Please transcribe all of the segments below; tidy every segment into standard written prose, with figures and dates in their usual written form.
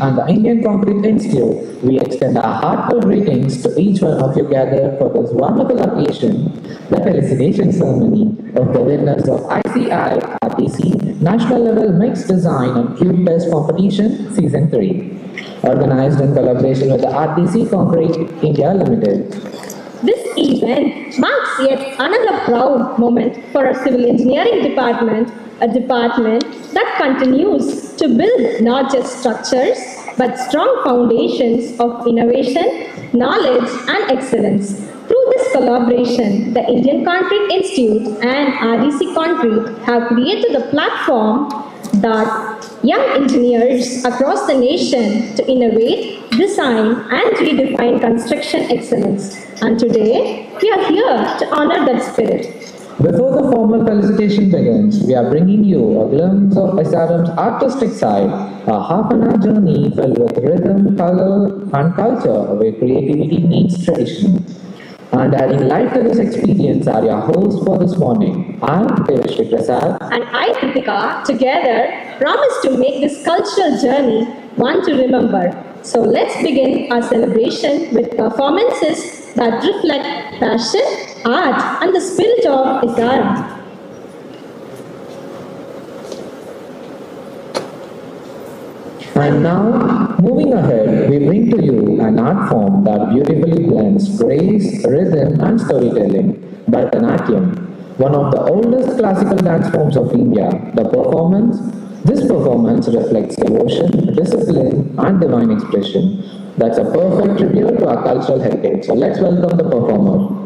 and the Indian Concrete Institute, we extend our heartfelt greetings to each one of you gathered for this wonderful occasion, the felicitation ceremony of the winners of ICI RTC National Level Mixed Design and Cube Test Competition Season 3, organized in collaboration with the RTC Concrete India Limited. This event marks yet another proud moment for our civil engineering department, a department that continues to build not just structures but strong foundations of innovation, knowledge, and excellence. Through this collaboration, the Indian Concrete Institute and RDC Concrete have created a platform that young engineers across the nation to innovate, design, and redefine construction excellence. And today, we are here to honor that spirit. Before the formal felicitation begins, we are bringing you a glimpse of SRM's artistic side, a half-an-hour journey filled with rhythm, color, and culture where creativity meets tradition. And adding life to this experience are your hosts for this morning. I'm Devashri Prasad. And I, Kritika, together promise to make this cultural journey one to remember. So let's begin our celebration with performances that reflect passion, art, and the spirit of SRM. And now, moving ahead, we bring to you an art form that beautifully blends grace, rhythm, and storytelling, Bharatanatyam, one of the oldest classical dance forms of India. This performance reflects devotion, discipline, and divine expression. That's a perfect tribute to our cultural heritage. So let's welcome the performer.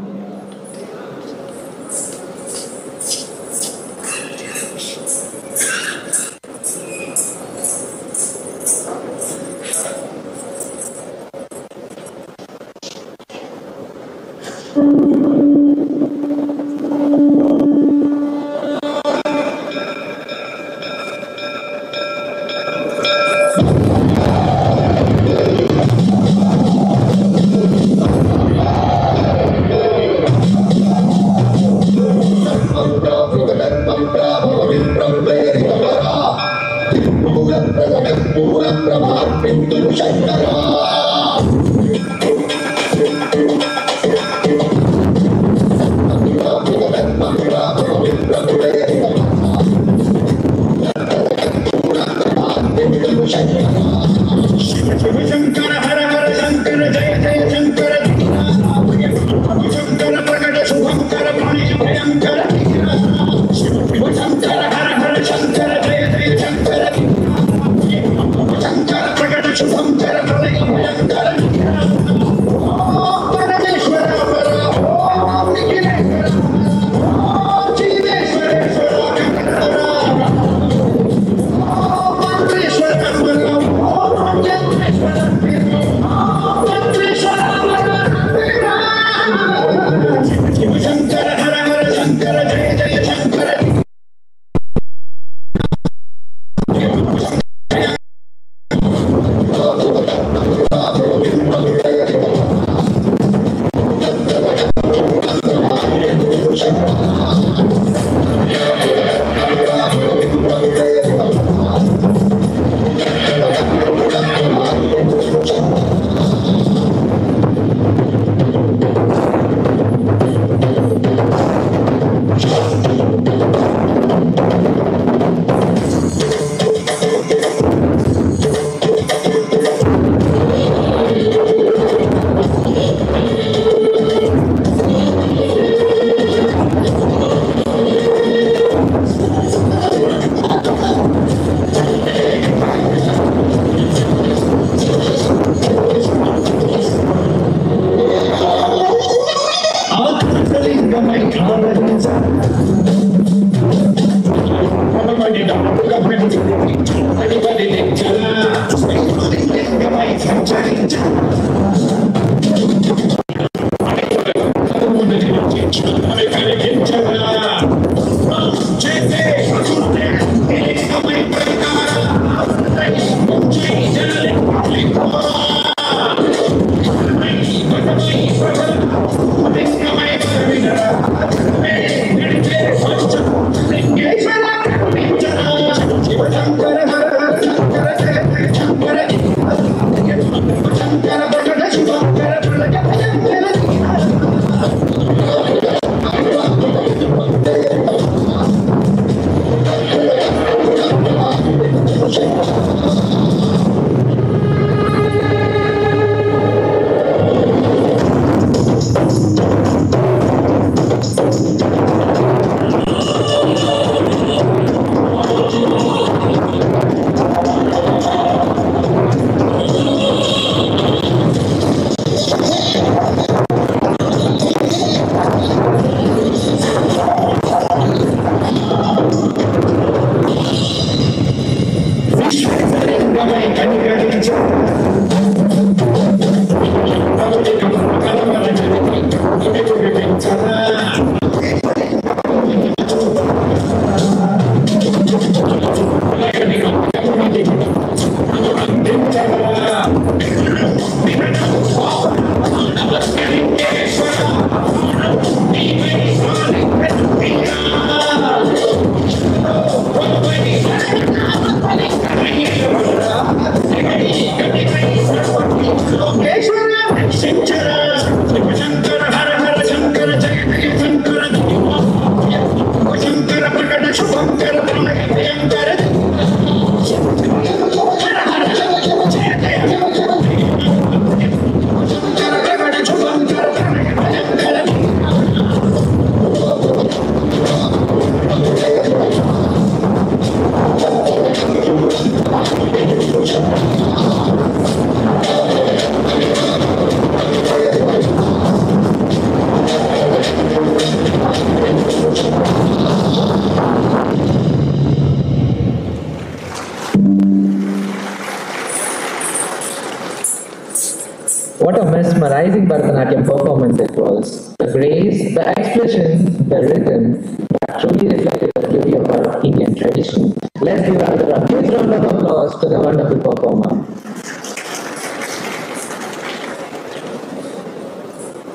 What a mesmerizing Bharatanatyam performance it was. The grace, the expression, the rhythm that truly reflected the beauty of our Indian tradition. Let's give another huge round of applause to the wonderful performer.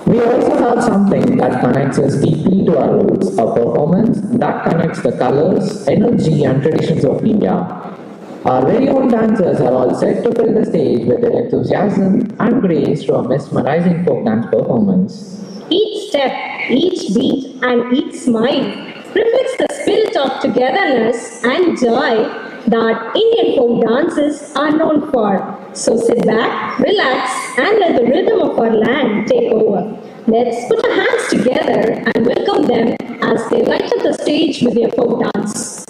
We also have something that connects us deeply to our roots, a performance that connects the colors, energy, and traditions of India. Our very own dancers are all set to fill the stage with their enthusiasm and grace through a mesmerizing folk dance performance. Each step, each beat, and each smile reflects the spirit of togetherness and joy that Indian folk dances are known for. So sit back, relax, and let the rhythm of our land take over. Let's put our hands together and welcome them as they light up the stage with their folk dance.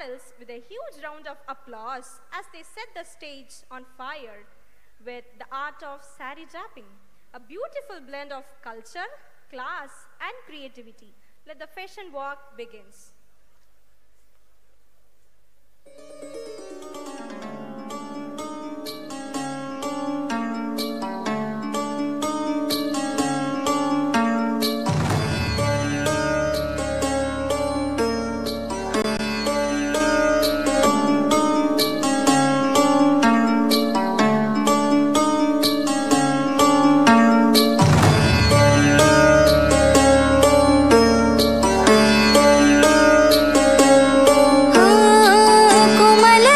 models with a huge round of applause as they set the stage on fire with the art of sari draping, a beautiful blend of culture, class, and creativity. Let the fashion walk begins. Komala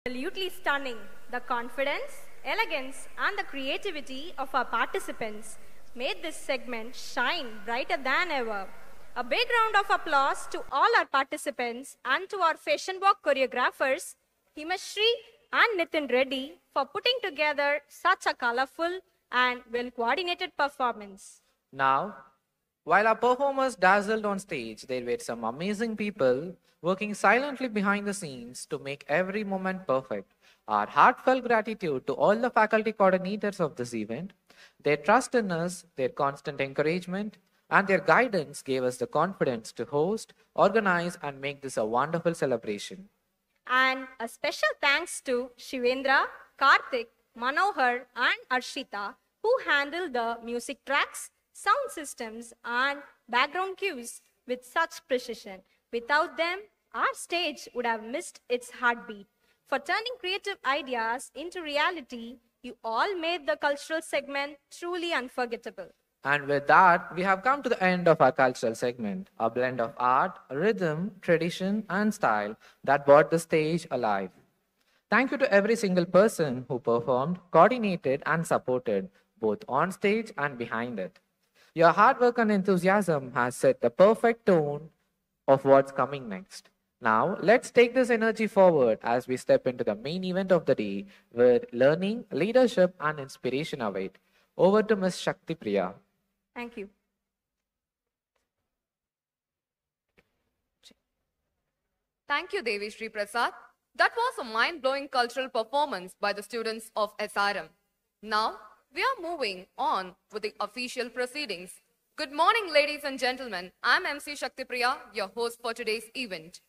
Absolutely stunning. The confidence, elegance, and the creativity of our participants made this segment shine brighter than ever. A big round of applause to all our participants and to our fashion walk choreographers, Himashri and Nitin Reddy, for putting together such a colorful and well-coordinated performance. Now, while our performers dazzled on stage, there were some amazing people working silently behind the scenes to make every moment perfect. Our heartfelt gratitude to all the faculty coordinators of this event. Their trust in us, their constant encouragement, and their guidance gave us the confidence to host, organize, and make this a wonderful celebration. And a special thanks to Shivendra, Karthik, Manohar, and Arshita, who handled the music tracks, sound systems, and background cues with such precision. Without them, our stage would have missed its heartbeat. For turning creative ideas into reality, you all made the cultural segment truly unforgettable. And with that, we have come to the end of our cultural segment, a blend of art, rhythm, tradition, and style that brought the stage alive. Thank you to every single person who performed, coordinated, and supported, both on stage and behind it. Your hard work and enthusiasm has set the perfect tone of what's coming next. Now, let's take this energy forward as we step into the main event of the day, where learning, leadership, and inspiration await. Over to Ms. Shakti Priya. Thank you. Thank you, Devi Sri Prasad. That was a mind-blowing cultural performance by the students of SRM. Now, we are moving on with the official proceedings. Good morning, ladies and gentlemen. I'm MC Shakti Priya, your host for today's event.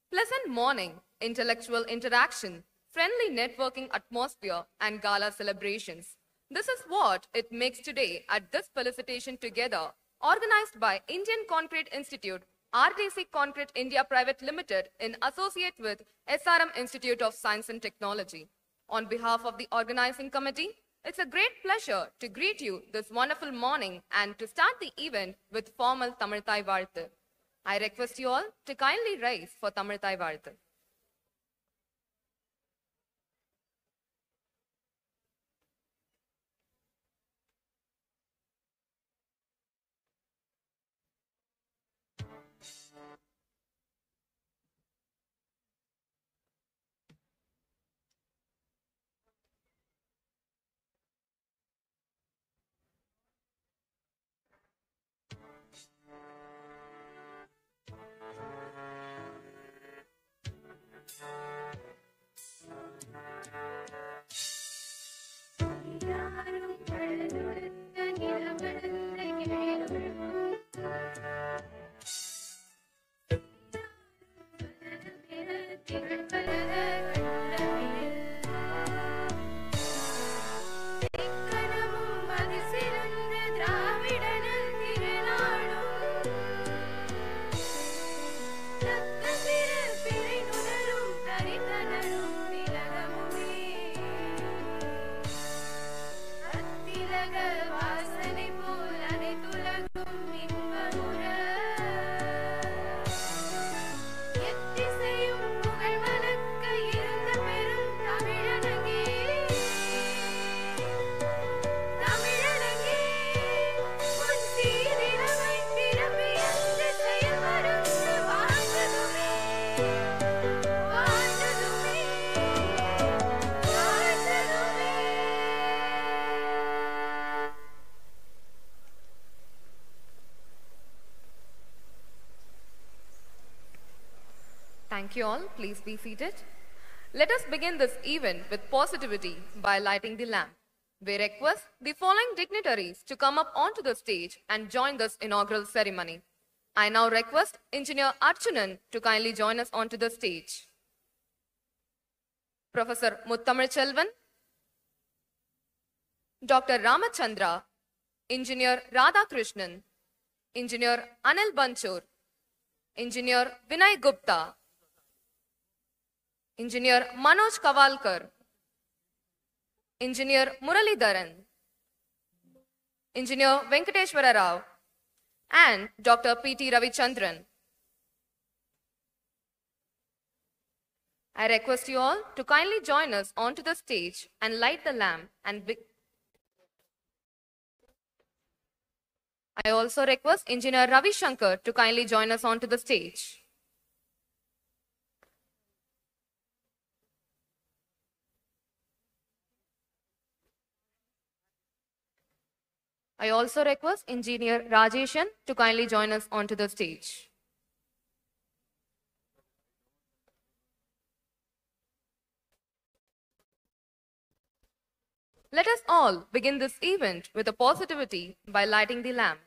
Pleasant morning, intellectual interaction, friendly networking atmosphere, and gala celebrations. This is what it makes today at this felicitation together, organized by Indian Concrete Institute, RDC Concrete India Private Limited in associate with SRM Institute of Science and Technology. On behalf of the organizing committee, it's a great pleasure to greet you this wonderful morning and to start the event with formal Tamil Thai Varthu. I request you all to kindly rise for Tamil Thai Varthu. Thank you all. Please be seated. Let us begin this event with positivity by lighting the lamp. We request the following dignitaries to come up onto the stage and join this inaugural ceremony. I now request Engineer Archunan to kindly join us onto the stage. Professor Muttamil Chelvan, Dr. Ramachandra, Engineer Radhakrishnan, Engineer Anil Banchur, Engineer Vinay Gupta, Engineer Manoj Kavalkar, Engineer Muralidharan, Engineer Venkateshwara Rao, and Dr. P.T. Ravichandran. I request you all to kindly join us onto the stage and light the lamp I also request Engineer Ravi Shankar to kindly join us onto the stage. I also request Engineer Rajeshan to kindly join us onto the stage. Let us all begin this event with a positivity by lighting the lamp.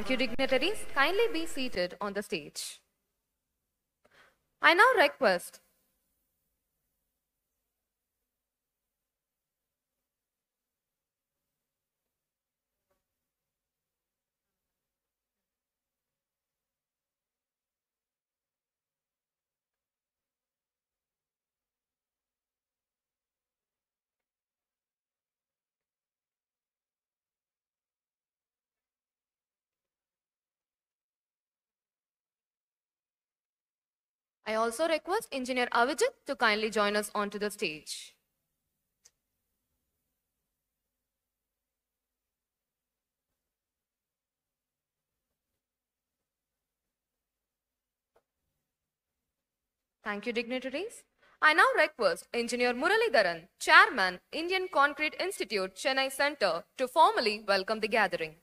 Thank you, dignitaries. Kindly be seated on the stage. I now request Engineer Avijit to kindly join us onto the stage. Thank you, dignitaries. I now request Engineer Muralidharan, Chairman, Indian Concrete Institute, Chennai Center, to formally welcome the gathering.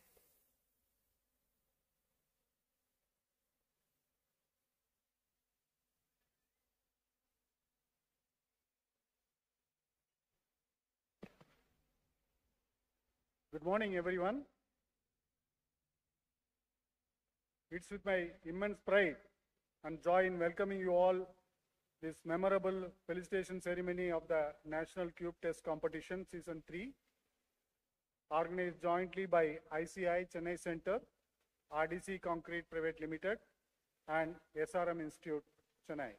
Good morning, everyone. It's with my immense pride and joy in welcoming you all this memorable felicitation ceremony of the National Cube Test Competition Season 3, organized jointly by ICI Chennai Center, RDC Concrete Private Limited, and SRM Institute, Chennai.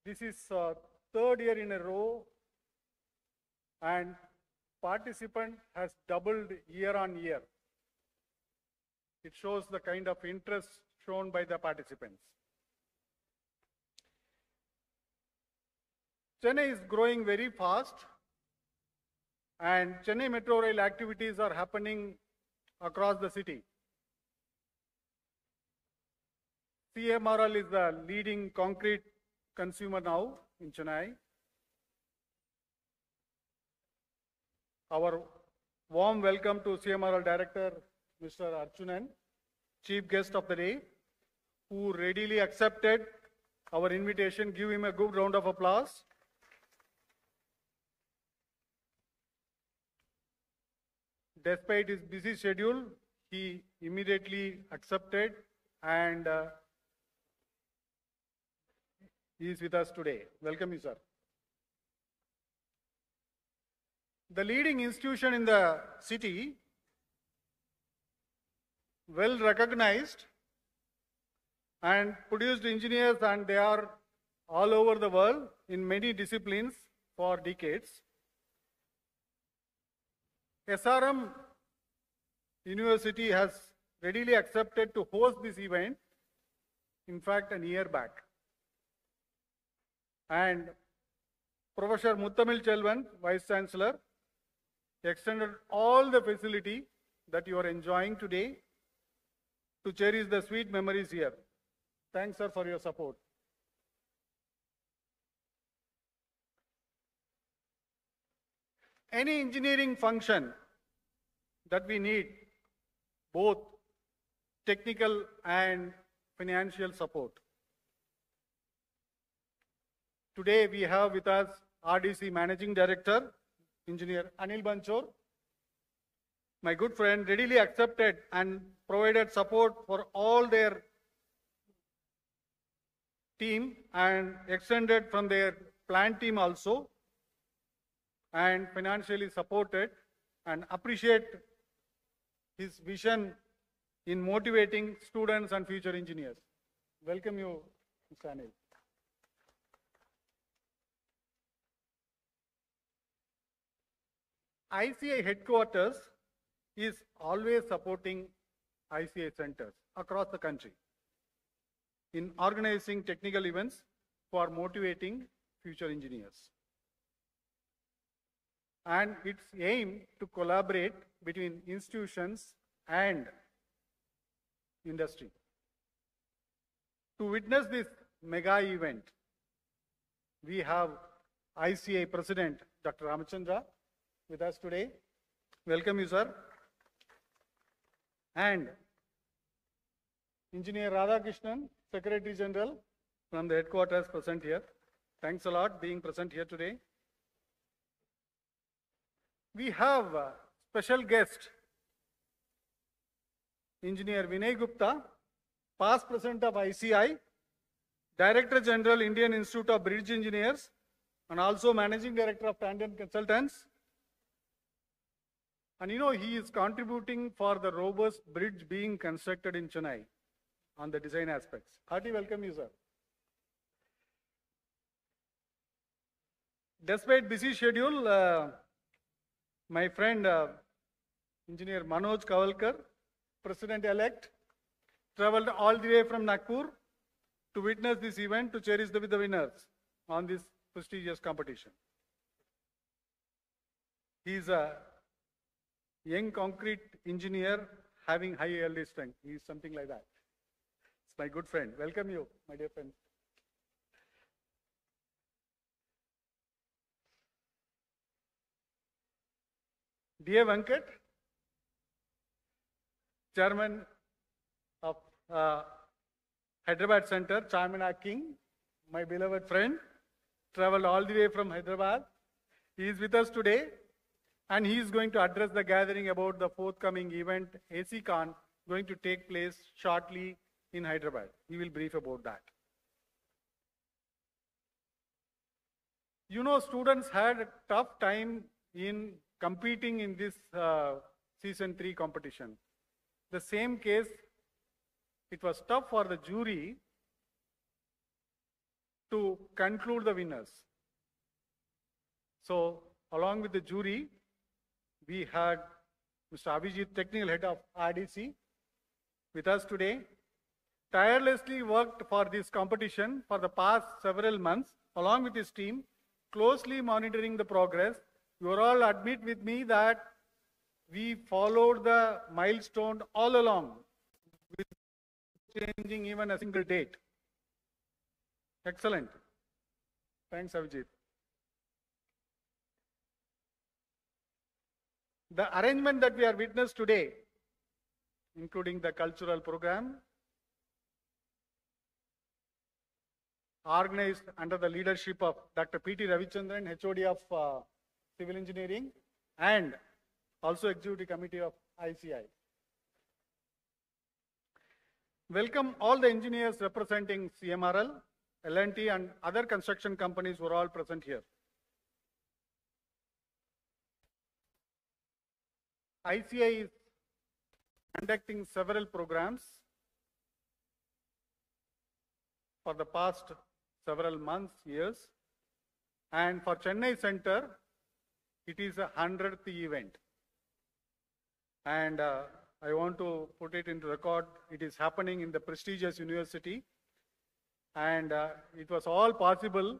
This is third year in a row, and participant has doubled year on year. It shows the kind of interest shown by the participants. Chennai is growing very fast, and Chennai Metro Rail activities are happening across the city. CMRL is the leading concrete consumer now in Chennai. Our warm welcome to CMRL Director, Mr. Archunan, Chief Guest of the Day, who readily accepted our invitation. Give him a good round of applause. Despite his busy schedule, he immediately accepted and he is with us today. Welcome you, sir. The leading institution in the city, well recognized and produced engineers, and they are all over the world in many disciplines for decades. SRM University has readily accepted to host this event, in fact, a year back. And Professor Muttamil Chelvan, Vice Chancellor, extended all the facility that you are enjoying today to cherish the sweet memories here. Thanks, sir, for your support. any engineering function that we need both technical and financial support. Today we have with us RDC Managing Director, Engineer Anil Banchor. My good friend readily accepted and provided support for all their team and extended from their plant team also, and financially supported, and appreciate his vision in motivating students and future engineers. Welcome you, Mr. Anil. ICI headquarters is always supporting ICI centers across the country in organizing technical events for motivating future engineers. And its aim to collaborate between institutions and industry. To witness this mega event, we have ICI President Dr. Ramachandra with us today. Welcome you, sir. And Engineer Radhakrishnan, Secretary General from the headquarters, present here. Thanks a lot being present here today. We have a special guest, Engineer Vinay Gupta, past president of ICI, Director General, Indian Institute of Bridge Engineers, and also Managing Director of Tandem Consultants. And you know, he is contributing for the robust bridge being constructed in Chennai on the design aspects. Hearty welcome you, sir. Despite busy schedule, my friend Engineer Manoj Kavalkar, President-elect, traveled all the way from Nagpur to witness this event, to cherish with the winners on this prestigious competition. He is a young concrete engineer having high ALD strength. He is something like that. It's my good friend. Welcome you, my dear friend. Dear Venkat, Chairman of Hyderabad Center, Charminar King, my beloved friend, traveled all the way from Hyderabad. He is with us today, and he is going to address the gathering about the forthcoming event, ACCon, going to take place shortly in Hyderabad. He will brief about that. You know, students had a tough time in competing in this season 3 competition. The same case, it was tough for the jury to conclude the winners. So, along with the jury, we had Mr. Abhijit, Technical Head of RDC, with us today. Tirelessly worked for this competition for the past several months, along with his team, closely monitoring the progress. You all admit with me that we followed the milestone all along, with changing even a single date. Excellent. Thanks, Abhijit. The arrangement that we are witness today, including the cultural program, organized under the leadership of Dr. P.T. Ravichandran, HOD of Civil Engineering, and also Executive Committee of ICI. Welcome all the engineers representing CMRL, L&T, and other construction companies who are all present here. ICI is conducting several programs for the past several months, years, and for Chennai Center, it is a 100th event. And I want to put it into record, it is happening in the prestigious university, and it was all possible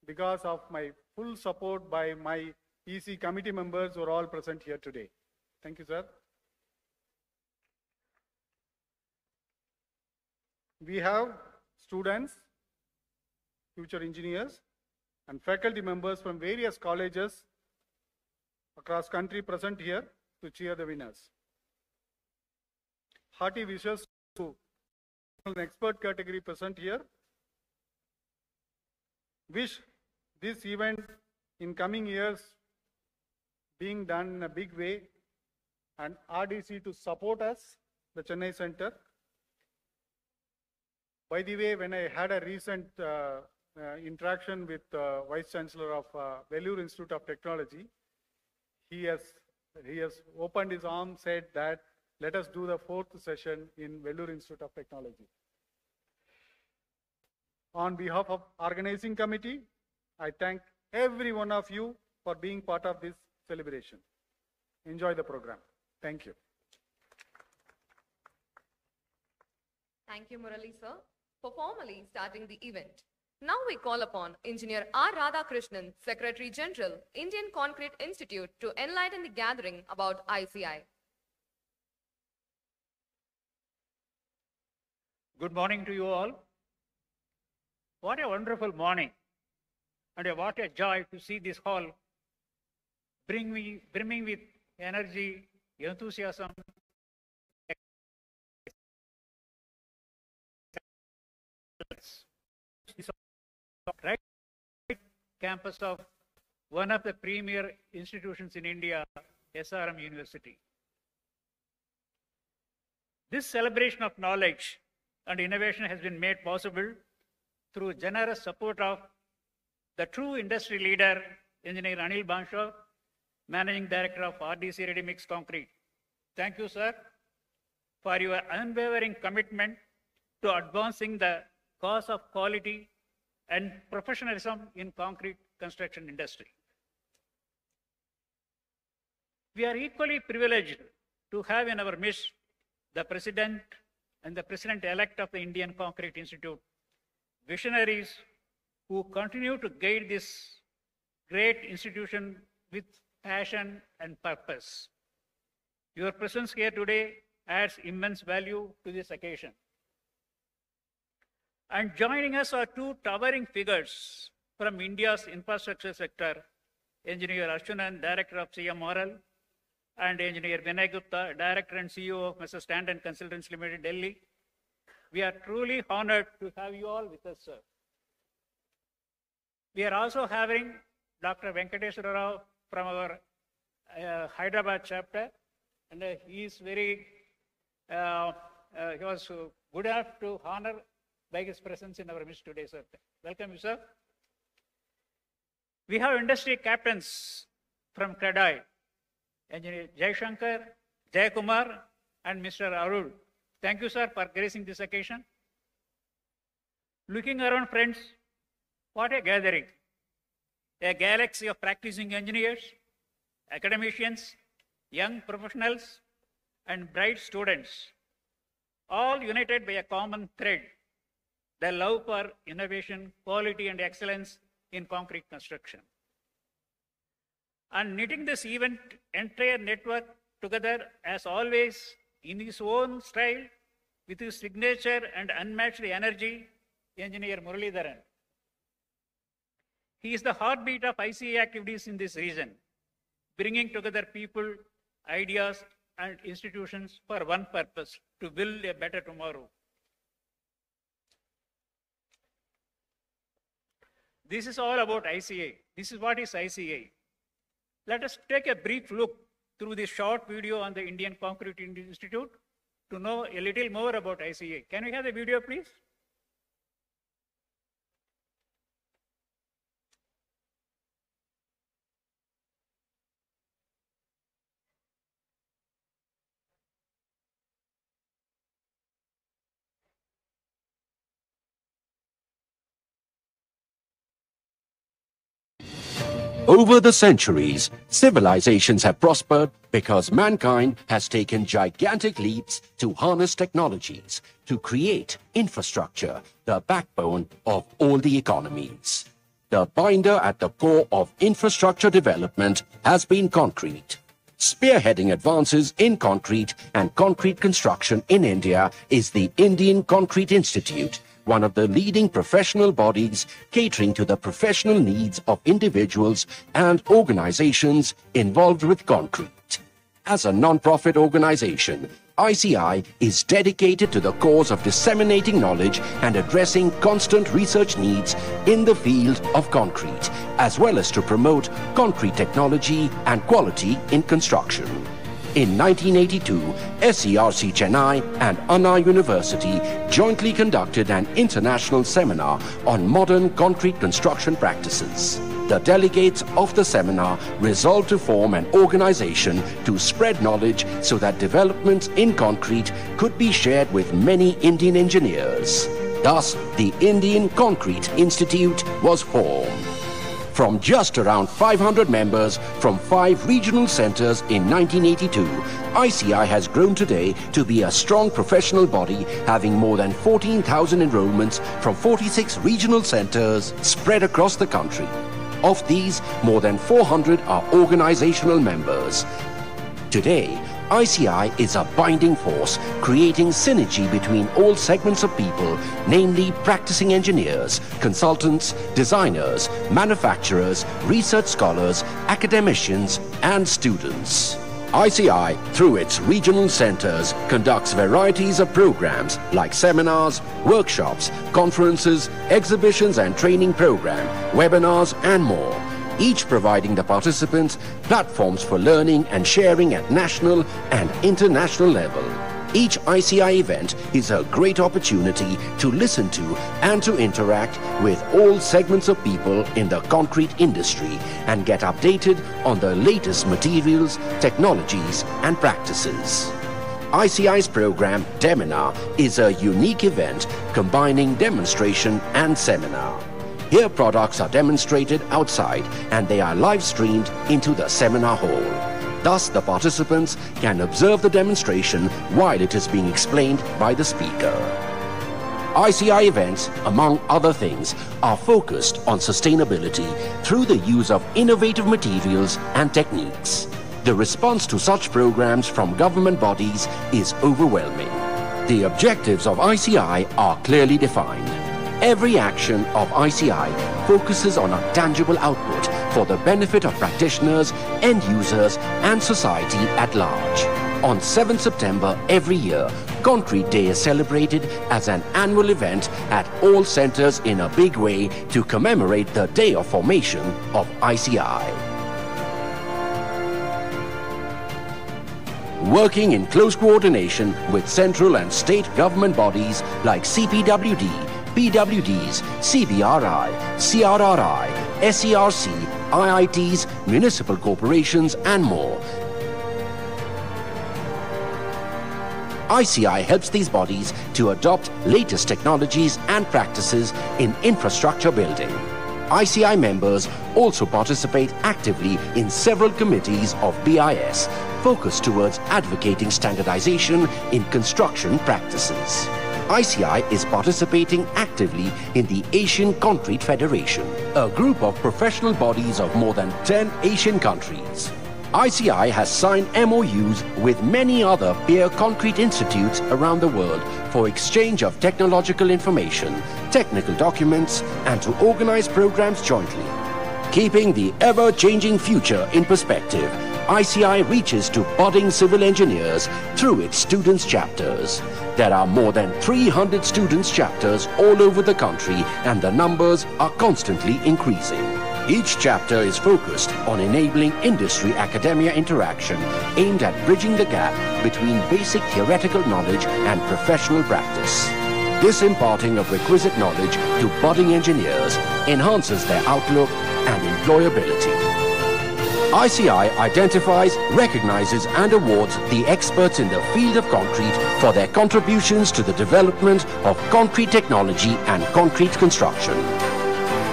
because of my full support by my EC committee members who are all present here today. Thank you, sir. We have students, future engineers, and faculty members from various colleges across country present here to cheer the winners. Hearty wishes to an expert category present here. Wish this event in coming years being done in a big way, and RDC to support us, the Chennai Center. By the way, when I had a recent interaction with Vice Chancellor of Vellore Institute of Technology, he has opened his arms, said that let us do the 4th session in Vellore Institute of Technology. On behalf of organizing committee, I thank every one of you for being part of this celebration. Enjoy the program. Thank you. Thank you, Murali sir, for formally starting the event. Now we call upon Engineer R. Radhakrishnan, Secretary General, Indian Concrete Institute, to enlighten the gathering about ICI. Good morning to you all. What a wonderful morning, and what a joy to see this hall brimming with energy, enthusiasm, right campus of one of the premier institutions in India, SRM University. This celebration of knowledge and innovation has been made possible through generous support of the true industry leader, Engineer Anil Banshaw, Managing Director of RDC Ready Mix Concrete. Thank you, sir, for your unwavering commitment to advancing the cause of quality and professionalism in concrete construction industry. We are equally privileged to have in our midst the President and the President-elect of the Indian Concrete Institute, visionaries who continue to guide this great institution with passion and purpose. Your presence here today adds immense value to this occasion. And joining us are two towering figures from India's infrastructure sector, Engineer Archunan, Director of CMRL, and Engineer Vinay Gupta, Director and CEO of Mr. Stanton Consultants Limited, Delhi. We are truly honored to have you all with us, sir. We are also having Dr. Venkateswara Rao from our Hyderabad chapter, and he is very, he was good enough to honor by his presence in our midst today, sir. Welcome you, sir. We have industry captains from CREDAI, Engineer Jaishankar, Jayakumar, and Mr. Arul. Thank you, sir, for gracing this occasion. Looking around, friends, what a gathering. A galaxy of practicing engineers, academicians, young professionals, and bright students, all united by a common thread, the love for innovation, quality, and excellence in concrete construction. And knitting this event entire network together, as always, in his own style, with his signature and unmatched energy, Engineer Muralidharan. He is the heartbeat of ICA activities in this region, bringing together people, ideas, and institutions for one purpose, to build a better tomorrow. This is all about ICA. This is what is ICA. Let us take a brief look through this short video on the Indian Concrete Institute to know a little more about ICA. Can we have the video, please? Over the centuries, civilizations have prospered because mankind has taken gigantic leaps to harness technologies to create infrastructure, the backbone of all the economies. The binder at the core of infrastructure development has been concrete. Spearheading advances in concrete and concrete construction in India is the Indian Concrete Institute, one of the leading professional bodies catering to the professional needs of individuals and organizations involved with concrete. As a non-profit organization, ICI is dedicated to the cause of disseminating knowledge and addressing constant research needs in the field of concrete, as well as to promote concrete technology and quality in construction. In 1982, SERC Chennai and Anna University jointly conducted an international seminar on modern concrete construction practices. The delegates of the seminar resolved to form an organization to spread knowledge so that developments in concrete could be shared with many Indian engineers. Thus, the Indian Concrete Institute was formed. From just around 500 members from 5 regional centers in 1982, ICI has grown today to be a strong professional body having more than 14,000 enrollments from 46 regional centers spread across the country. Of these, more than 400 are organizational members. Today, ICI is a binding force, creating synergy between all segments of people, namely practicing engineers, consultants, designers, manufacturers, research scholars, academicians, and students. ICI, through its regional centers, conducts varieties of programs like seminars, workshops, conferences, exhibitions and training program, webinars, and more, each providing the participants platforms for learning and sharing at national and international level. Each ICI event is a great opportunity to listen to and to interact with all segments of people in the concrete industry and get updated on the latest materials, technologies and practices. ICI's program Deminar is a unique event combining demonstration and seminar. Here products are demonstrated outside and they are live streamed into the seminar hall. Thus, the participants can observe the demonstration while it is being explained by the speaker. ICI events, among other things, are focused on sustainability through the use of innovative materials and techniques. The response to such programs from government bodies is overwhelming. The objectives of ICI are clearly defined. Every action of ICI focuses on a tangible output for the benefit of practitioners, end users, and society at large. On 7 September every year, Concrete Day is celebrated as an annual event at all centers in a big way to commemorate the day of formation of ICI. Working in close coordination with central and state government bodies like CPWD, PWDs, CBRI, CRRI, SERC, IITs, municipal corporations, and more. ICI helps these bodies to adopt latest technologies and practices in infrastructure building. ICI members also participate actively in several committees of BIS focused towards advocating standardization in construction practices. ICI is participating actively in the Asian Concrete Federation, a group of professional bodies of more than 10 Asian countries. ICI has signed MOUs with many other peer concrete institutes around the world for exchange of technological information, technical documents, and to organize programs jointly. Keeping the ever-changing future in perspective, ICI reaches to budding civil engineers through its students' chapters. There are more than 300 students' chapters all over the country, and the numbers are constantly increasing. Each chapter is focused on enabling industry-academia interaction aimed at bridging the gap between basic theoretical knowledge and professional practice. This imparting of requisite knowledge to budding engineers enhances their outlook and employability. ICI identifies, recognizes and awards the experts in the field of concrete for their contributions to the development of concrete technology and concrete construction.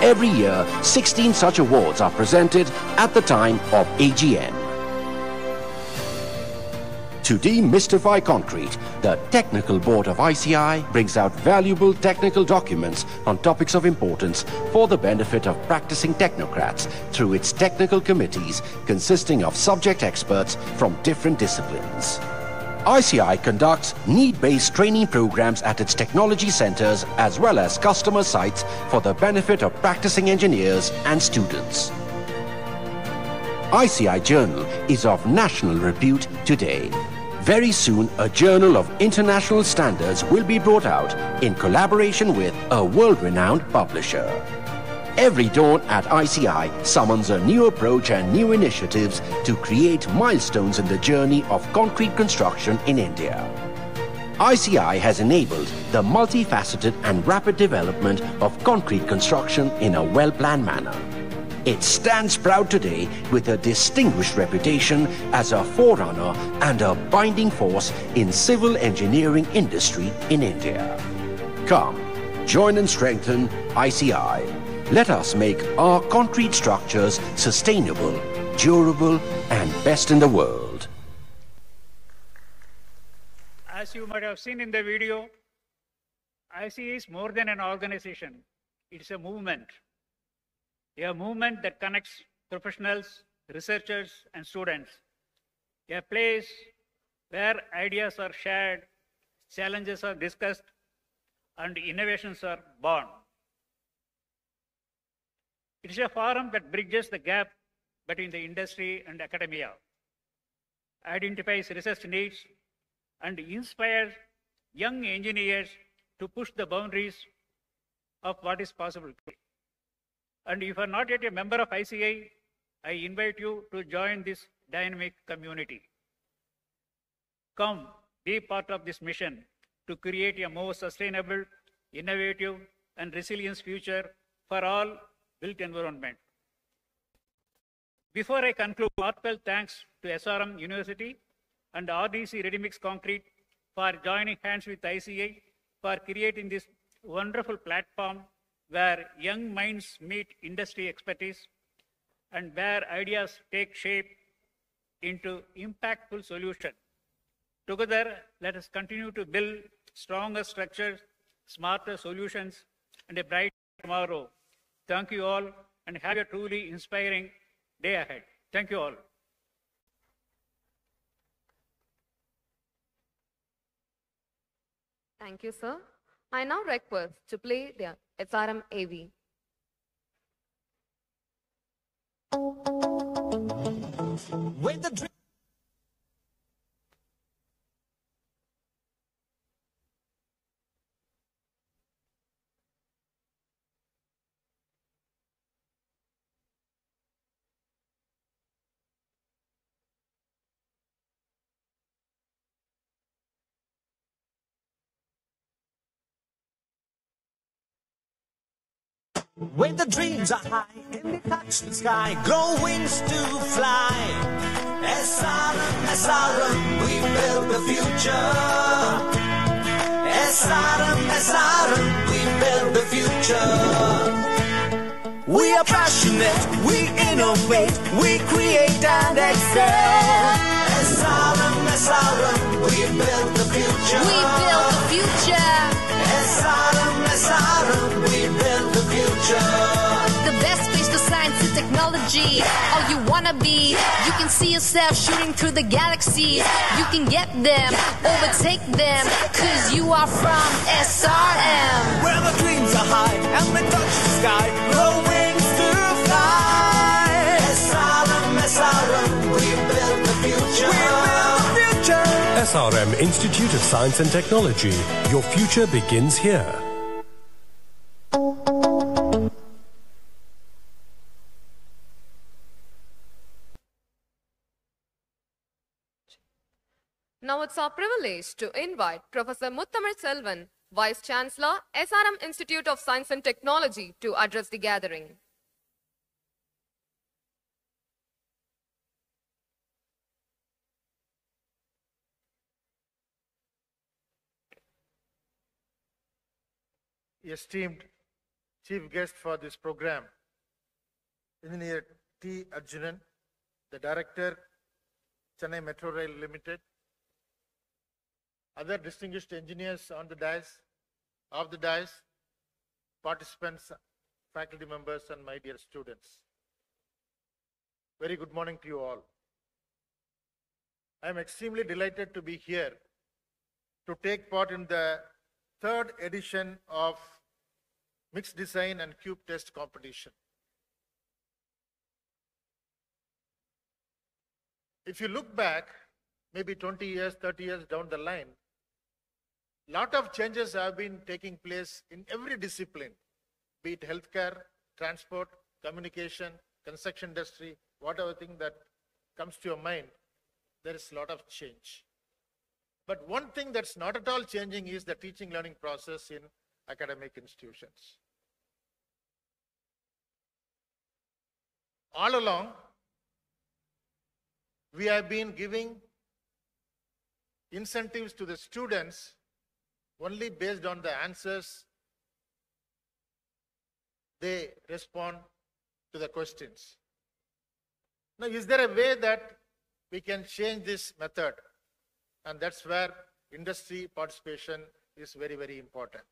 Every year, 16 such awards are presented at the time of AGM. To demystify concrete, the Technical Board of ICI brings out valuable technical documents on topics of importance for the benefit of practicing technocrats through its technical committees consisting of subject experts from different disciplines. ICI conducts need-based training programs at its technology centers as well as customer sites for the benefit of practicing engineers and students. ICI Journal is of national repute today. Very soon, a journal of international standards will be brought out in collaboration with a world-renowned publisher. Every dawn at ICI summons a new approach and new initiatives to create milestones in the journey of concrete construction in India. ICI has enabled the multifaceted and rapid development of concrete construction in a well-planned manner. It stands proud today with a distinguished reputation as a forerunner and a binding force in civil engineering industry in India. Come, join and strengthen ICI. Let us make our concrete structures sustainable, durable, and best in the world. As you might have seen in the video, ICI is more than an organization. It's a movement that connects professionals, researchers, and students. A place where ideas are shared, challenges are discussed, and innovations are born. It is a forum that bridges the gap between the industry and academia, identifies research needs, and inspires young engineers to push the boundaries of what is possible. And if you are not yet a member of ICI, I invite you to join this dynamic community. Come, be part of this mission to create a more sustainable, innovative, and resilient future for all built environment. Before I conclude, heartfelt thanks to SRM University and RDC Ready Mix Concrete for joining hands with ICI for creating this wonderful platform where young minds meet industry expertise and where ideas take shape into impactful solutions. Together, let us continue to build stronger structures, smarter solutions, and a bright tomorrow. Thank you all, and have a truly inspiring day ahead. Thank you all. Thank you, sir. I now request to play the SRM AV. With the When the dreams are high and they touch the sky, grow wings to fly. SRM, SRM, we build the future. SRM, SRM, we build the future. We are passionate, we innovate, we create and excel. SRM, SRM, we build the future. We build the future. SRM, SRM, we build the future. The best place for science and technology. All you wanna be. You can see yourself shooting through the galaxies. You can get them, overtake them, cause you are from SRM. Where the dreams are high and they touch the sky, grow wings to fly. SRM, SRM, we build the future. We build the future. SRM Institute of Science and Technology. Your future begins here. Now it's our privilege to invite Professor Muthamar Selvan, Vice Chancellor, SRM Institute of Science and Technology, to address the gathering. Esteemed chief guest for this program, Engineer T. Arjunan, the Director, Chennai Metro Rail Limited, other distinguished engineers on the dais, participants, faculty members, and my dear students. Very good morning to you all. I'm extremely delighted to be here to take part in the third edition of Mixed Design and Cube Test competition. If you look back, maybe 20 years, 30 years down the line, a lot of changes have been taking place in every discipline, be it healthcare, transport, communication, construction industry, whatever thing that comes to your mind, there is a lot of change. But one thing that's not at all changing is the teaching learning process in academic institutions. All along, we have been giving incentives to the students only based on the answers they respond to the questions. Now, is there a way that we can change this method? And that's where industry participation is very, very important.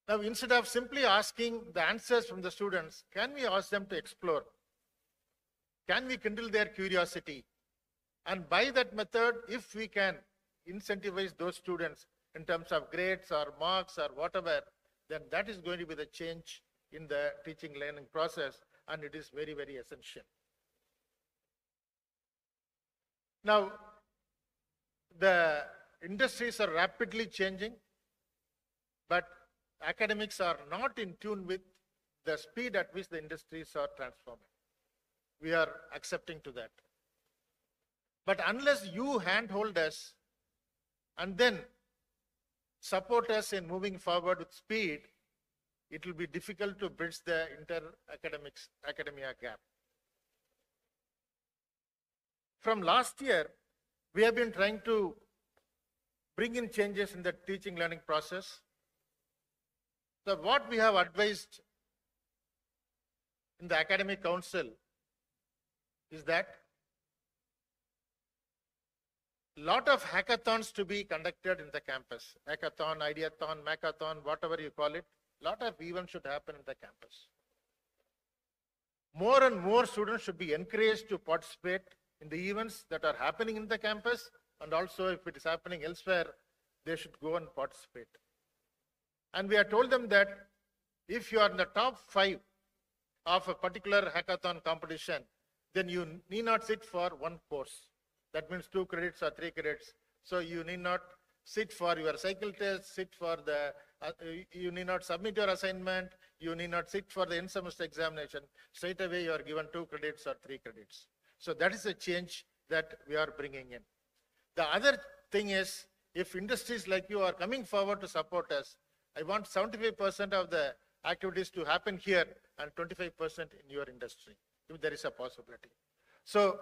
Now, instead of simply asking the answers from the students, can we ask them to explore? Can we kindle their curiosity? And by that method, if we can incentivize those students in terms of grades or marks or whatever, then that is going to be the change in the teaching learning process, and it is very, very essential. Now, the industries are rapidly changing, but academics are not in tune with the speed at which the industries are transforming. We are accepting to that. But unless you handhold us and then support us in moving forward with speed, it will be difficult to bridge the inter-academia gap. From last year, we have been trying to bring in changes in the teaching learning process. So what we have advised in the academic council is that a lot of hackathons to be conducted in the campus. Hackathon, ideathon, macathon, whatever you call it, a lot of events should happen in the campus. More and more students should be encouraged to participate in the events that are happening in the campus, and also if it is happening elsewhere, they should go and participate. And we have told them that if you are in the top 5 of a particular hackathon competition, then you need not sit for one course. That means 2 credits or 3 credits. So you need not sit for your cycle test, you need not submit your assignment, you need not sit for the end semester examination. Straight away you are given 2 credits or 3 credits. So that is a change that we are bringing in. The other thing is, if industries like you are coming forward to support us, I want 75% of the activities to happen here and 25% in your industry, if there is a possibility. So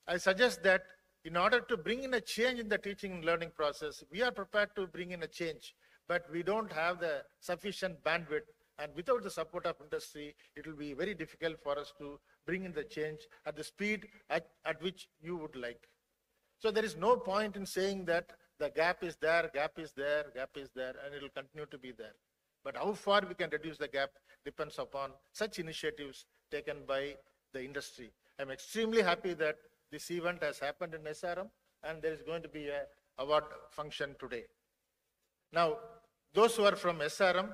I suggest that in order to bring in a change in the teaching and learning process, we are prepared to bring in a change, but we don't have the sufficient bandwidth, and without the support of industry, it will be very difficult for us to bring in the change at the speed at which you would like. So there is no point in saying that the gap is there, gap is there, gap is there, and it will continue to be there. But how far we can reduce the gap depends upon such initiatives taken by the industry. I'm extremely happy that this event has happened in SRM, and there is going to be an award function today. Now, those who are from SRM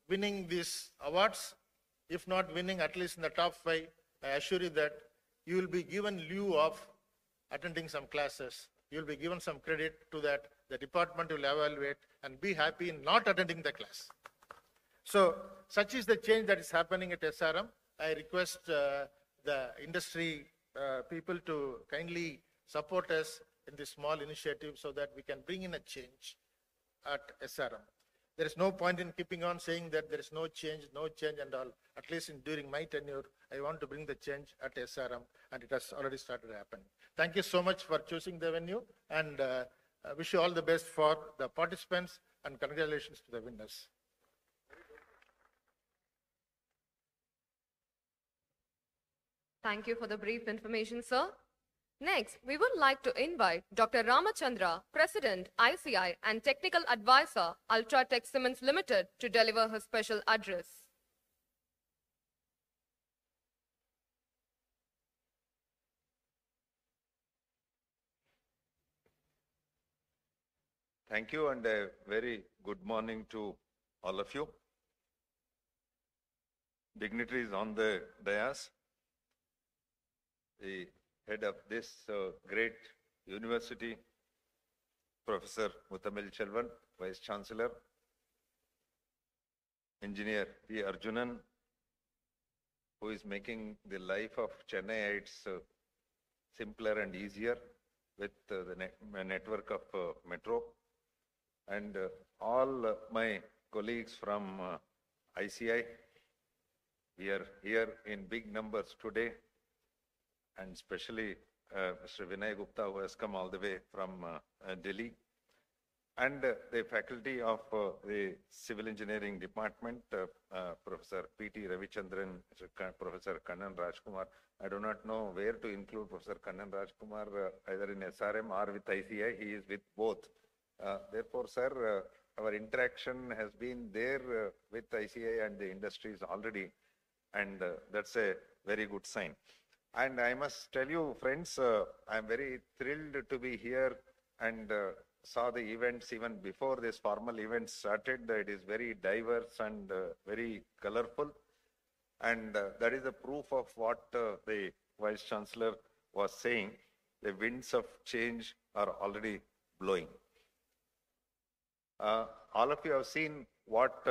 winning these awards, if not winning at least in the top 5, I assure you that you will be given lieu of attending some classes. You will be given some credit to that. The department will evaluate and be happy in not attending the class. So such is the change that is happening at SRM. I request the industry people to kindly support us in this small initiative so that we can bring in a change at SRM. There is no point in keeping on saying that there is no change and all. At least during my tenure, I want to bring the change at SRM, and it has already started happening. Thank you so much for choosing the venue, and I wish you all the best for the participants, and congratulations to the winners. Thank you for the brief information, sir. Next, we would like to invite Dr. Ramachandra, President, ICI and Technical Advisor, Ultratech Cements Limited, to deliver his special address. Thank you and a very good morning to all of you. Dignitaries on the dais, the head of this great university, Professor Muthamil Chelvan, Vice Chancellor, Engineer P. Arjunan, who is making the life of Chennaiites simpler and easier with the network of metro, and all my colleagues from ICI. We are here in big numbers today, and especially Mr. Vinay Gupta, who has come all the way from Delhi, and the faculty of the Civil Engineering Department, Professor P.T. Ravichandran, Professor Kannan Rajkumar. I do not know where to include Professor Kannan Rajkumar, either in SRM or with ICI. He is with both. Therefore, sir, our interaction has been there with ICI and the industries already, and that's a very good sign. And I must tell you, friends, I'm very thrilled to be here and saw the events even before this formal event started. It is very diverse and very colorful, and that is the proof of what the Vice Chancellor was saying. The winds of change are already blowing. All of you have seen what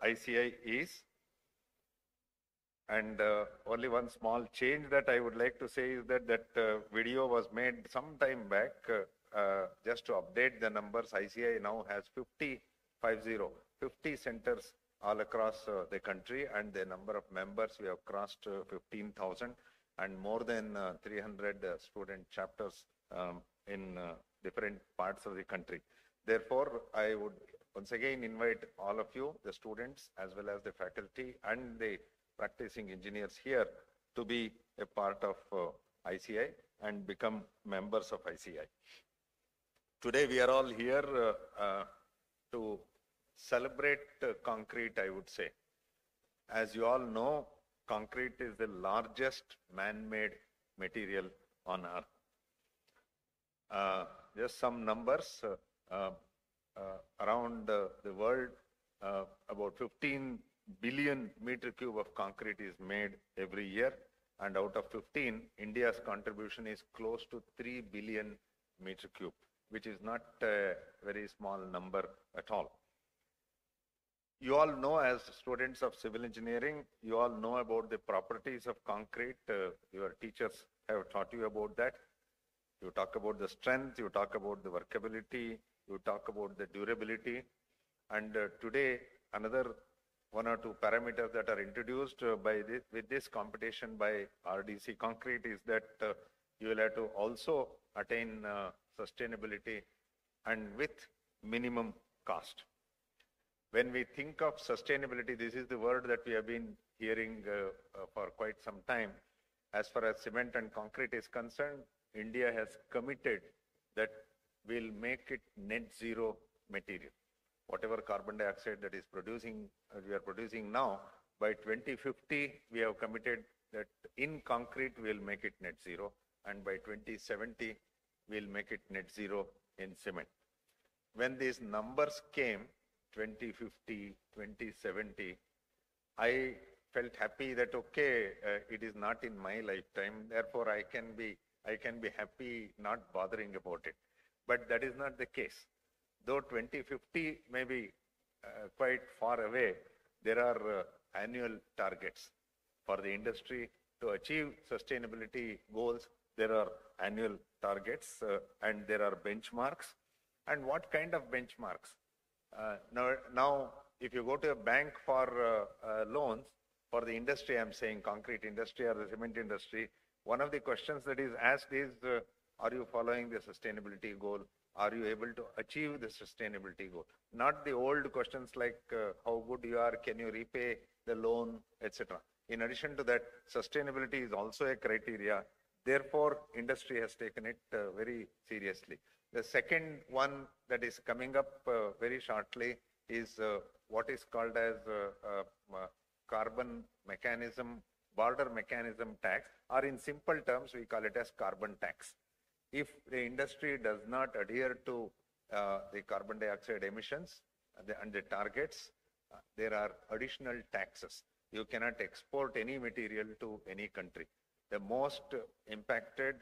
ICI is, and only one small change that I would like to say is that video was made some time back just to update the numbers. ICI now has 50 centers all across the country, and the number of members, we have crossed 15,000, and more than 300 student chapters in different parts of the country. Therefore, I would once again invite all of you, the students as well as the faculty and the practicing engineers here, to be a part of ICI and become members of ICI. Today we are all here to celebrate concrete, I would say. As you all know, concrete is the largest man-made material on earth. Just some numbers. Around the world, about 15 billion meter cube of concrete is made every year, and out of 15, India's contribution is close to 3 billion meter cube, which is not a very small number at all. You all know, as students of civil engineering, you all know about the properties of concrete. Your teachers have taught you about that. You talk about the strength, you talk about the workability, you talk about the durability. And today, another one or two parameters that are introduced with this competition by RDC Concrete is that you will have to also attain sustainability and with minimum cost. When we think of sustainability, this is the word that we have been hearing for quite some time. As far as cement and concrete is concerned, India has committed that we'll make it net zero material. Whatever carbon dioxide that is we are producing now, by 2050, we have committed that in concrete, we'll make it net zero. And by 2070, we'll make it net zero in cement. When these numbers came, 2050, 2070, I felt happy that, okay, it is not in my lifetime. Therefore, I can be happy not bothering about it. But that is not the case. Though 2050 may be quite far away, there are annual targets for the industry to achieve sustainability goals. There are annual targets and there are benchmarks. And what kind of benchmarks? Now, if you go to a bank for loans, for the industry, I'm saying concrete industry or the cement industry, one of the questions that is asked is, are you following the sustainability goal? Are you able to achieve the sustainability goal? Not the old questions like how good you are, can you repay the loan, etc. In addition to that, sustainability is also a criteria. Therefore, industry has taken it very seriously. The second one that is coming up very shortly is what is called as carbon mechanism, border mechanism tax, or in simple terms, we call it as carbon tax. If the industry does not adhere to the carbon dioxide emissions and the targets, there are additional taxes. You cannot export any material to any country. The most impacted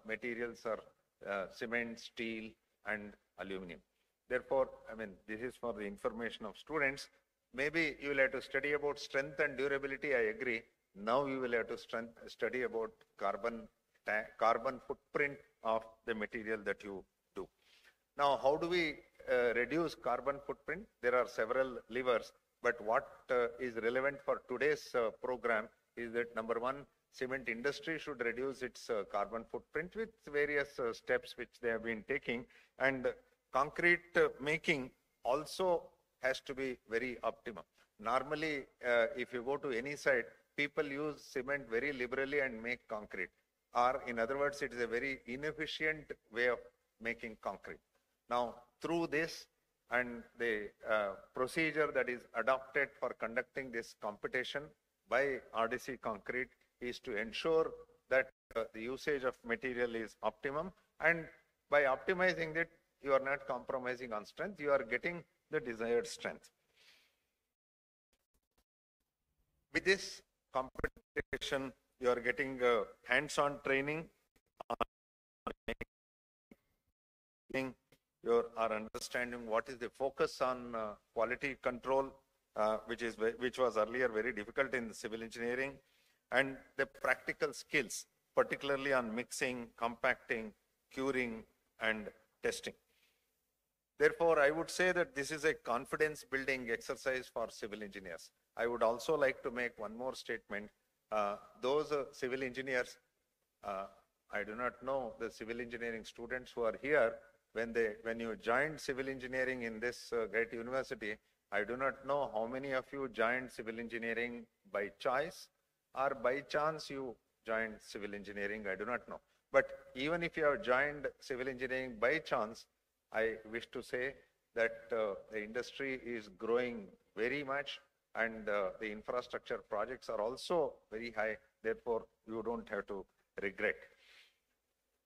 materials are cement, steel, and aluminum. Therefore, I mean, this is for the information of students. Maybe you will have to study about strength and durability, I agree. Now you will have to study about carbon footprint of the material that you do. Now, how do we reduce carbon footprint? There are several levers, but what is relevant for today's program is that number one, cement industry should reduce its carbon footprint with various steps which they have been taking, and concrete making also has to be very optimum. Normally, if you go to any site, people use cement very liberally and make concrete. Or in other words, it is a very inefficient way of making concrete. Now, through this and the procedure that is adopted for conducting this competition by RDC Concrete is to ensure that the usage of material is optimum, and by optimizing it, you are not compromising on strength, you are getting the desired strength. With this competition, you are getting hands-on training, you are understanding what is the focus on quality control, which was earlier very difficult in civil engineering, and the practical skills, particularly on mixing, compacting, curing, and testing. Therefore, I would say that this is a confidence-building exercise for civil engineers. I would also like to make one more statement. Those civil engineers, I do not know the civil engineering students who are here, when you joined civil engineering in this great university, I do not know how many of you joined civil engineering by choice or by chance you joined civil engineering, I do not know. But even if you have joined civil engineering by chance, I wish to say that the industry is growing very much, and the infrastructure projects are also very high. Therefore, you don't have to regret.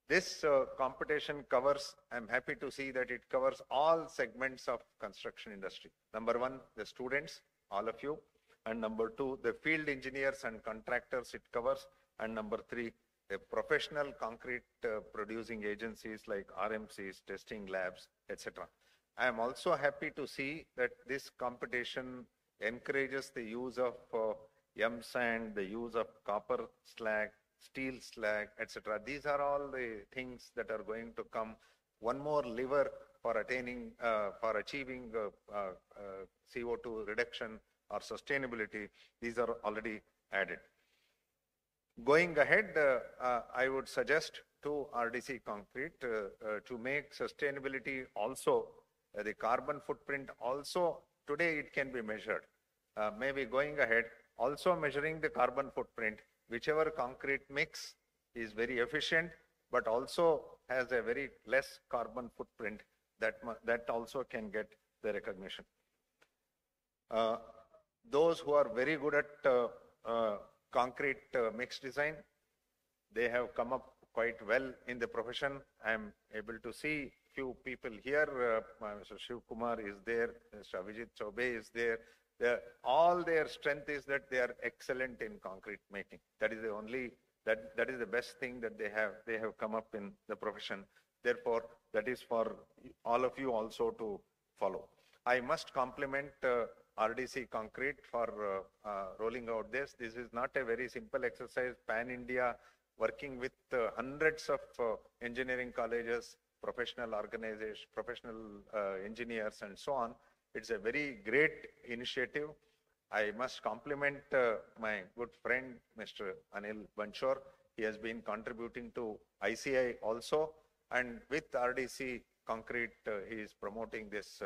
This competition covers, I'm happy to see that it covers all segments of construction industry. Number one, the students, all of you. And number two, the field engineers and contractors it covers. And number three, the professional concrete producing agencies like RMCs, testing labs, etc. I am also happy to see that this competition encourages the use of M-sand, the use of copper slag, steel slag, etc. These are all the things that are going to come. One more lever for achieving CO2 reduction or sustainability, these are already added. Going ahead, I would suggest to RDC Concrete to make sustainability also, the carbon footprint also, today it can be measured. Maybe going ahead, also measuring the carbon footprint, whichever concrete mix is very efficient, but also has a very less carbon footprint, that also can get the recognition. Those who are very good at concrete mix design, they have come up quite well in the profession. I am able to see few people here. Mr. Shiv Kumar is there, Mr. Avijit Chaubey is there. All their strength is that they are excellent in concrete making. That is the only, that is the best thing that they have come up in the profession. Therefore, that is for all of you also to follow. I must compliment RDC Concrete for rolling out this. This is not a very simple exercise. Pan-India, working with hundreds of engineering colleges, professional organizations, professional engineers, and so on. It's a very great initiative. I must compliment my good friend, Mr. Anil Banchor. He has been contributing to ICI also, and with RDC Concrete, he is promoting this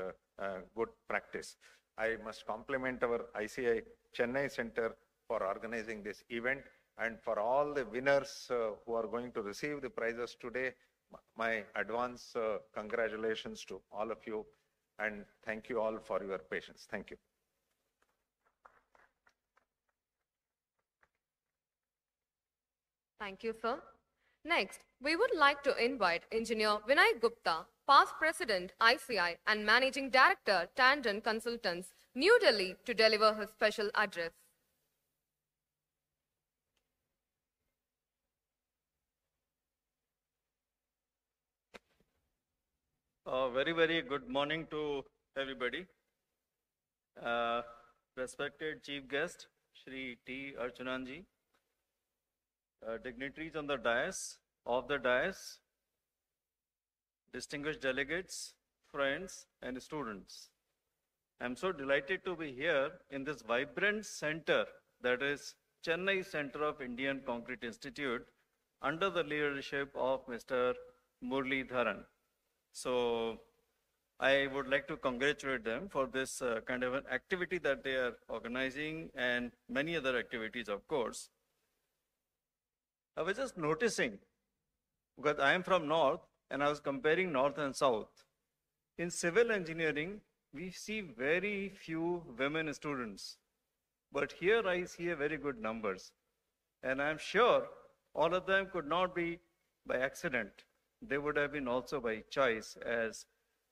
good practice. I must compliment our ICI Chennai Center for organizing this event, and for all the winners who are going to receive the prizes today, my advance congratulations to all of you, and thank you all for your patience. Thank you. Thank you, sir. Next, we would like to invite Engineer Vinay Gupta, past President, ICI, and Managing Director, Tandon Consultants, New Delhi, to deliver his special address. Very good morning to everybody. Respected Chief Guest, Shri T. Archunanji, dignitaries on the dais, distinguished delegates, friends, and students. I'm so delighted to be here in this vibrant center, that is Chennai Center of Indian Concrete Institute, under the leadership of Mr. Murli Dharan. So I would like to congratulate them for this kind of an activity that they are organizing, and many other activities, of course. I was just noticing, because I am from North, and I was comparing North and South. In civil engineering, we see very few women students. But here I see a very good numbers. And I'm sure all of them could not be by accident. They would have been also by choice, as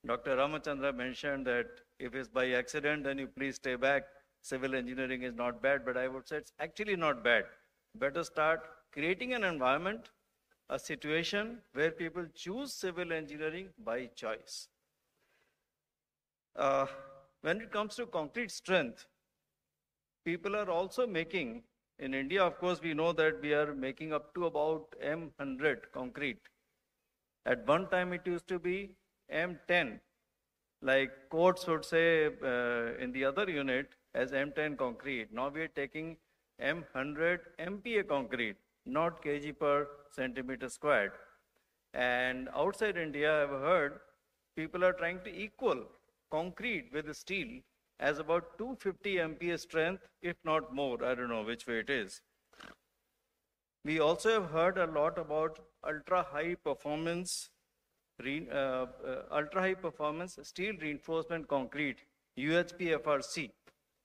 Dr. Ramachandra mentioned that if it's by accident, then you please stay back. Civil engineering is not bad, but I would say it's actually not bad. Better start creating an environment, a situation where people choose civil engineering by choice. When it comes to concrete strength, people are also making, in India, of course, we know that we are making up to about M100 concrete. At one time, it used to be M10, like courts would say in the other unit as M10 concrete. Now we are taking M100 MPa concrete, not kg per centimeter squared. And outside India, I've heard people are trying to equal concrete with steel as about 250 MPa strength, if not more. I don't know which way it is. We also have heard a lot about ultra-high performance steel reinforcement concrete, UHPFRC.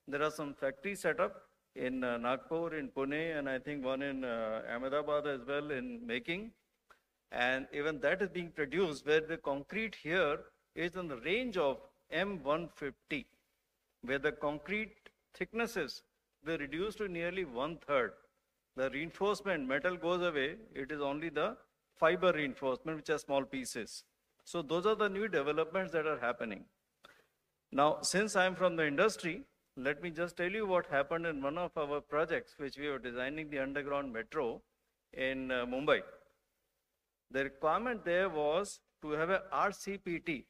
There are some factories set up in Nagpur, in Pune, and I think one in Ahmedabad as well in making. And even that is being produced, where the concrete here is in the range of M150, where the concrete thicknesses were reduced to nearly 1/3. The reinforcement, metal goes away, it is only the fiber reinforcement, which are small pieces. So those are the new developments that are happening. Now, since I'm from the industry, let me just tell you what happened in one of our projects, which we were designing the underground metro in Mumbai. The requirement there was to have a RCPT,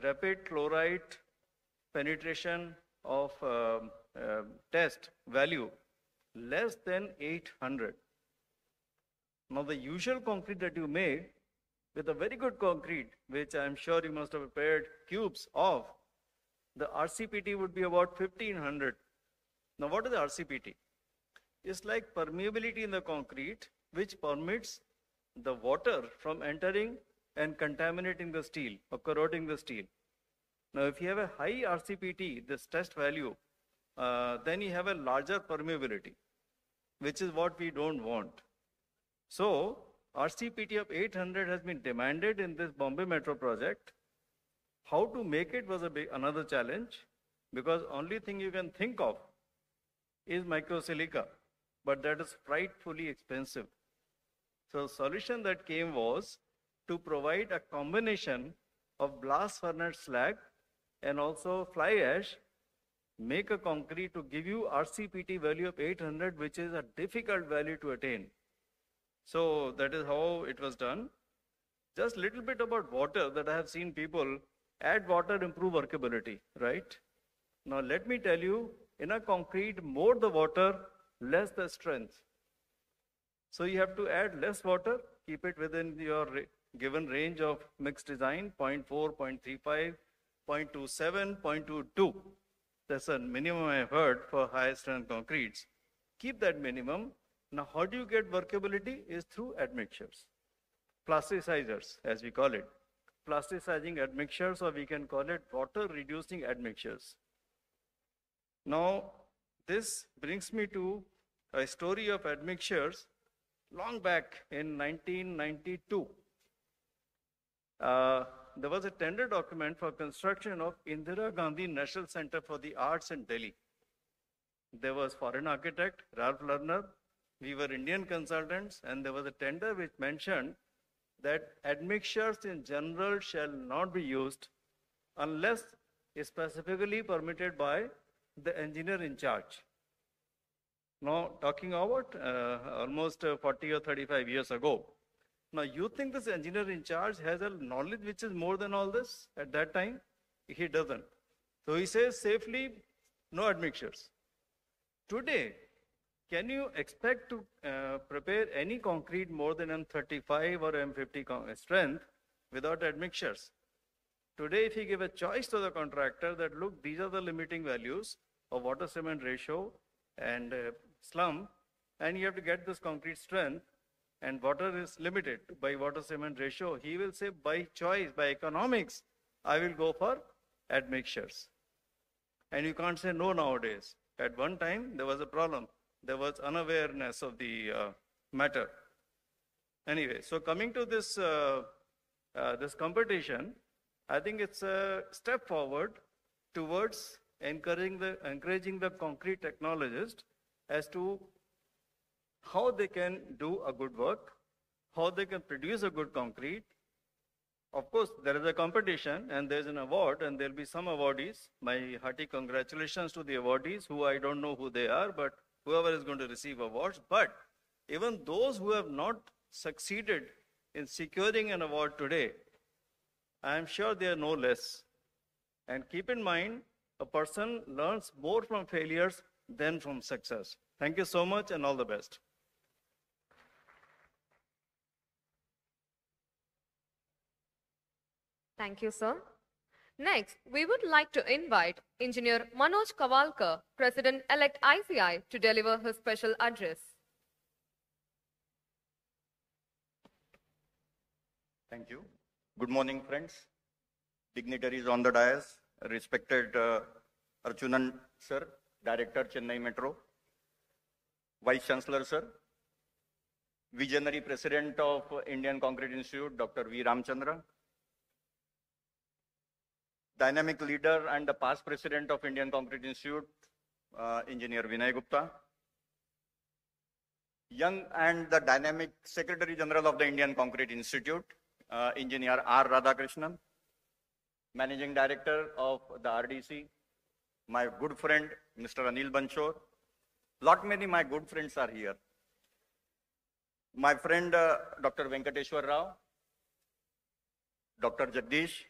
rapid chloride penetration of test value, less than 800. Now the usual concrete that you made with a very good concrete, which I'm sure you must have prepared cubes of, the RCPT would be about 1500. Now what is the RCPT? It's like permeability in the concrete, which permits the water from entering and contaminating the steel or corroding the steel. Now if you have a high RCPT, this test value, then you have a larger permeability, which is what we don't want. So RCPT of 800 has been demanded in this Bombay Metro project. How to make it was another challenge, because only thing you can think of is microsilica, but that is frightfully expensive. So the solution that came was to provide a combination of blast furnace slag and also fly ash, make a concrete to give you RCPT value of 800, which is a difficult value to attain. So that is how it was done. Just a little bit about water, that I have seen people add water, improve workability, right? Now let me tell you, in a concrete, more the water, less the strength. So you have to add less water, keep it within your given range of mixed design, 0.4, 0.35, 0.27, 0.22. That's a minimum I have heard for high strength concretes. Keep that minimum. Now how do you get workability? Is through admixtures. Plasticizers, as we call it. Plasticizing admixtures, or we can call it water reducing admixtures. Now this brings me to a story of admixtures long back in 1992. there was a tender document for construction of Indira Gandhi National Center for the Arts in Delhi. There was foreign architect, Ralph Lerner. We were Indian consultants, and there was a tender which mentioned that admixtures in general shall not be used unless specifically permitted by the engineer in charge. Now, talking about almost 40 or 35 years ago. Now, you think this engineer in charge has a knowledge which is more than all this at that time? He doesn't. So he says safely, no admixtures. Today, can you expect to prepare any concrete more than M35 or M50 strength without admixtures? Today, if you give a choice to the contractor that, look, these are the limiting values of water cement ratio and slump, and you have to get this concrete strength, and water is limited by water cement ratio, he will say, by choice, by economics, I will go for admixtures. And you can't say no nowadays. At one time, there was a problem. There was unawareness of the matter. Anyway, so coming to this, this competition, I think it's a step forward towards encouraging the concrete technologists as to how they can do a good work, how they can produce a good concrete. Of course, there is a competition and there's an award, and there'll be some awardees. My hearty congratulations to the awardees, who I don't know who they are, but whoever is going to receive awards. But even those who have not succeeded in securing an award today, I am sure they are no less. And keep in mind, a person learns more from failures than from success. Thank you so much, and all the best. Thank you, sir. Next, we would like to invite Engineer Manoj Kavalkar, President-elect ICI, to deliver his special address. Thank you. Good morning, friends, dignitaries on the dais, respected Archunan sir, Director, Chennai Metro, Vice Chancellor sir, Visionary President of Indian Concrete Institute, Dr. V. Ramchandra, Dynamic Leader and the past President of Indian Concrete Institute, Engineer Vinay Gupta, Young and the Dynamic Secretary General of the Indian Concrete Institute, Engineer R. Radhakrishnan, Managing Director of the RDC, my good friend, Mr. Anil Banchor. Many my good friends are here. My friend, Dr. Venkateshwar Rao, Dr. Jagdish,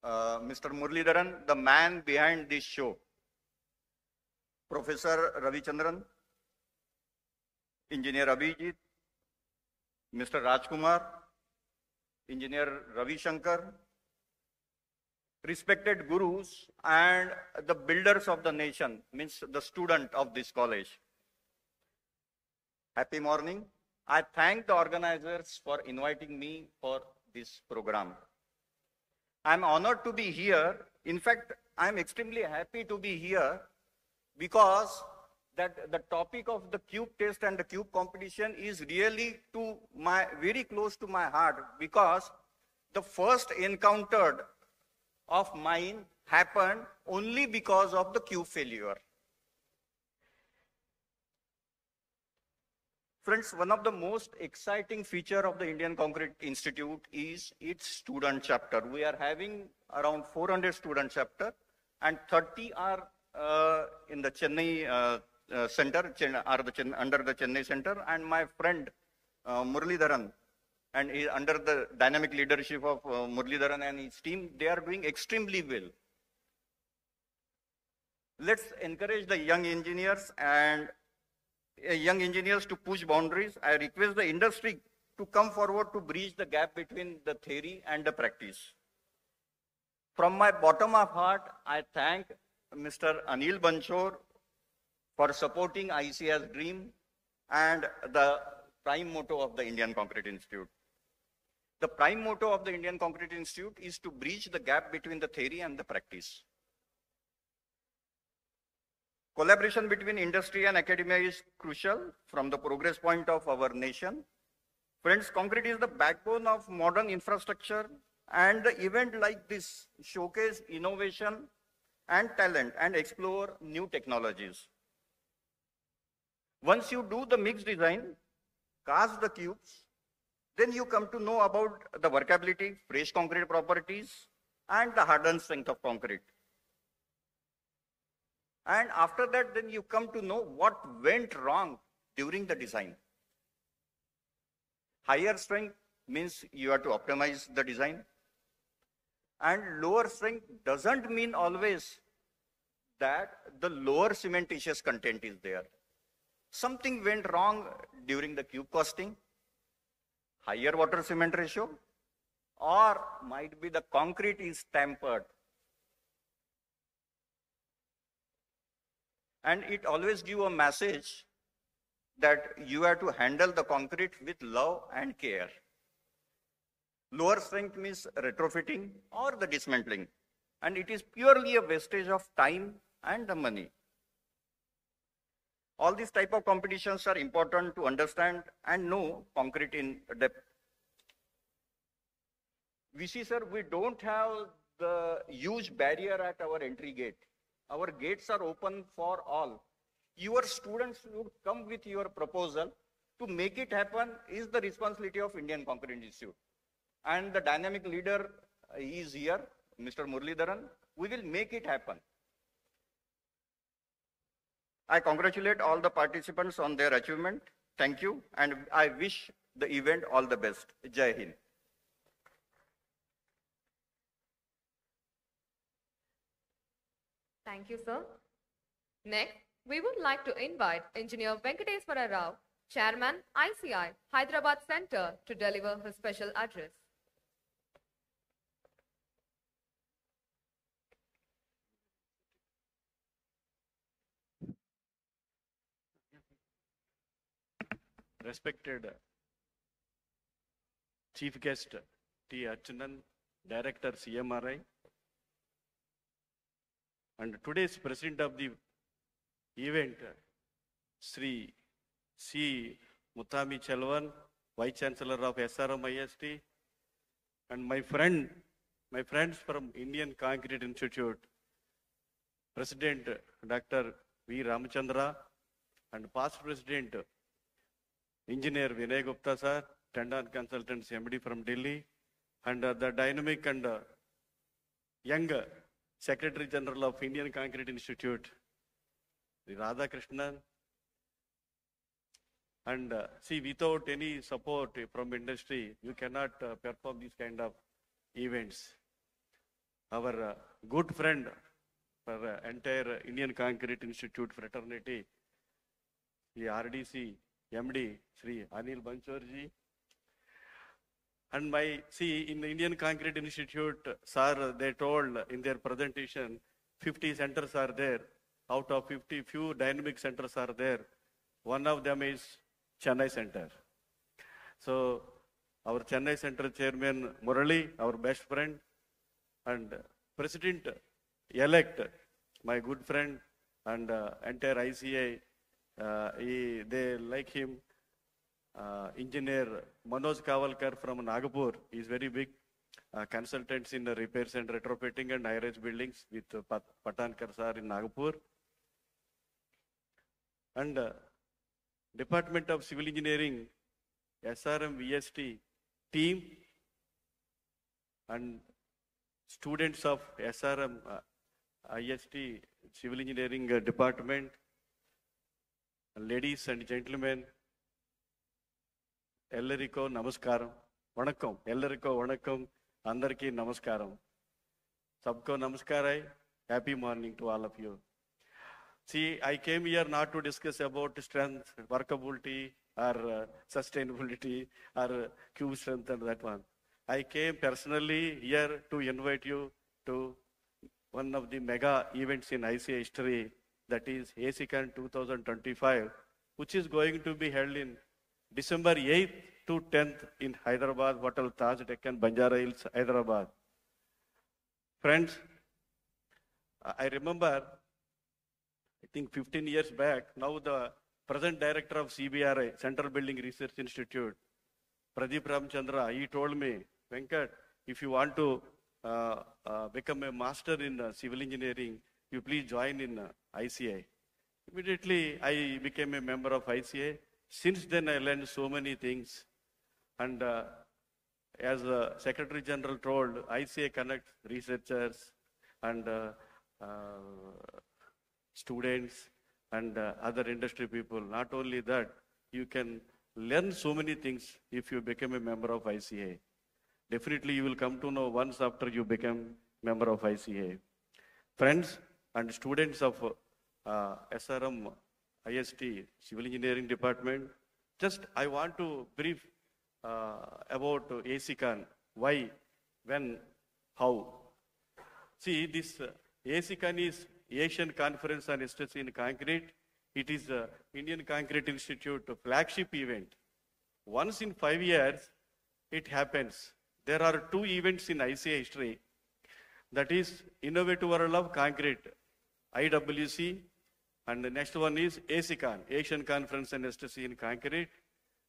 Mr. Muralidharan, the man behind this show, Professor Ravi Chandran, Engineer Abhijit, Mr. Rajkumar, Engineer Ravi Shankar, respected gurus and the builders of the nation, means the student of this college. Happy morning. I thank the organizers for inviting me for this program. I'm honored to be here. In fact, I'm extremely happy to be here because that the topic of the cube test and the cube competition is really very close to my heart, because the first encounter of mine happened only because of the cube failure. Friends, one of the most exciting feature of the Indian Concrete Institute is its student chapter. We are having around 400 student chapter, and 30 are in the Chennai center, under the Chennai center, and my friend Muralidharan, and under the dynamic leadership of Muralidharan and his team, they are doing extremely well. Let's encourage the young engineers to push boundaries. I request the industry to come forward to bridge the gap between the theory and the practice. From my bottom of heart, I thank Mr. Anil Banchor for supporting ICI's dream and the prime motto of the Indian Concrete Institute. The prime motto of the Indian Concrete Institute is to bridge the gap between the theory and the practice. Collaboration between industry and academia is crucial from the progress point of our nation. Friends, concrete is the backbone of modern infrastructure, and the event like this showcase innovation and talent and explore new technologies. Once you do the mixed design, cast the cubes, then you come to know about the workability, fresh concrete properties, and the hardened strength of concrete. And after that, then you come to know what went wrong during the design. Higher strength means you have to optimize the design. And lower strength doesn't mean always that the lower cementitious content is there. Something went wrong during the cube casting, higher water cement ratio, or might be the concrete is tampered. And it always gives a message that you have to handle the concrete with love and care. Lower strength means retrofitting or the dismantling. And it is purely a wastage of time and the money. All these type of competitions are important to understand and know concrete in depth. We see, sir, we don't have the huge barrier at our entry gate. Our gates are open for all. Your students would come with your proposal. To make it happen is the responsibility of Indian Concrete Institute. And the dynamic leader is here, Mr. Muralidharan. We will make it happen. I congratulate all the participants on their achievement. Thank you. And I wish the event all the best. Jai Hind. Thank you, sir. Next, we would like to invite Engineer Venkateswara Rao, Chairman, ICI, Hyderabad Center, to deliver his special address. Respected Chief Guest T. Archunan, Director CMRI, and today's President of the event, Sri C. Muthami Chelvan, Vice Chancellor of SRM IST, and my friends from Indian Concrete Institute, President Dr. V. Ramachandra, and past President Engineer Vinay Gupta sir, Tandon Consultants MD from Delhi, and the dynamic and young Secretary General of Indian Concrete Institute, Radha Krishnan. And see, without any support from industry, you cannot perform these kind of events. Our good friend for entire Indian Concrete Institute fraternity, the RDC MD, Sri Anil Banchorji. And in the Indian Concrete Institute, sir, they told in their presentation, 50 centers are there. Out of 50, few dynamic centers are there. One of them is Chennai Center. So our Chennai Center Chairman Murali, our best friend, and President-elect, my good friend, and entire ICI, they like him. Engineer Manoj Kavalkar from Nagpur is very big consultants in the repairs and retrofitting and high-rise buildings with Patankar sir in Nagpur. And Department of Civil Engineering, SRM VST team, and students of SRM IST Civil Engineering Department, ladies and gentlemen, Ellariko Namaskaram, Vanakkam, Ellariko Vanakkam, Andarki Namaskaram. Sabko Namaskarai, happy morning to all of you. See, I came here not to discuss about strength, workability, or sustainability, or cube strength and that one. I came personally here to invite you to one of the mega events in ICI history, that is ASICAN 2025, which is going to be held in December 8th to 10th in Hyderabad, Hotel Taj Deccan, Banjara Hills, Hyderabad. Friends, I remember, I think 15 years back, now the present director of CBRI, Central Building Research Institute, Pradeep Ramchandra, he told me, Venkat, if you want to become a master in civil engineering, you please join in ICI. Immediately, I became a member of ICI. Since then, I learned so many things. And as the Secretary General told, ICI connects researchers and students and other industry people. Not only that, you can learn so many things if you become a member of ICA. Definitely you will come to know once after you become member of ICA. Friends and students of SRM IST Civil Engineering Department, just I want to brief about ACCON, why, when, how. See, this ACCON is Asian Conference on Stress in Concrete. It is Indian Concrete Institute flagship event. Once in 5 years, it happens. There are 2 events in ICA history. That is Innovative World of Concrete, IWC, and the next one is ACCON, Asian Conference on Stress in Concrete.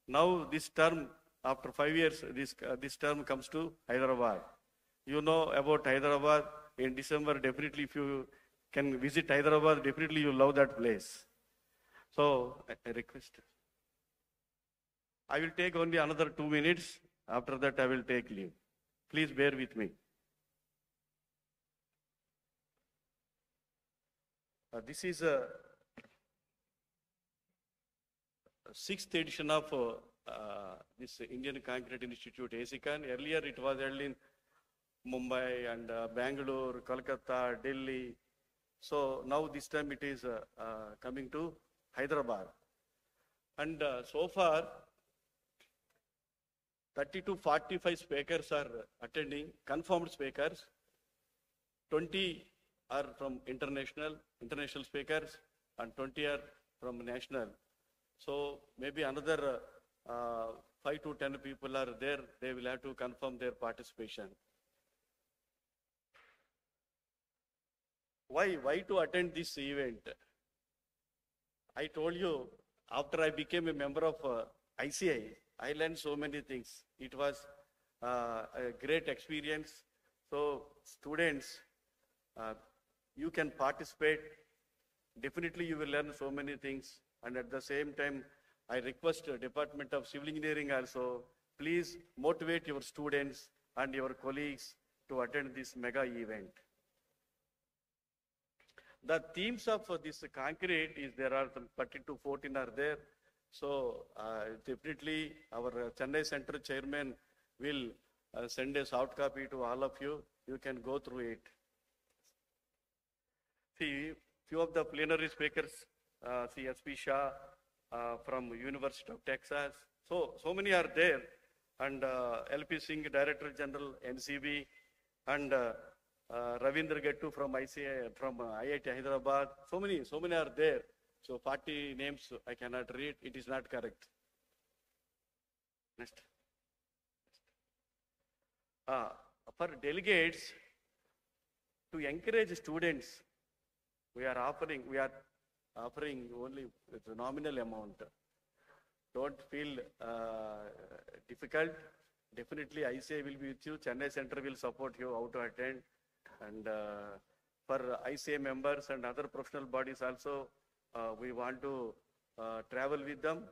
Now this term, after 5 years, this term comes to Hyderabad. You know about Hyderabad. In December, definitely if you can visit Hyderabad, definitely you love that place. So I request. I will take only another 2 minutes. After that, I will take leave. Please bear with me. This is a 6th edition of this Indian Concrete Institute ACCON. Earlier, it was held in Mumbai and Bangalore, Kolkata, Delhi. So now this time it is coming to Hyderabad. And so far, 30 to 45 speakers are attending, confirmed speakers. 20 are from international speakers, and 20 are from national. So maybe another 5 to 10 people are there. They will have to confirm their participation. Why to attend this event? I told you, after I became a member of ICI, I learned so many things. It was a great experience. So students, you can participate. Definitely you will learn so many things. And at the same time, I request the Department of Civil Engineering also, please motivate your students and your colleagues to attend this mega event. The themes of this concrete is there are 30 to 14 are there. So definitely our Chennai Center Chairman will send a soft copy to all of you. You can go through it. See, few of the plenary speakers, C.S.P. Shah from University of Texas. So many are there. And L.P. Singh, Director General, NCB, and Ravindra Gettu from ICI, from IIT Hyderabad. So many are there. So 40 names I cannot read. It is not correct. Next. For delegates, to encourage students, we are offering only with a nominal amount. Don't feel difficult. Definitely ICI will be with you. Chennai Center will support you how to attend. And for ICI members and other professional bodies also, we want to travel with them.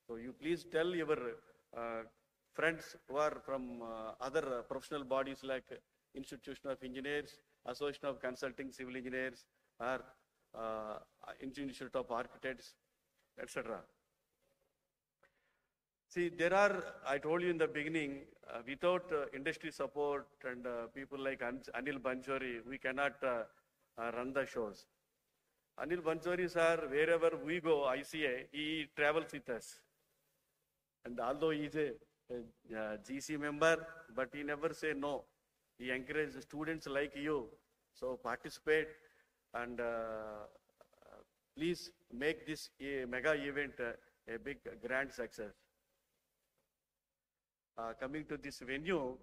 So you please tell your friends who are from other professional bodies like Institution of Engineers, Association of Consulting Civil Engineers, or Institute of Architects, etc. See, there are, I told you in the beginning, without industry support and people like Anil Banchori, we cannot run the shows. Anil Banchori sir, wherever we go, ICA, he travels with us. And although he is a GC member, but he never say no. He encourages students like you. So participate and please make this mega event a big grand success. Coming to this venue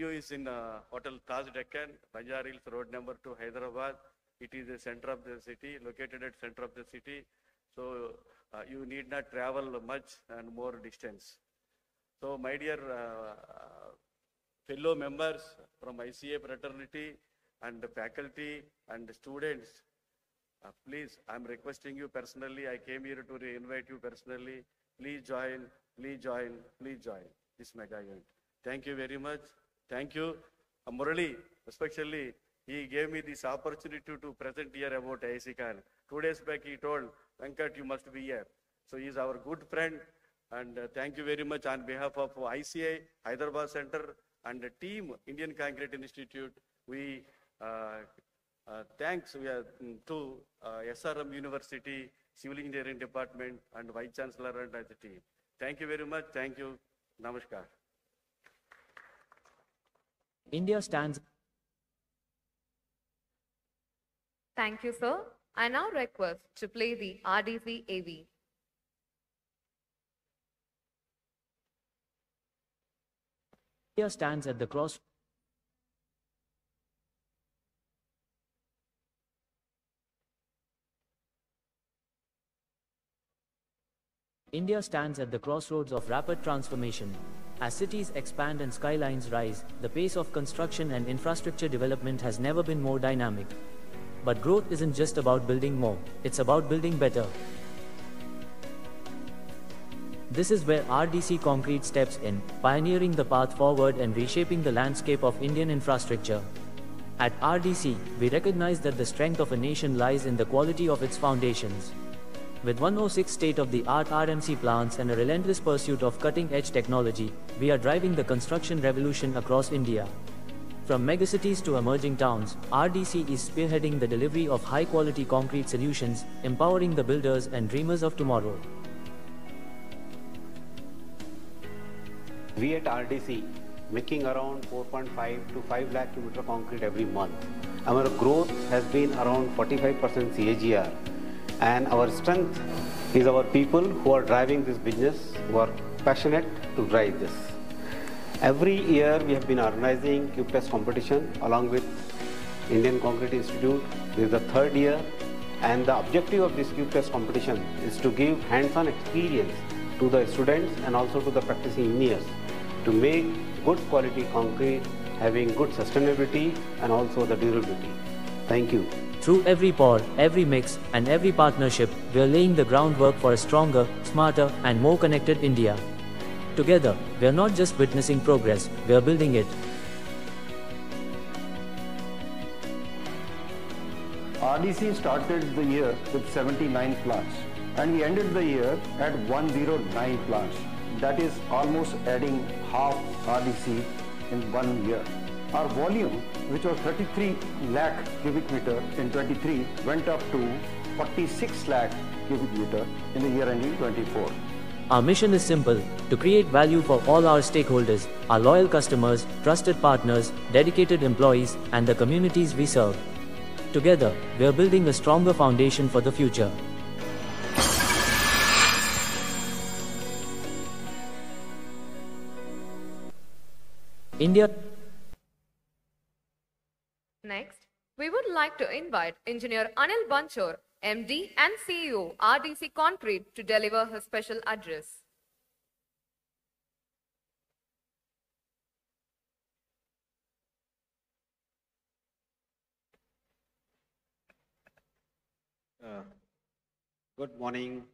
is in Hotel Taj Deccan, Banjar Hills Road number 2, Hyderabad. It is the center of the city, located at center of the city. So you need not travel much and more distance. So my dear fellow members from ICA fraternity and the faculty and the students, please, I'm requesting you personally, I came here to invite you personally, please join, please join, please join this mega event. Thank you very much. Thank you. Murali, especially, he gave me this opportunity to present here about ICCAN. 2 days back he told, Venkat, you must be here. So he is our good friend, and thank you very much on behalf of ICA, Hyderabad Center, and the team, Indian Concrete Institute. We thanks to SRM University, Civil Engineering Department, and Vice Chancellor and the team. Thank you very much. Thank you. Namaskar. India stands. Thank you, sir. I now request to play the RDC AV. India stands at the cross. India stands at the crossroads of rapid transformation. As cities expand and skylines rise, the pace of construction and infrastructure development has never been more dynamic. But growth isn't just about building more, it's about building better. This is where RDC Concrete steps in, pioneering the path forward and reshaping the landscape of Indian infrastructure. At RDC, we recognize that the strength of a nation lies in the quality of its foundations. With 106 state-of-the-art RMC plants and a relentless pursuit of cutting-edge technology, we are driving the construction revolution across India. From megacities to emerging towns, RDC is spearheading the delivery of high-quality concrete solutions, empowering the builders and dreamers of tomorrow. We at RDC making around 4.5 to 5 lakh kilometer concrete every month. Our growth has been around 45% CAGR. And our strength is our people who are driving this business, who are passionate to drive this. Every year we have been organizing cube test competition along with Indian Concrete Institute. This is the 3rd year, and the objective of this cube test competition is to give hands-on experience to the students and also to the practicing engineers to make good quality concrete having good sustainability and also the durability. Thank you. Through every pour, every mix, and every partnership, we are laying the groundwork for a stronger, smarter, and more connected India. Together, we are not just witnessing progress, we are building it. RDC started the year with 79 plants, and we ended the year at 109 plants. That is almost adding half RDC in 1 year. Our volume, which was 33 lakh cubic meter in 23, went up to 46 lakh cubic meter in the year ending 24. Our mission is simple, to create value for all our stakeholders, our loyal customers, trusted partners, dedicated employees, and the communities we serve. Together, we are building a stronger foundation for the future. India. Next, we would like to invite Engineer Anil Banchor, MD and CEO, RDC Concrete, to deliver his special address. Good morning,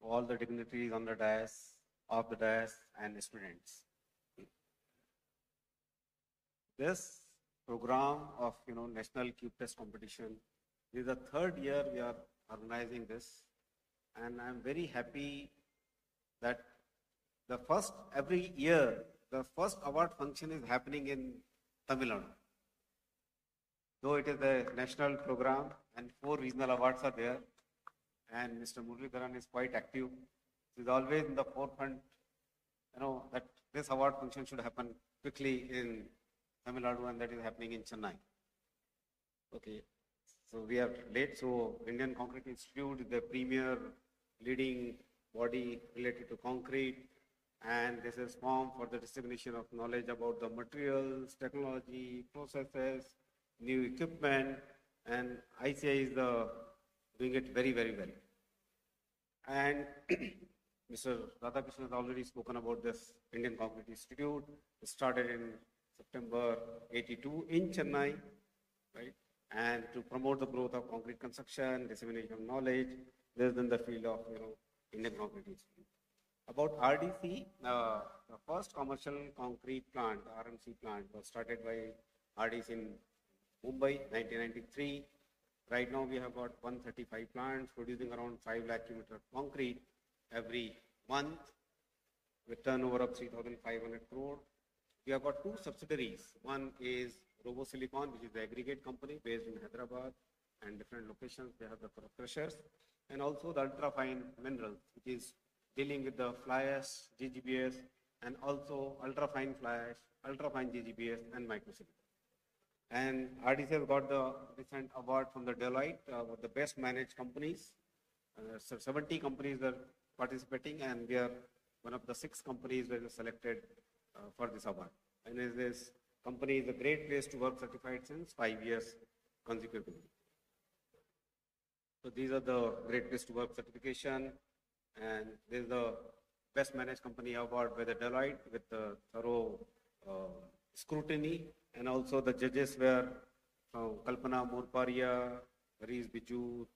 all the dignitaries on the dais, off the dais, and students. This program of National Cube Test Competition is the 3rd year we are organizing this, and I'm very happy that every year the first award function is happening in Tamil Nadu. Though it is a national program and 4 regional awards are there, and Mr. Muralidharan is quite active. He's always in the forefront, that this award function should happen quickly in Tamil Nadu, and that is happening in Chennai. Okay, so we are late. So Indian Concrete Institute is the premier leading body related to concrete, and this is formed for the dissemination of knowledge about the materials, technology, processes, new equipment, and ICI is doing it very, very well. And Mr. Radhakrishnan has already spoken about this Indian Concrete Institute. It started in September 82 in Chennai, right? And to promote the growth of concrete construction, dissemination of knowledge, this is in the field of Indian Concrete Institute. About RDC, the first commercial concrete plant, the RMC plant, was started by RDC in Mumbai, 1993. Right now, we have got 135 plants producing around 5 lakh cubic meter of concrete every month with turnover of 3,500 crore. We have got two subsidiaries. One is RoboSilicon, which is the aggregate company based in Hyderabad and different locations. They have the crushers, and also the ultra-fine minerals, which is dealing with the fly ash, GGBS, and also ultra-fine fly ash, ultra-fine GGBS, and microsilicon. And RDC has got the recent award from the Deloitte for the best managed companies. So 70 companies are participating, and we are one of the 6 companies that are selected for this award. And this company is a great place to work certified since 5 years consecutively. So these are the great place to work certification, and this is the best managed company award by the Deloitte with the thorough scrutiny, and also the judges were from Kalpana Morparia, Harish Biju,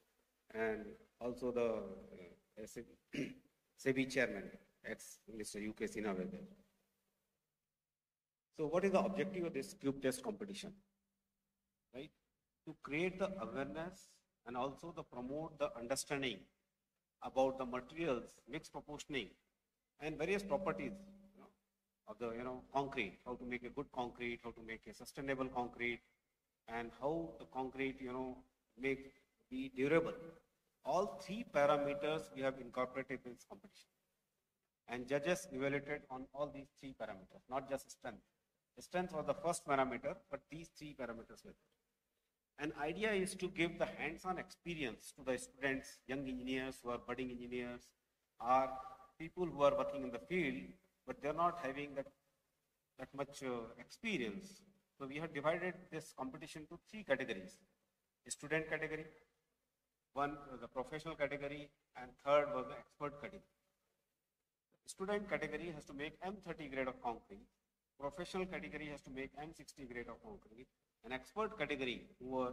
and also the SEBI chairman, ex-Mr. UK Sinha were there. So what is the objective of this cube test competition? Right? To create the awareness and also to promote the understanding about the materials, mixed proportioning, and various properties of the concrete, how to make a good concrete, how to make a sustainable concrete, and how the concrete make be durable. All 3 parameters we have incorporated in this competition, and judges evaluated on all these 3 parameters, not just strength. Strength was the first parameter, but these 3 parameters were there. An idea is to give the hands-on experience to the students, young engineers who are budding engineers, or people who are working in the field, but they're not having that much experience. So we have divided this competition to 3 categories. A student category, one was the professional category, and third was the expert category. The student category has to make M30 grade of concrete. Professional category has to make M60 grade of concrete. An expert category, who are,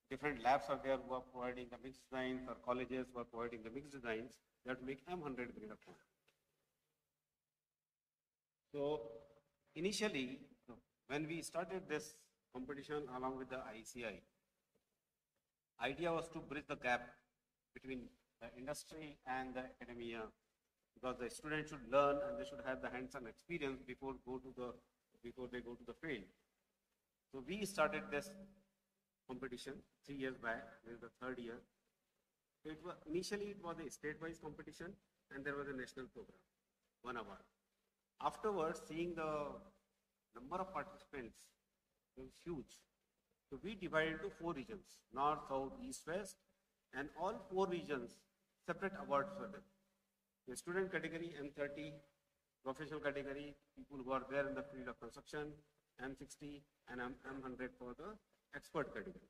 different labs are there who are providing the mixed designs, or colleges who are providing the mixed designs, they have to make M100 grade of concrete. So initially, when we started this competition along with the ICI, idea was to bridge the gap between the industry and the academia, because the students should learn and they should have the hands-on experience before they go to the field. So we started this competition 3 years back. This is the 3rd year. Initially it was a state-wise competition, and there was a national program, 1 award. Afterwards, seeing the number of participants was huge. So we divided into 4 regions: North, South, East, West, and all 4 regions separate awards for them. The student category, M30, professional category, people who are there in the field of construction, M60, and M100 for the expert category.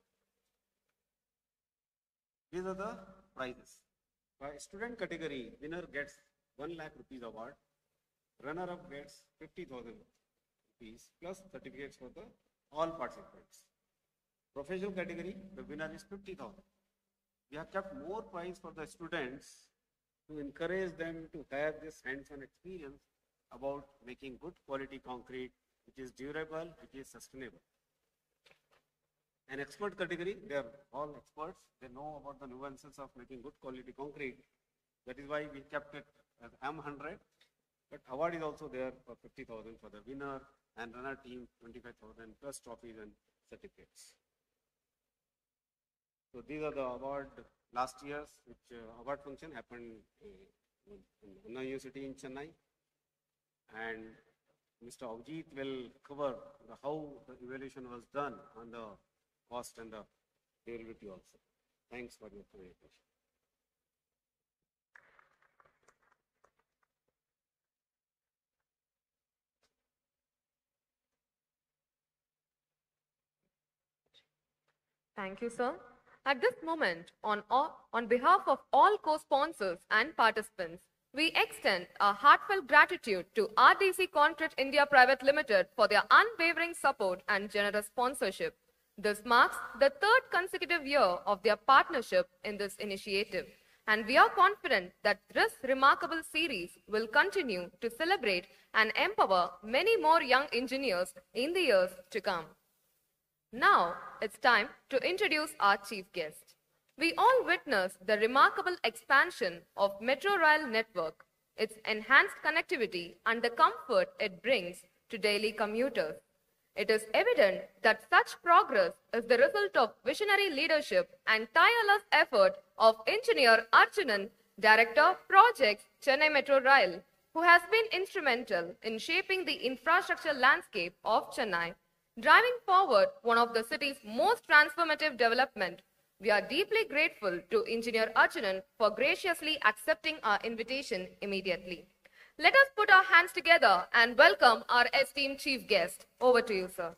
These are the prizes. By student category, winner gets 1 lakh rupees award, runner-up gets 50,000 rupees plus certificates for the all participants. Professional category, the winner is 50,000. We have kept more prize for the students to encourage them to have this hands-on experience about making good quality concrete, which is durable, which is sustainable. An expert category, they are all experts. They know about the nuances of making good quality concrete. That is why we kept it as M100. But award is also there for 50,000 for the winner, and runner team 25,000 plus trophies and certificates. So these are the award last year's, which award function happened in Anna University in Chennai. And Mr. Avjit will cover how the evaluation was done on the cost and the durability also. Thanks for your attention. Thank you, sir. At this moment, on behalf of all co-sponsors and participants, we extend our heartfelt gratitude to RDC Concrete India Private Limited for their unwavering support and generous sponsorship. This marks the third consecutive year of their partnership in this initiative, and we are confident that this remarkable series will continue to celebrate and empower many more young engineers in the years to come. Now, it's time to introduce our chief guest. We all witnessed the remarkable expansion of Metro Rail network, its enhanced connectivity and the comfort it brings to daily commuters. It is evident that such progress is the result of visionary leadership and tireless effort of Engineer Arjunan, Director Projects, Chennai Metro Rail, who has been instrumental in shaping the infrastructure landscape of Chennai, driving forward one of the city's most transformative development. We are deeply grateful to Engineer Arjunan for graciously accepting our invitation immediately. Let us put our hands together and welcome our esteemed chief guest. Over to you, sir.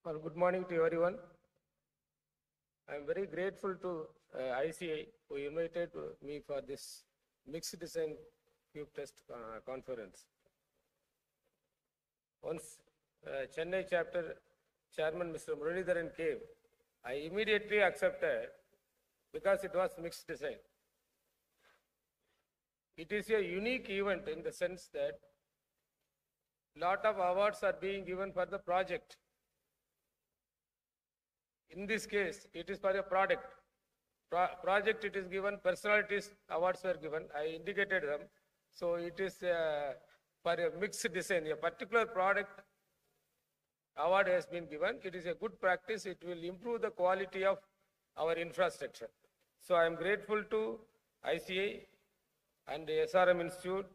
Well, good morning to everyone. I am very grateful to ICI who invited me for this mixed design cube test conference. Once Chennai chapter chairman Mr. Muralidharan came, I immediately accepted because it was mixed design. It is a unique event in the sense that lot of awards are being given for the project. In this case, it is for a product. Project it is given, personalities awards were given, I indicated them. So it is for a mixed design, a particular product award has been given. It is a good practice, it will improve the quality of our infrastructure. So I am grateful to ICA and the SRM Institute,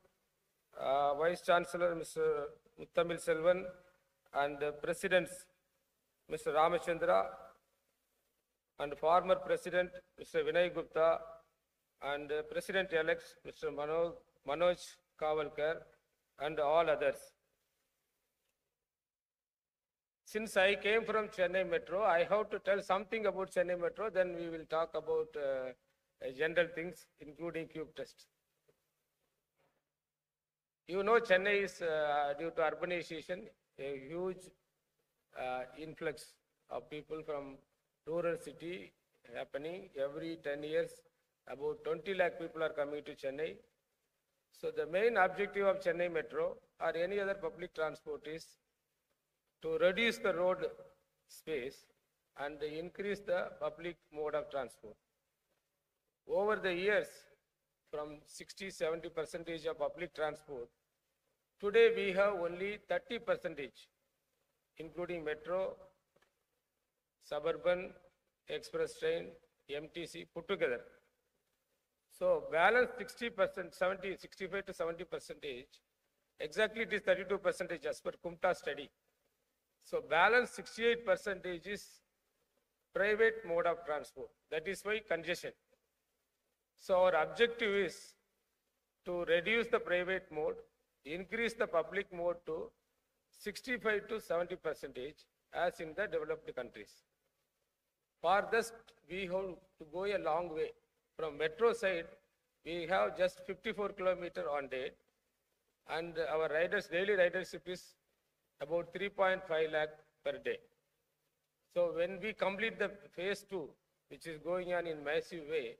Vice Chancellor Mr. Muttamil Selvan and the Presidents Mr. Ramachandra and former President Mr. Vinay Gupta and President-elect Mr. Manoj Kavalkar and all others. Since I came from Chennai Metro, I have to tell something about Chennai Metro, then we will talk about general things, including cube test. You know, Chennai is, due to urbanization, a huge influx of people from rural city happening. Every 10 years, about 20 lakh people are coming to Chennai. So the main objective of Chennai Metro or any other public transport is to reduce the road space and increase the public mode of transport. Over the years, from 60–70% of public transport, today we have only 30%, including metro, suburban, express train, MTC put together. So balance 60%, 65 to 70%, exactly it is 32% as per Kumta study. So balance 68% is private mode of transport. That is why congestion. So our objective is to reduce the private mode, increase the public mode to 65 to 70% as in the developed countries. For this, we have to go a long way. From metro side, we have just 54 kilometers on day, and our daily ridership is about 3.5 lakh per day. So when we complete the phase 2, which is going on in massive way,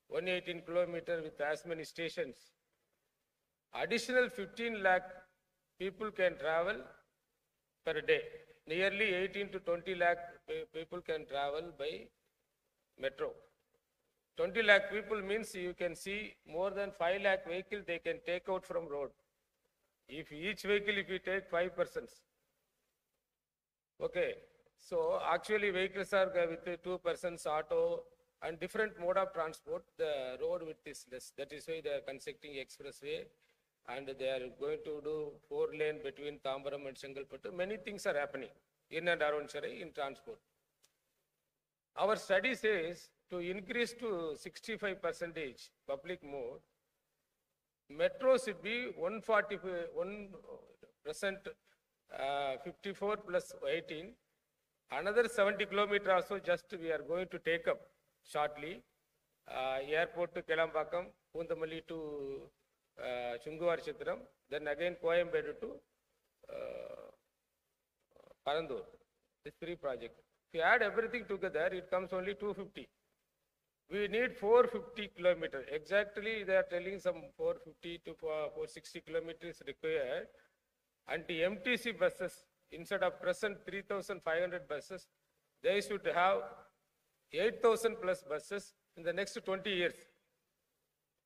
118 kilometers with as many stations, additional 15 lakh people can travel per day. Nearly 18 to 20 lakh people can travel by metro. 20 lakh people means you can see more than 5 lakh vehicles they can take out from road. If each vehicle, if you take 5 persons. Okay, so actually vehicles are with 2 persons, auto and different mode of transport, the road width is less. That is why they are constructing expressway and they are going to do 4-lane between Tambaram and Chengalpattu. Many things are happening in and around Chennai in transport. Our study says to increase to 65% public mode, metro should be 1% 54 plus 18. Another 70 kilometers also just we are going to take up shortly. Airport to Kelambakam, Pundamalli to Chunguvar Chitram, then again Coimbatore to Parandur. These three projects. If you add everything together, it comes only 250. We need 450 kilometers. Exactly, they are telling some 450 to 460 kilometers required. And the MTC buses, instead of present 3,500 buses, they should have 8,000 plus buses in the next 20 years.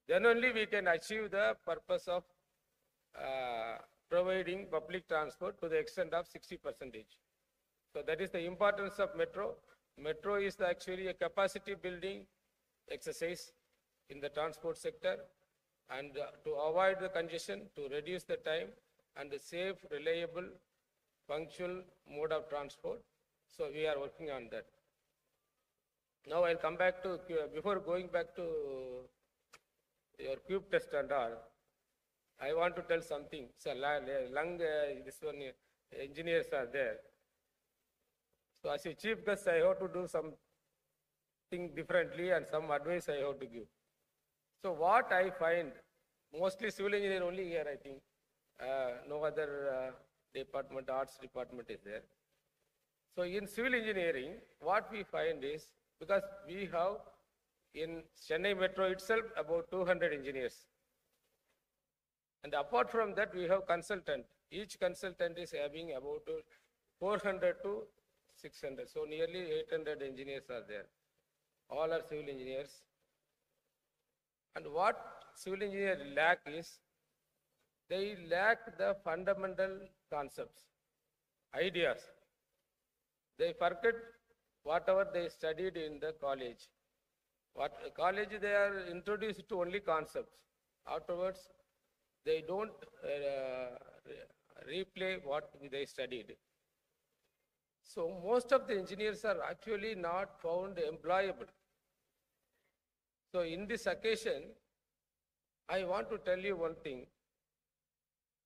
Then only we can achieve the purpose of providing public transport to the extent of 60%. So that is the importance of metro. Metro is actually a capacity building exercise in the transport sector, and to avoid the congestion, to reduce the time, and the safe, reliable, punctual mode of transport. So we are working on that. Now I'll come back to, before going back to your cube test and all, I want to tell something. So this one, engineers are there. So as a chief guest, I have to do something differently and some advice I have to give. So what I find, mostly civil engineer only here, I think. No other department, arts department is there. So in civil engineering, what we find is, because we have in Chennai Metro itself about 200 engineers. And apart from that, we have consultant. Each consultant is having about 400 to 600. So nearly 800 engineers are there. All are civil engineers. And what civil engineers lack is, they lack the fundamental concepts, ideas. They forget whatever they studied in the college. What college, they are introduced to only concepts. Afterwards, they don't replay what they studied. So most of the engineers are actually not found employable. So in this occasion, I want to tell you one thing.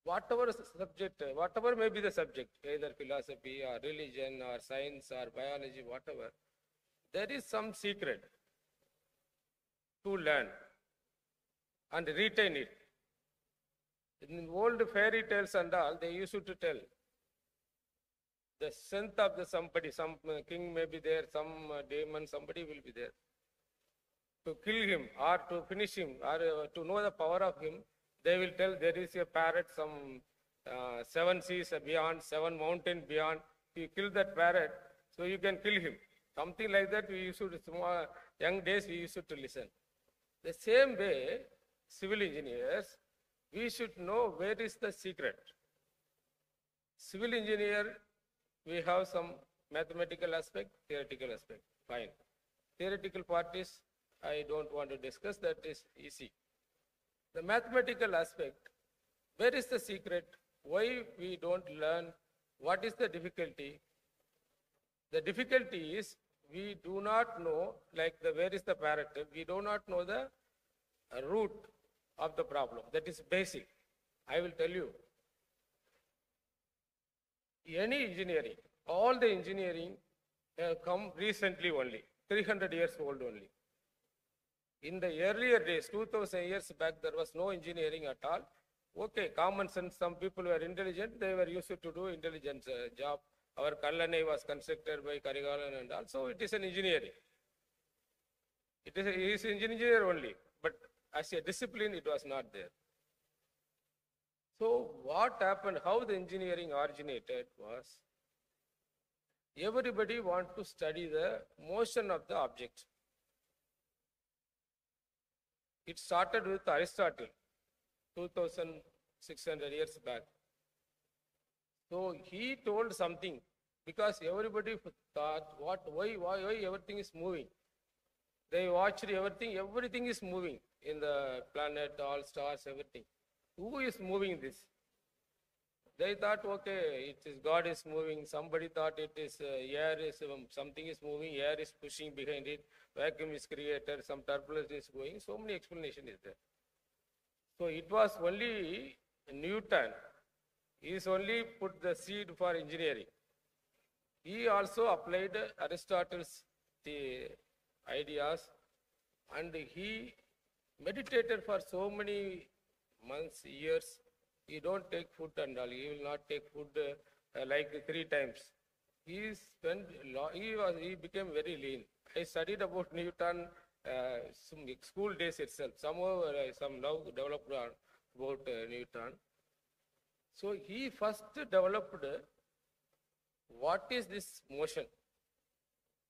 Whatever subject, whatever may be the subject, either philosophy or religion or science or biology, whatever, there is some secret to learn and retain it. In old fairy tales and all, they used to tell the strength of the somebody, some king may be there, some demon, somebody will be there. To kill him or to finish him or to know the power of him, they will tell there is a parrot, some 7 seas beyond, 7 mountains beyond. You kill that parrot, so you can kill him. Something like that we used to, young days we used to listen. The same way, civil engineers, we should know where is the secret. Civil engineer, we have some mathematical aspect, theoretical aspect, fine. Theoretical part is, I don't want to discuss, that is easy. The mathematical aspect, where is the secret? Why we don't learn? What is the difficulty? The difficulty is we do not know, like where is the parrot? We do not know the root of the problem. That is basic. I will tell you. Any engineering, all the engineering have come recently only, 300 years old only. In the earlier days, 2000 years back, there was no engineering at all. Okay, common sense, some people were intelligent, they were used to do intelligence job. Our Kallanai was constructed by Karigalan and also it is an engineering. It is an engineer only, but as a discipline, it was not there. So what happened, how the engineering originated was, everybody want to study the motion of the object. It started with Aristotle, 2600 years back. So he told something, because everybody thought, why everything is moving? They watched everything is moving in the planet, all stars, everything. Who is moving this? They thought, okay, it is God is moving. Somebody thought it is air is something is moving, air is pushing behind it, vacuum is created, some turbulence is going. So many explanation is there. So it was only Newton. He is only put the seed for engineering. He also applied Aristotle's the ideas, and he meditated for so many months, years. He don't take food and all. He will not take food like 3 times. He became very lean. I studied about Newton some school days itself. Somehow some now developed about Newton. So he first developed what is this motion.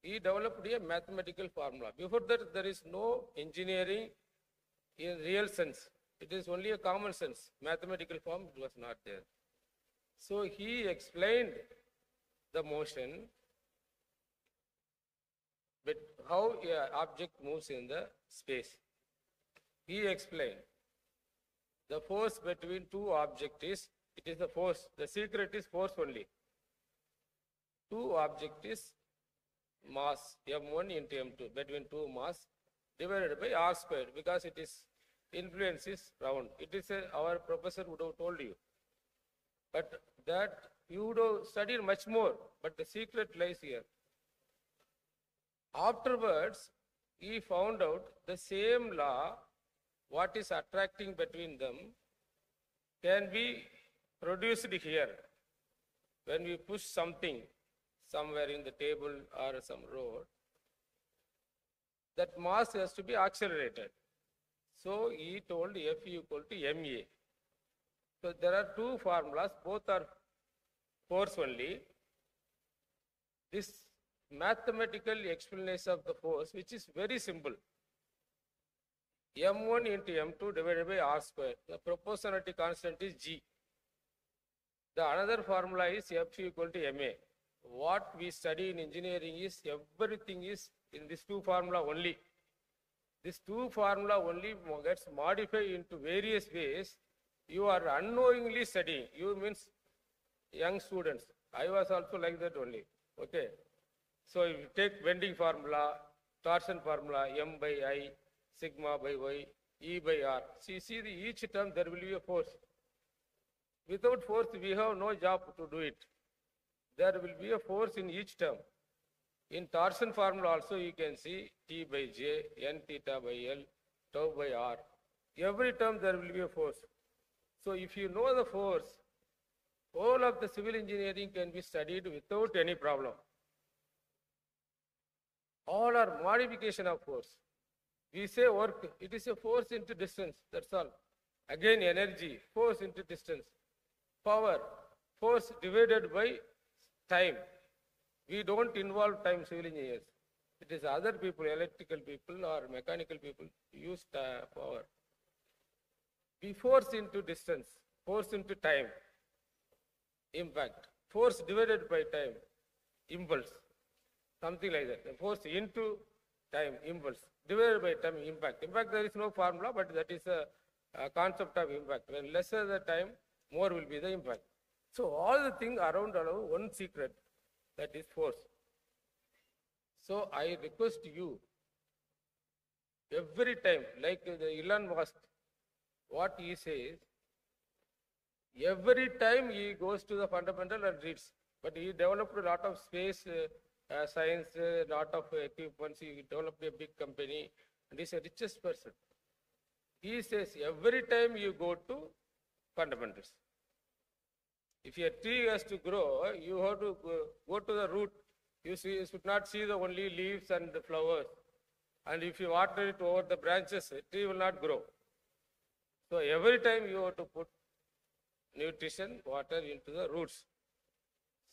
He developed a mathematical formula. Before that, there is no engineering in real sense. It is only a common sense. Mathematical form, it was not there. So he explained the motion, but how an object moves in the space. He explained the force between two objects is, it is the force. The secret is force only. Two objects is mass, m1 into m2, between two mass divided by r squared, because it is influence is round. It is our professor would have told you. But that you would have studied much more, but the secret lies here. Afterwards, he found out the same law, what is attracting between them, can be produced here. When we push something somewhere in the table or some road, that mass has to be accelerated. So he told F equal to ma. So there are two formulas, both are force only. This mathematical explanation of the force, which is very simple. m1 into m2 divided by r square. The proportionality constant is g. The another formula is F equal to ma. What we study in engineering is everything is in these two formula only. This two formula only gets modified into various ways. You are unknowingly studying. You means young students. I was also like that only. Okay. So if you take bending formula, torsion formula, m by I, sigma by y, E by r. See each term there will be a force. Without force, we have no job to do it. There will be a force in each term. In torsion formula also you can see T by J, N theta by L, tau by R. Every term there will be a force. So if you know the force, all of the civil engineering can be studied without any problem. All are modification of force. We say work, it is a force into distance, that's all. Again energy, force into distance. Power, force divided by time. We don't involve time, civil engineers. It is other people, electrical people or mechanical people use power. We force into distance, force into time, impact. Force divided by time, impulse. Something like that. The force into time, impulse. Divided by time, impact. Impact, there is no formula, but that is a concept of impact. When lesser the time, more will be the impact. So all the things around one secret, that is force. So I request you, every time, like the Elon Musk, what he says, every time he goes to the fundamental and reads. But he developed a lot of space science, a lot of equipments, he developed a big company, and he's the richest person. He says, every time you go to fundamentals. If a tree has to grow, you have to go to the root. You should not see the only leaves and the flowers. And if you water it over the branches, the tree will not grow. So every time you have to put nutrition, water into the roots.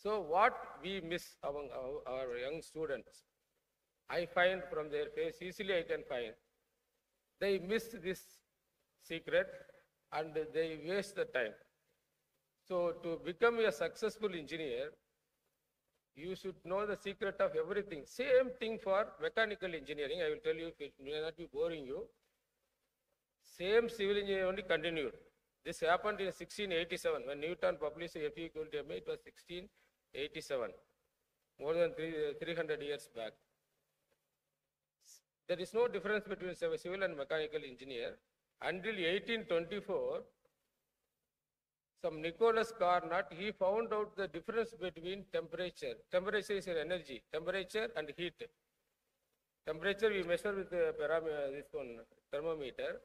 So what we miss among our young students, I find from their face, easily I can find, they miss this secret and they waste the time. So to become a successful engineer, you should know the secret of everything. Same thing for mechanical engineering. I will tell you, if it may not be boring you. Same civil engineering only continued. This happened in 1687 when Newton published F equal to ma. It was 1687, more than 300 years back. There is no difference between civil and mechanical engineer until 1824. Some Nicholas Carnot, he found out the difference between temperature. Temperature is an energy, temperature and heat. Temperature we measure with this one, thermometer.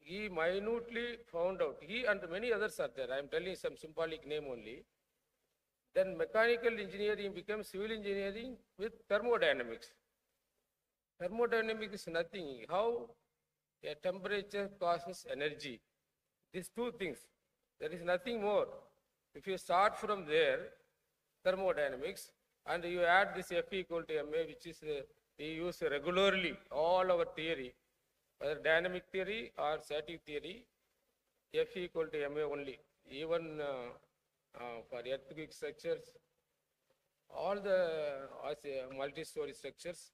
He minutely found out, he and many others are there, I am telling some symbolic name only. Then mechanical engineering became civil engineering with thermodynamics. Thermodynamics is nothing, how a temperature causes energy. These two things, there is nothing more. If you start from there, thermodynamics, and you add this F equal to ma, which is we use regularly, all our theory, whether dynamic theory or static theory, F equal to ma only. Even for earthquake structures, all the multi-story structures,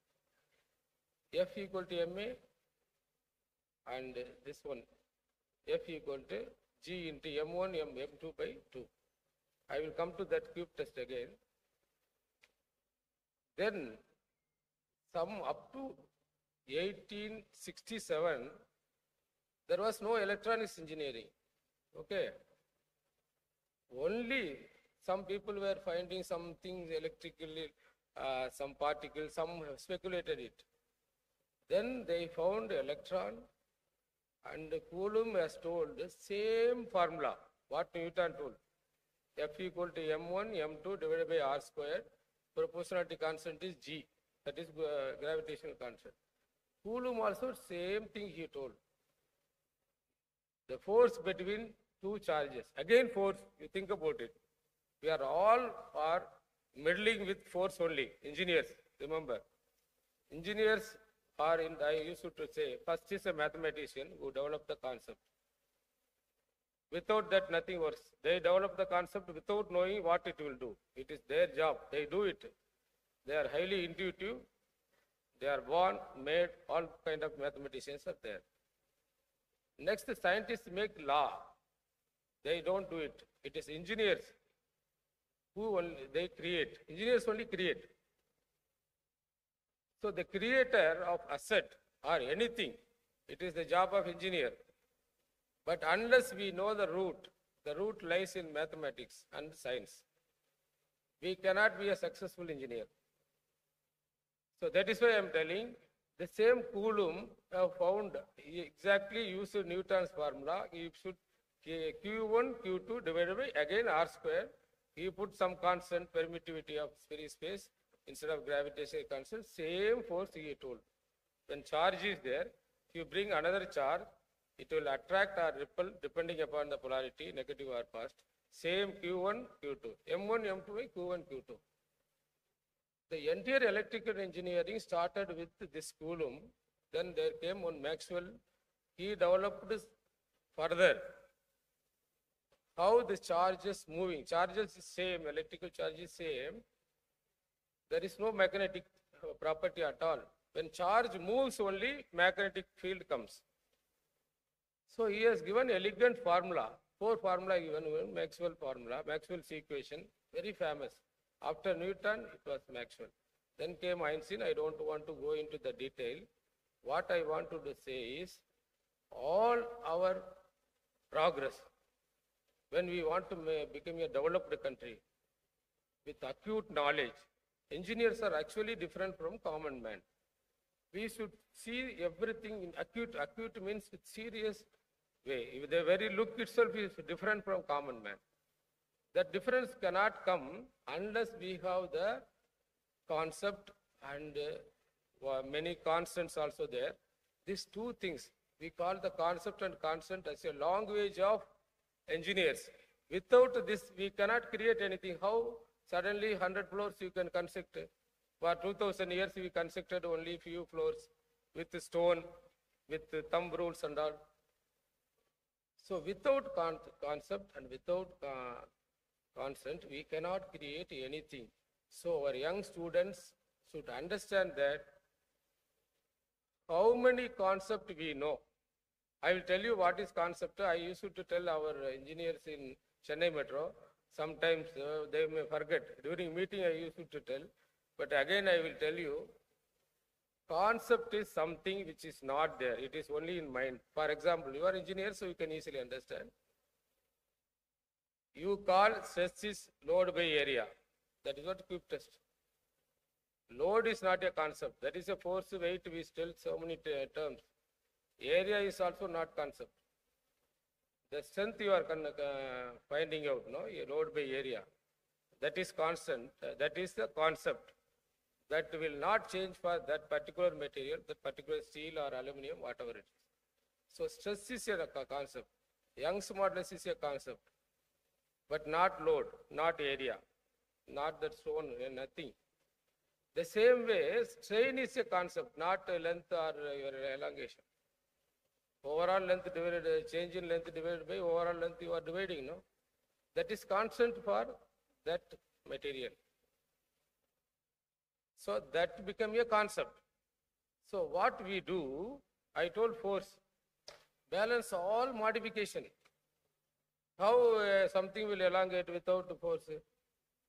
F equal to ma, and this one, F equal to G into M1, M2 by 2. I will come to that cube test again. Then, some up to 1867, there was no electronics engineering. Okay. Only some people were finding something electrically, some particles, some speculated it. Then they found electron, and Coulomb has told the same formula, what Newton told. F equal to M1, M2 divided by R squared. Proportionality constant is G, that is gravitational constant. Coulomb also same thing he told. The force between two charges. Again force, you think about it. We are all meddling with force only, engineers, remember. Engineers are in, I used to say, first is a mathematician who developed the concept. Without that, nothing works. They develop the concept without knowing what it will do. It is their job. They do it. They are highly intuitive. They are born, made, all kind of mathematicians are there. Next, the scientists make law. They don't do it. It is engineers who only, they create. Engineers only create. So the creator of asset or anything, it is the job of engineer. But unless we know the root lies in mathematics and science. We cannot be a successful engineer. So that is why I am telling, the same Coulomb found, he exactly used Newton's formula. He should Q1, Q2 divided by again R square. He put some constant permittivity of free space instead of gravitational constant. Same force he told. When charge is there, if you bring another charge, it will attract or repel depending upon the polarity, negative or positive. Same Q1, Q2. M1, M2 by Q1, Q2. The entire electrical engineering started with this Coulomb. Then there came one Maxwell. He developed this further. How the charge is moving. Charges is same, electrical charge is same. There is no magnetic property at all. When charge moves only, magnetic field comes. So he has given elegant formula. 4 formula given, Maxwell formula, Maxwell's equation, very famous. After Newton, it was Maxwell. Then came Einstein. I don't want to go into the detail. What I want to say is, all our progress, when we want to become a developed country with acute knowledge, engineers are actually different from common man. We should see everything in acute. Acute means with serious way. The very look itself is different from common man. That difference cannot come unless we have the concept and many constants also there. These two things, we call the concept and constant as a language of engineers. Without this, we cannot create anything. How suddenly 100 floors you can construct? For 2000 years, we constructed only few floors with stone, with thumb rules and all. So without concept and without constant, we cannot create anything. So our young students should understand that how many concepts we know I will tell you what is concept. I used to tell our engineers in Chennai Metro. Sometimes they may forget. During meeting I used to tell. But again I will tell you, concept is something which is not there. It is only in mind. For example, you are engineer, so you can easily understand. You call stress is load by area. That is what cube test. Load is not a concept. That is a force, weight, we still so many terms. Area is also not concept. The strength you are finding out, no? Load by area. That is constant. That is the concept. That will not change for that particular material, that particular steel or aluminum, whatever it is. So stress is a concept. Young's modulus is a concept. But not load, not area, not that stone, nothing. The same way, strain is a concept, not length or your elongation. Overall length divided, change in length divided by overall length you are dividing, no? That is constant for that material. So that become a concept. So what we do, I told force, balance all modification. How something will elongate without force?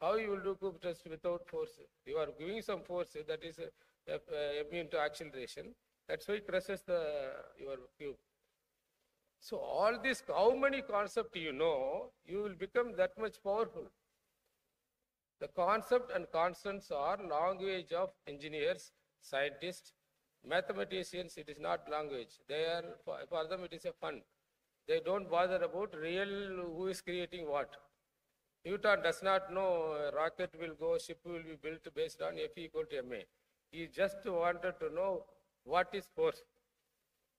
How you will do cube test without force? You are giving some force, that is immune to acceleration. That's why it crushes your cube. So all this, how many concepts you know, you will become that much powerful. The concept and constants are language of engineers, scientists, mathematicians. It is not language. They are, for them it is a fun. They don't bother about real who is creating what. Newton does not know a rocket will go, ship will be built based on F equal to ma. He just wanted to know what is force.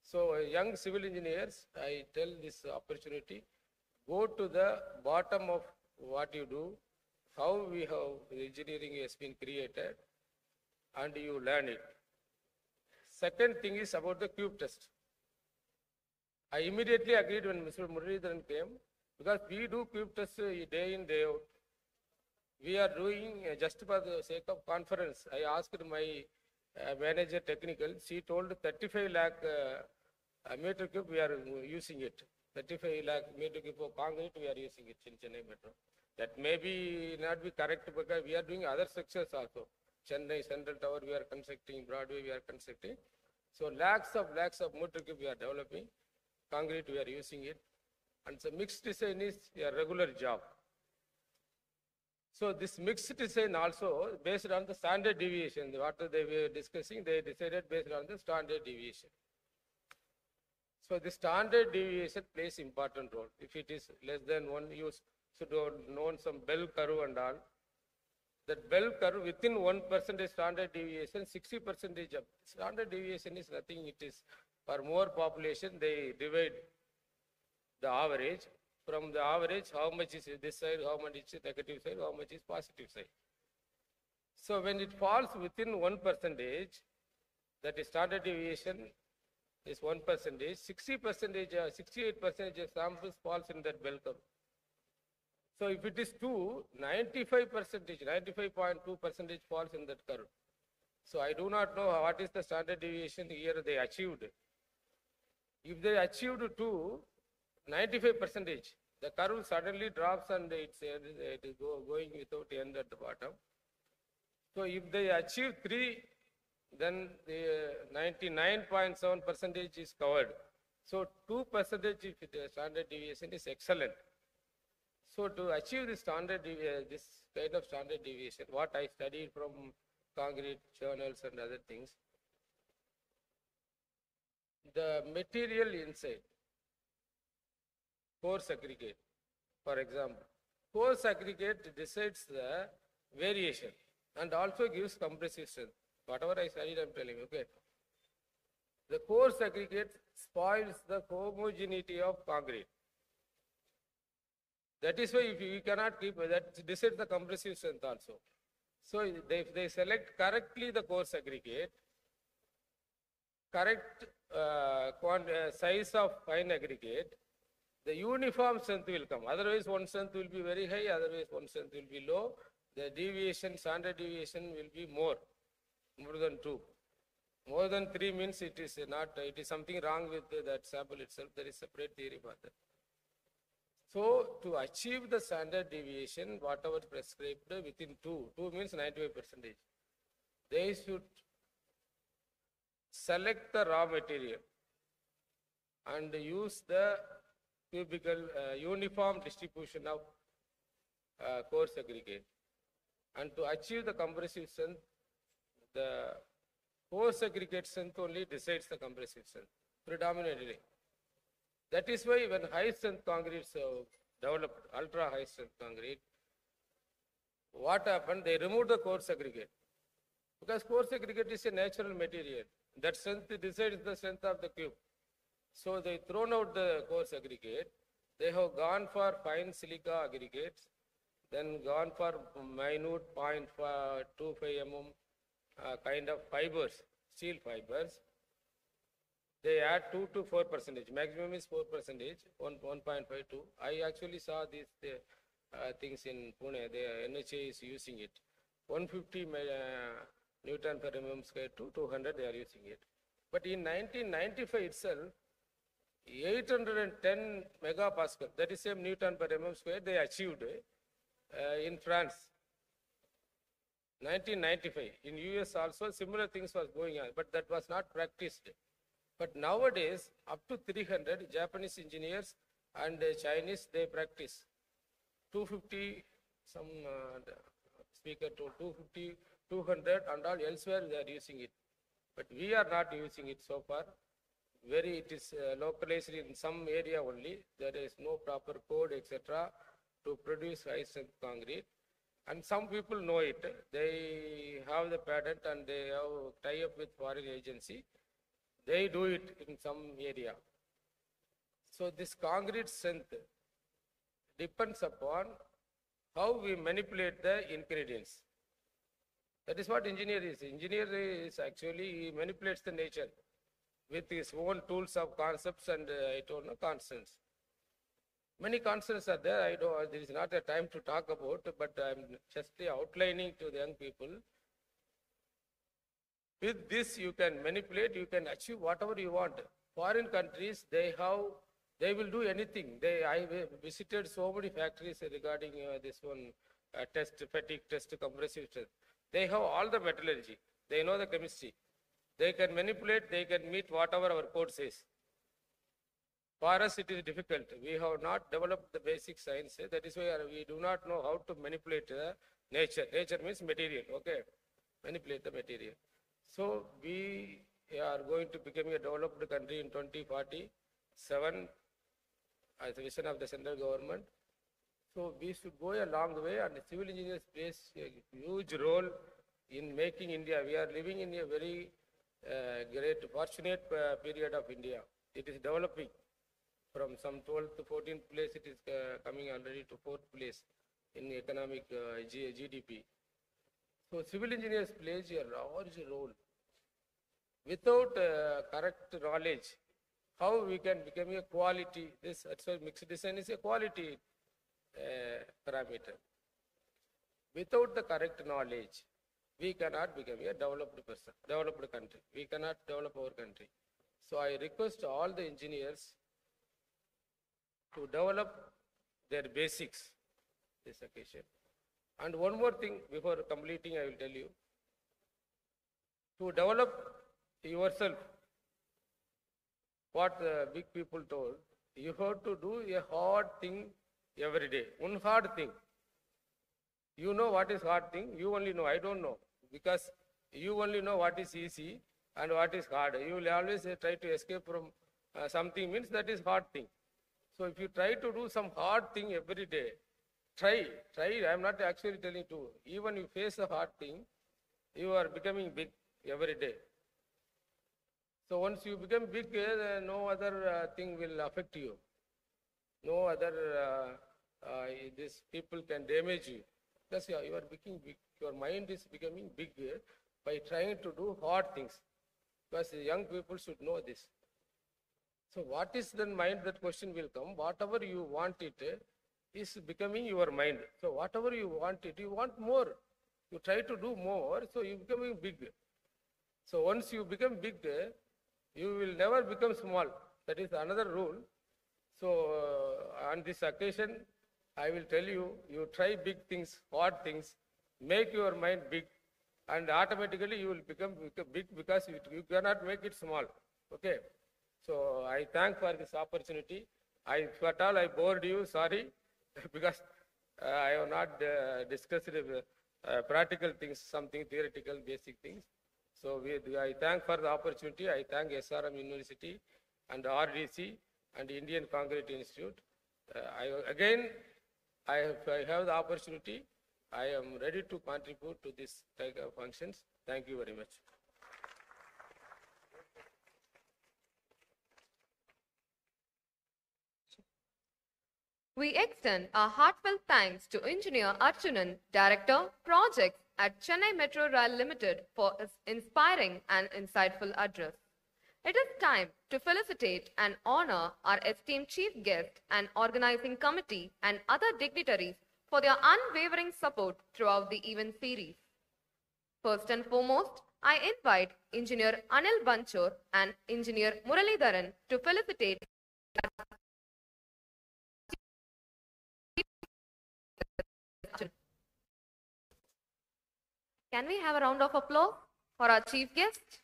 So young civil engineers, I tell this opportunity, go to the bottom of what you do, how we have engineering has been created, and you learn it. Second thing is about the cube test. I immediately agreed when Mr. Muralidharan came, because we do cube tests day in, day out. We are doing just for the sake of conference. I asked my manager technical, she told 35 lakh meter cube we are using it. 35 lakh meter cube of concrete we are using it in Chennai Metro. That may be not be correct because we are doing other structures also. Chennai Central Tower we are constructing, Broadway we are constructing. So lakhs of meter cube we are developing. Concrete we are using it. And so mixed design is a regular job. So this mixed design also based on the standard deviation. What they were discussing, they decided based on the standard deviation. So the standard deviation plays important role. If it is less than 1, you should know some bell curve and all. That bell curve within 1% standard deviation, 60% of standard deviation is nothing. It is for more population, they divide the average. From the average, how much is this side, how much is negative side, how much is positive side. So when it falls within 1%, that is standard deviation is 1%, 60%, 68% of samples falls in that bell curve. So if it is 2, 95%, 95.2% falls in that curve. So I do not know what is the standard deviation here they achieved. If they achieved 2, 95%, the curve suddenly drops and it is going without end at the bottom. So if they achieve 3, then the 99.7% is covered. So 2% if the standard deviation is excellent. So to achieve this standard this kind of standard deviation, what I studied from concrete journals and other things, the material inside, force aggregate, for example. Force aggregate decides the variation and also gives compressive strength. Whatever I studied, I am telling you, okay. The force aggregate spoils the homogeneity of concrete. That is why if you cannot keep, that decides the compressive strength also. So if they select correctly the coarse aggregate, correct size of fine aggregate, the uniform strength will come. Otherwise, one strength will be very high, otherwise one strength will be low. The deviation, standard deviation will be more than 2. More than 3 means it is not, it is something wrong with that sample itself. There is separate theory for that. So to achieve the standard deviation, whatever prescribed within 2 means 95%, they should select the raw material and use the cubical uniform distribution of coarse aggregate. And to achieve the compressive strength, the coarse aggregate strength only decides the compressive strength predominantly. That is why when high strength concrete developed, ultra high strength concrete, what happened? They removed the coarse aggregate, because coarse aggregate is a natural material. That strength decides the strength of the cube. So they thrown out the coarse aggregate. They have gone for fine silica aggregates, then gone for minute 0.25 mm kind of fibers, steel fibers. They add 2 to 4%. Maximum is 4%, 1.52. I actually saw these things in Pune. The NHA is using it. 150 Newton per mm square to 200 they are using it. But in 1995 itself, 810 megapascal, that is same Newton per mm square, they achieved in France. 1995. In US also similar things was going on, but that was not practiced. But nowadays, up to 300 Japanese engineers and Chinese, they practice. 250, some speaker told 250, 200 and all elsewhere they are using it. But we are not using it so far. It is localized in some area only. There is no proper code, etc. to produce high strength concrete. And some people know it. They have the patent and they have tie up with foreign agency. They do it in some area. So this concrete strength depends upon how we manipulate the ingredients. That is what engineer is. Engineer is actually, he manipulates the nature with his own tools of concepts and I don't know, constants. Many constants are there. There is not a time to talk about, but I'm just outlining to the young people. With this, you can manipulate, you can achieve whatever you want. Foreign countries, they will do anything. I visited so many factories regarding this one test, fatigue test, compressive test. They have all the metallurgy. They know the chemistry. They can manipulate, they can meet whatever our code says. For us, it is difficult. We have not developed the basic science. That is why we do not know how to manipulate nature. Nature means material, okay? Manipulate the material. So we are going to become a developed country in 2047 as the vision of the central government. So we should go a long way, and civil engineers plays a huge role in making India. We are living in a very great, fortunate period of India. It is developing. From some 12th to 14th place, it is coming already to 4th place in economic GDP. So civil engineers plays a large role. Without correct knowledge, how we can become a quality, that's why mixed design is a quality parameter. Without the correct knowledge, we cannot become a developed country. We cannot develop our country. So I request all the engineers to develop their basics this occasion. And one more thing before completing, I will tell you. To develop yourself, what the big people told, you have to do a hard thing every day. One hard thing. You know what is hard thing? You only know. I don't know. Because you only know what is easy and what is hard. You will always try to escape from something means that is hard thing. So if you try to do some hard thing every day, try. I am not actually telling you. Even you face a hard thing, you are becoming big every day. So once you become big, no other thing will affect you. No other these people can damage you. Because you are becoming big. Your mind is becoming big by trying to do hard things. Because young people should know this. So what is the mind? That question will come. Whatever you want it is becoming your mind. So whatever you want it, you want more. You try to do more, so you becoming big. So once you become big, you will never become small. That is another rule. So on this occasion, I will tell you, you try big things, hard things, make your mind big, and automatically you will become big because you cannot make it small. Okay. So I thank for this opportunity. If at all I bored you, sorry, because I have not discussed practical things, something theoretical, basic things. So I thank for the opportunity. I thank SRM University and RDC and Indian Concrete Institute. If I have the opportunity, I am ready to contribute to this type of functions. Thank you very much. We extend our heartfelt thanks to Engineer Arjunan, Director, Projects at Chennai Metro Rail Limited for his inspiring and insightful address. It is time to felicitate and honor our esteemed Chief Guest and Organizing Committee and other dignitaries for their unwavering support throughout the event series. First and foremost, I invite Engineer Anil Banchor and Engineer Muralidharan to felicitate. Can we have a round of applause for our chief guest?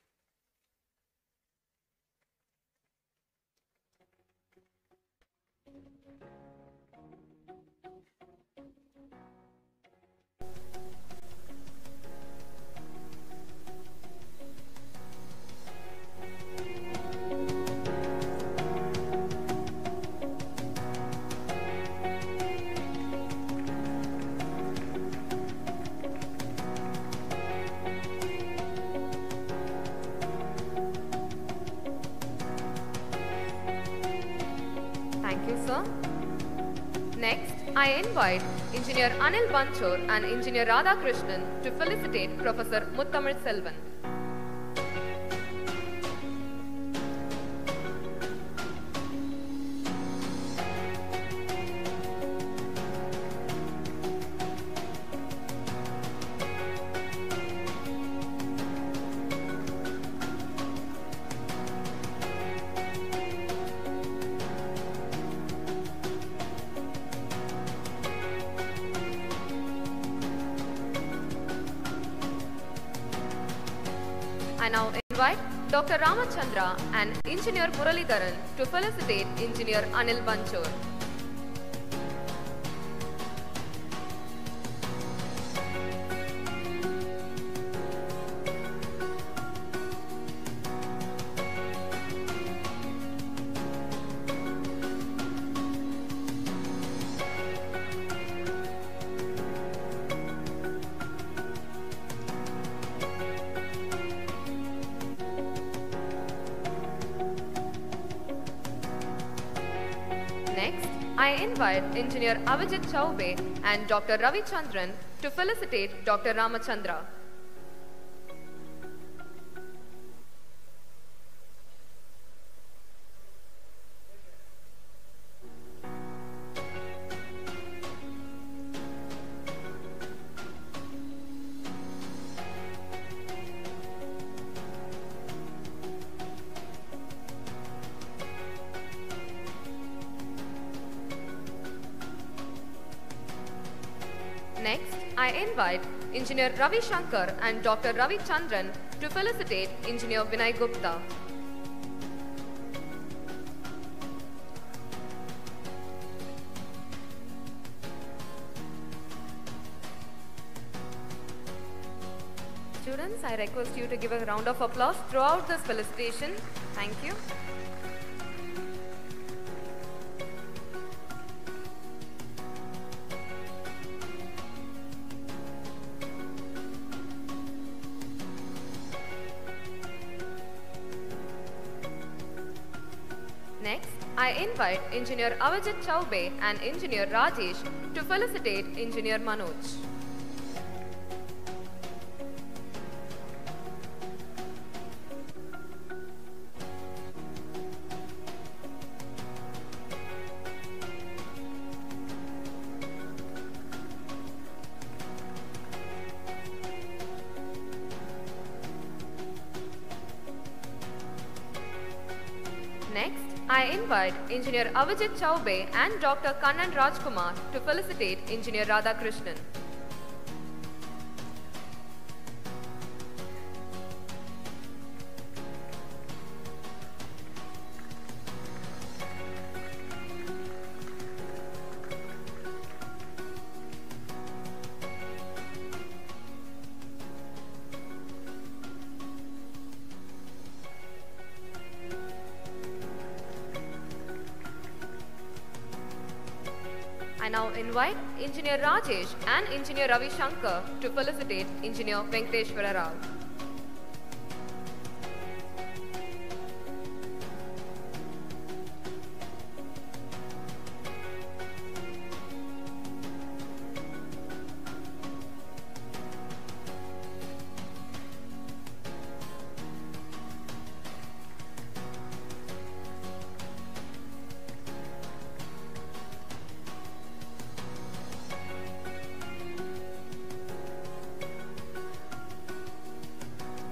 Next, I invite Engineer Anil Banchor and Engineer Radhakrishnan to felicitate Professor Muttamil Selvan. I now invite Dr. Ramachandra and Engineer Muralidharan to felicitate Engineer Anil Banchor. Next, I invite Engineer Avijit Chaube and Dr. Ravi Chandran to felicitate Dr. Ramachandra. Next, I invite Engineer Ravi Shankar and Dr. Ravi Chandran to felicitate Engineer Vinay Gupta. Students, I request you to give a round of applause throughout this felicitation. Thank you. Next, I invite Engineer Avijit Chaube and Engineer Rajesh to felicitate Engineer Manoj. Next, I invite Engineer Avijit Chaube and Dr. Kannan Rajkumar to felicitate Engineer Radhakrishnan. I now invite Engineer Rajesh and Engineer Ravi Shankar to felicitate Engineer Venkateshwara Rao.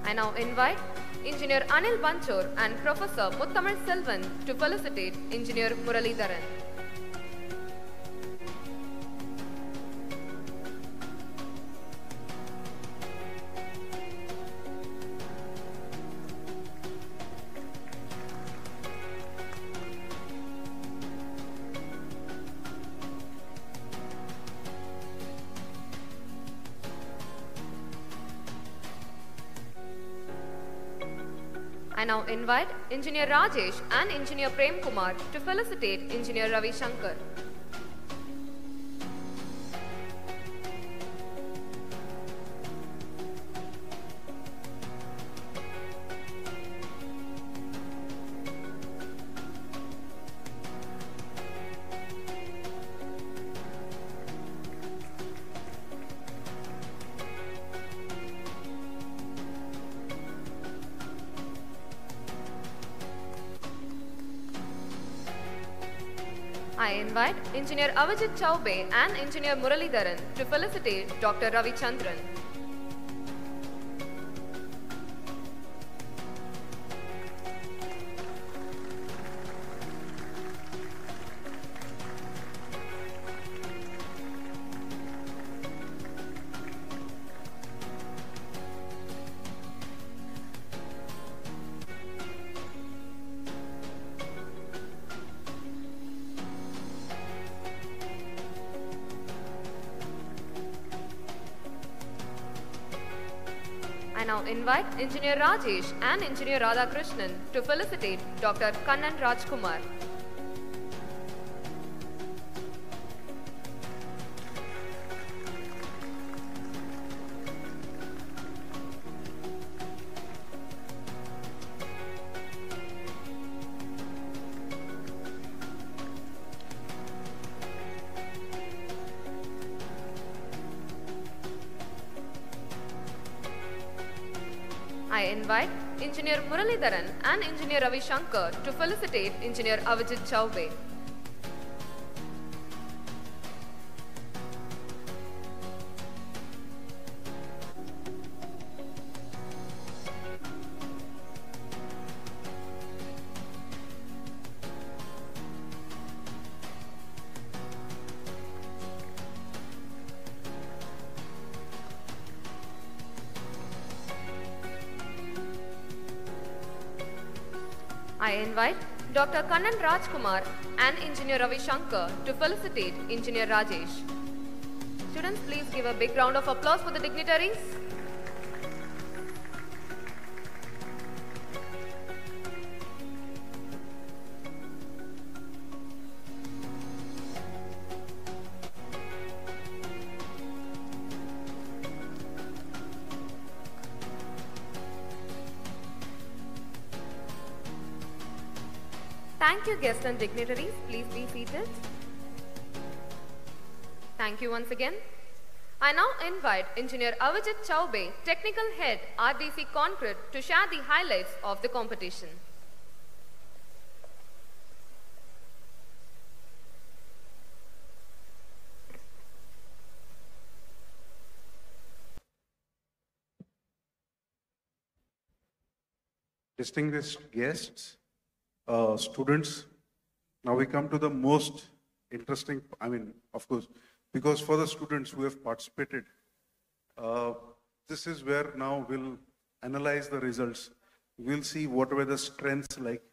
I now invite Engineer Anil Banchor and Professor Muttamil Selvan to felicitate Engineer Muralidharan. I now invite Engineer Rajesh and Engineer Prem Kumar to felicitate Engineer Ravi Shankar. I invite Engineer Avijit Chaube and Engineer Muralidharan to felicitate Dr. Ravi Chandran. I now invite Engineer Rajesh and Engineer Radhakrishnan to felicitate Dr. Kannan Rajkumar. I invite Engineer Muralidharan and Engineer Ravi Shankar to felicitate Engineer Avijit Chaube. I invite Dr. Kannan Rajkumar and Engineer Ravi Shankar to felicitate Engineer Rajesh. Students, please give a big round of applause for the dignitaries. Thank you, guests and dignitaries. Please be seated. Thank you once again. I now invite Engineer Avijit Chaube, Technical Head, RDC Concrete, to share the highlights of the competition. Distinguished guests, students. Now we come to the most interesting, of course, because for the students who have participated, this is where now we'll analyze the results. We'll see what were the strengths like,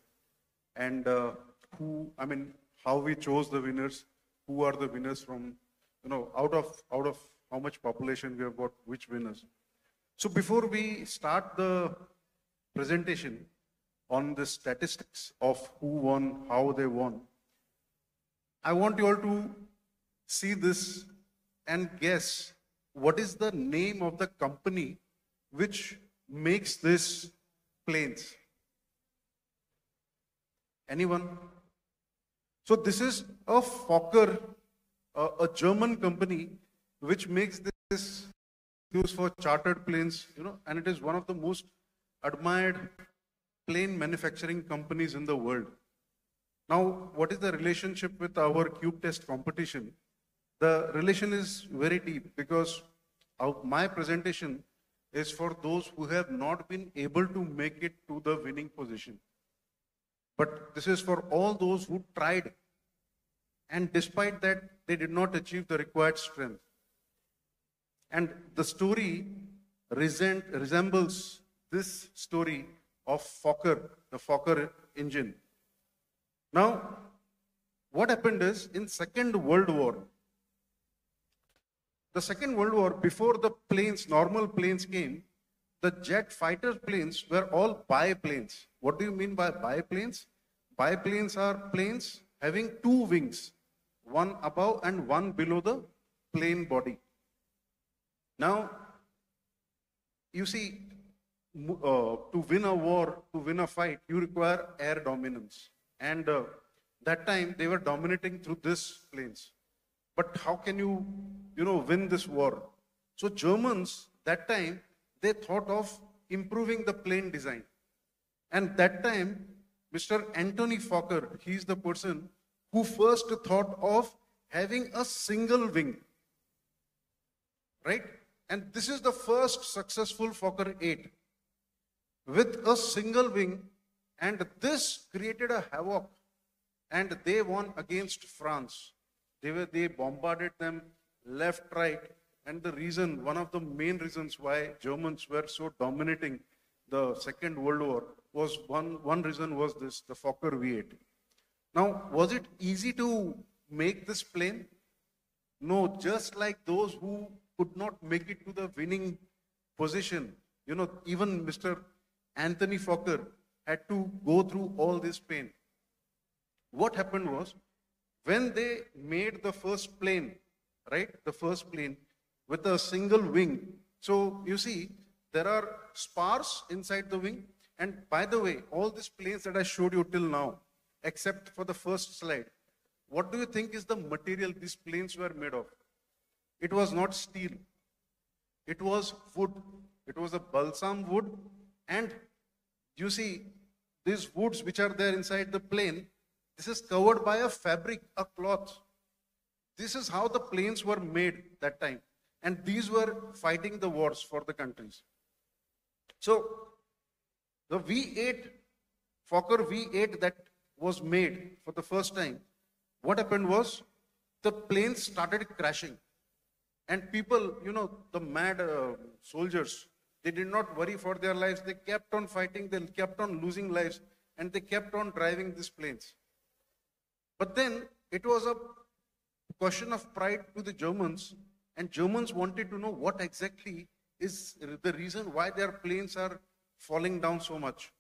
and how we chose the winners, who are the winners from, out of how much population we have got, which winners. So before we start the presentation on the statistics of who won, how they won, I want you all to see this and guess what is the name of the company which makes this planes. Anyone? So this is a Fokker, a German company which makes this used for chartered planes, and it is one of the most admired plane manufacturing companies in the world. Now, what is the relationship with our cube test competition? The relation is very deep because my presentation is for those who have not been able to make it to the winning position. But this is for all those who tried, and despite that, they did not achieve the required strength. And the story resembles this story of Fokker, the Fokker engine. Now, what happened is, in Second World War, before the planes, normal planes came, the jet fighter planes were all biplanes. What do you mean by biplanes? Biplanes are planes having two wings, one above and one below the plane body. Now, you see, to win a war, to win a fight, you require air dominance. And that time, they were dominating through these planes. But how can you, win this war? So Germans, that time, they thought of improving the plane design. And that time, Mr. Anthony Fokker, he is the person who first thought of having a single wing. Right? And this is the first successful Fokker 8 with a single wing, and this created a havoc, and they won against France. They bombarded them left, right, and one of the main reasons why Germans were so dominating the Second World War was one reason was this, the Fokker V8. Now, was it easy to make this plane? No, just like those who could not make it to the winning position, even Mr. Anthony Fokker had to go through all this pain. What happened was, when they made the first plane, right, the first plane with a single wing, so you see, there are spars inside the wing, and by the way, all these planes that I showed you till now, except for the first slide, what do you think is the material these planes were made of? It was not steel. It was wood. It was a balsam wood. And you see, these woods which are there inside the plane, this is covered by a fabric, a cloth. This is how the planes were made that time. And these were fighting the wars for the countries. So, the V8, Fokker V8 that was made for the first time, what happened was, the planes started crashing. And people, the mad soldiers, they did not worry for their lives. They kept on fighting, they kept on losing lives, and they kept on driving these planes. But then, it was a question of pride to the Germans, and Germans wanted to know what exactly is the reason why their planes are falling down so much.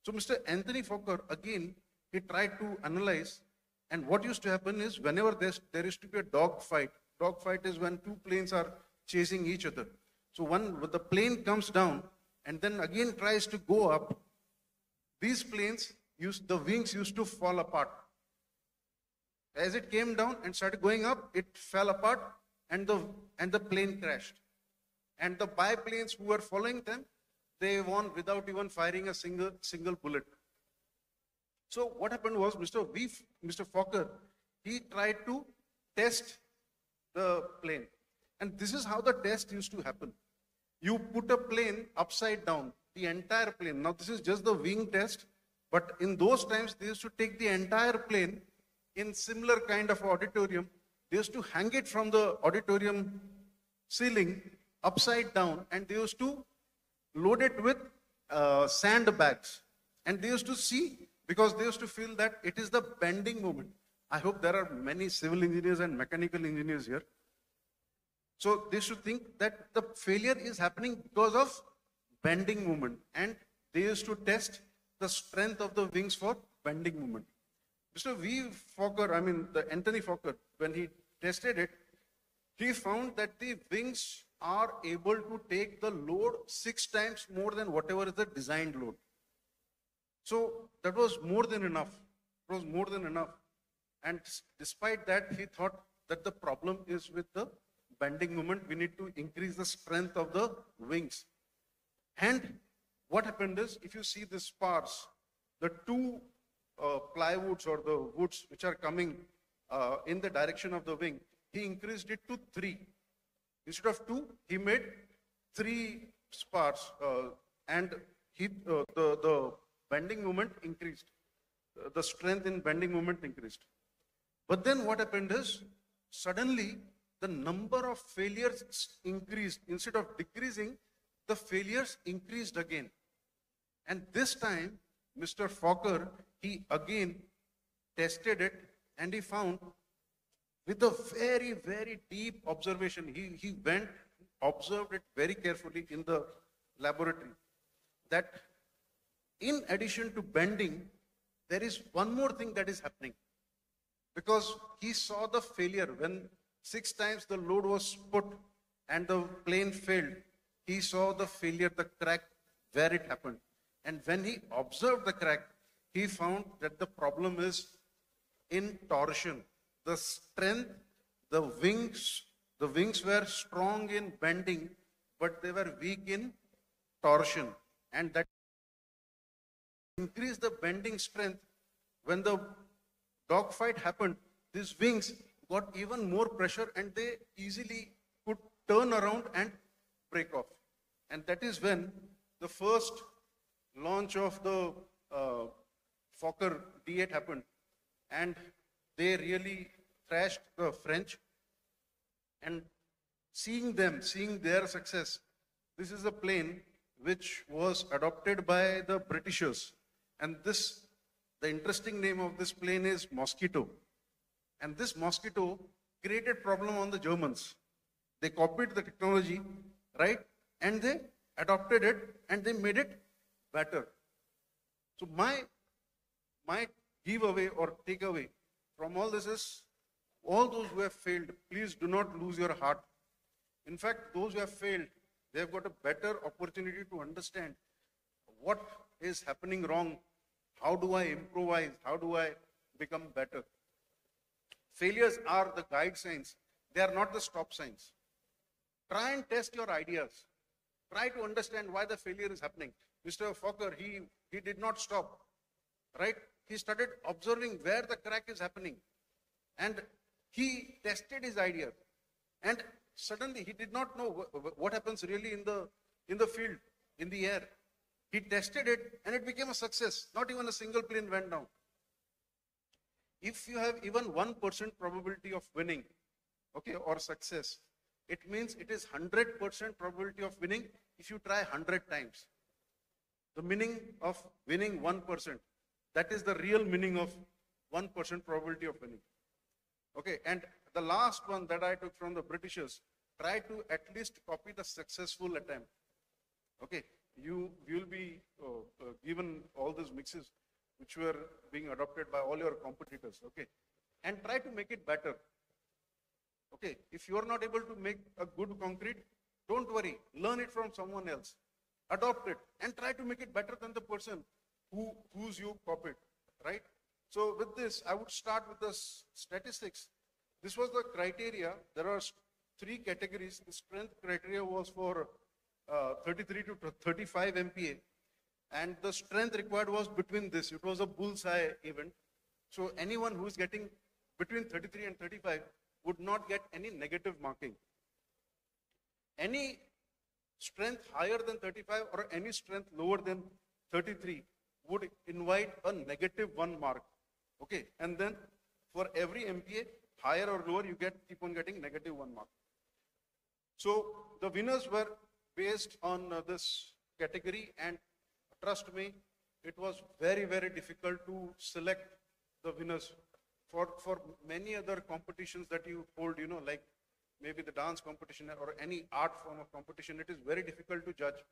So Mr. Anthony Fokker, again, he tried to analyze, and what used to happen is, whenever there used to be a dog fight is when two planes are chasing each other. So when the plane comes down and then again tries to go up, these planes, the wings used to fall apart. As it came down and started going up, it fell apart and the plane crashed. And the biplanes who were following them, they won without even firing a single bullet. So what happened was, Mr. Fokker, he tried to test the plane. And this is how the test used to happen. You put a plane upside down, the entire plane. Now this is just the wing test, But in those times, they used to take the entire plane in similar kind of auditorium. They used to hang it from the auditorium ceiling upside down, and they used to load it with sandbags. And they used to see, because they used to feel that it is the bending moment. I hope there are many civil engineers and mechanical engineers here. So they should think that the failure is happening because of bending moment. And they used to test the strength of the wings for bending moment. Mr. Anthony Fokker, when he tested it, he found that the wings are able to take the load 6 times more than whatever is the designed load. So that was more than enough. It was more than enough. And despite that, he thought that the problem is with the bending moment. We need to increase the strength of the wings. And what happened is, if you see the spars, the 2 plywoods or the woods which are coming in the direction of the wing, he increased it to 3. Instead of 2, he made 3 spars, and the bending moment increased. The strength in bending moment increased. But then what happened is, suddenly the number of failures increased. Instead of decreasing, the failures increased again. And this time, Mr. Fokker, he again tested it, and he found, with a very, very deep observation, he went, observed it very carefully in the laboratory, that in addition to bending, there is one more thing that is happening. Because he saw the failure when 6 times the load was put and the plane failed. He saw the failure, the crack, where it happened. And when he observed the crack, he found that the problem is in torsion. The strength, the wings were strong in bending, but they were weak in torsion. And that increased the bending strength. When the dogfight happened, these wings got even more pressure, and they easily could turn around and break off. And that is when the first launch of the Fokker D8 happened, and they really thrashed the French. And seeing their success, this is a plane which was adopted by the Britishers. And the interesting name of this plane is Mosquito. And this Mosquito created problem on the Germans. They copied the technology, right? And they adopted it, and they made it better. So my giveaway or takeaway from all this is, all those who have failed, please do not lose your heart. In fact, those who have failed, they have got a better opportunity to understand what is happening wrong. How do I improvise? How do I become better? Failures are the guide signs. They are not the stop signs. Try and test your ideas. Try to understand why the failure is happening. Mr. Fokker, he did not stop, right? He started observing where the crack is happening. And he tested his idea. And suddenly he did not know what happens really in the field, in the air. He tested it, and it became a success. Not even a single plane went down. If you have even 1% probability of winning, okay, or success, it means it is 100% probability of winning if you try 100 times. The meaning of winning 1%, that is the real meaning of 1% probability of winning. Okay, and the last one that I took from the Britishers, try to at least copy the successful attempt. Okay, you will be given all these mixes which were being adopted by all your competitors. Okay, and try to make it better. Okay, if you are not able to make a good concrete, don't worry, learn it from someone else, adopt it, and try to make it better than the person whose you copied, right? So with this, I would start with the statistics. This was the criteria. There are 3 categories. The strength criteria was for 33 to 35 MPa, and the strength required was between this. It was a bullseye event. So anyone who is getting between 33 and 35 would not get any negative marking. Any strength higher than 35 or any strength lower than 33 would invite a -1 mark. Okay, and then for every MPA, higher or lower, you keep on getting -1 mark. So the winners were based on this category, and trust me, it was very, very difficult to select the winners. For many other competitions that you hold, like maybe the dance competition or any art form of competition, it is very difficult to judge.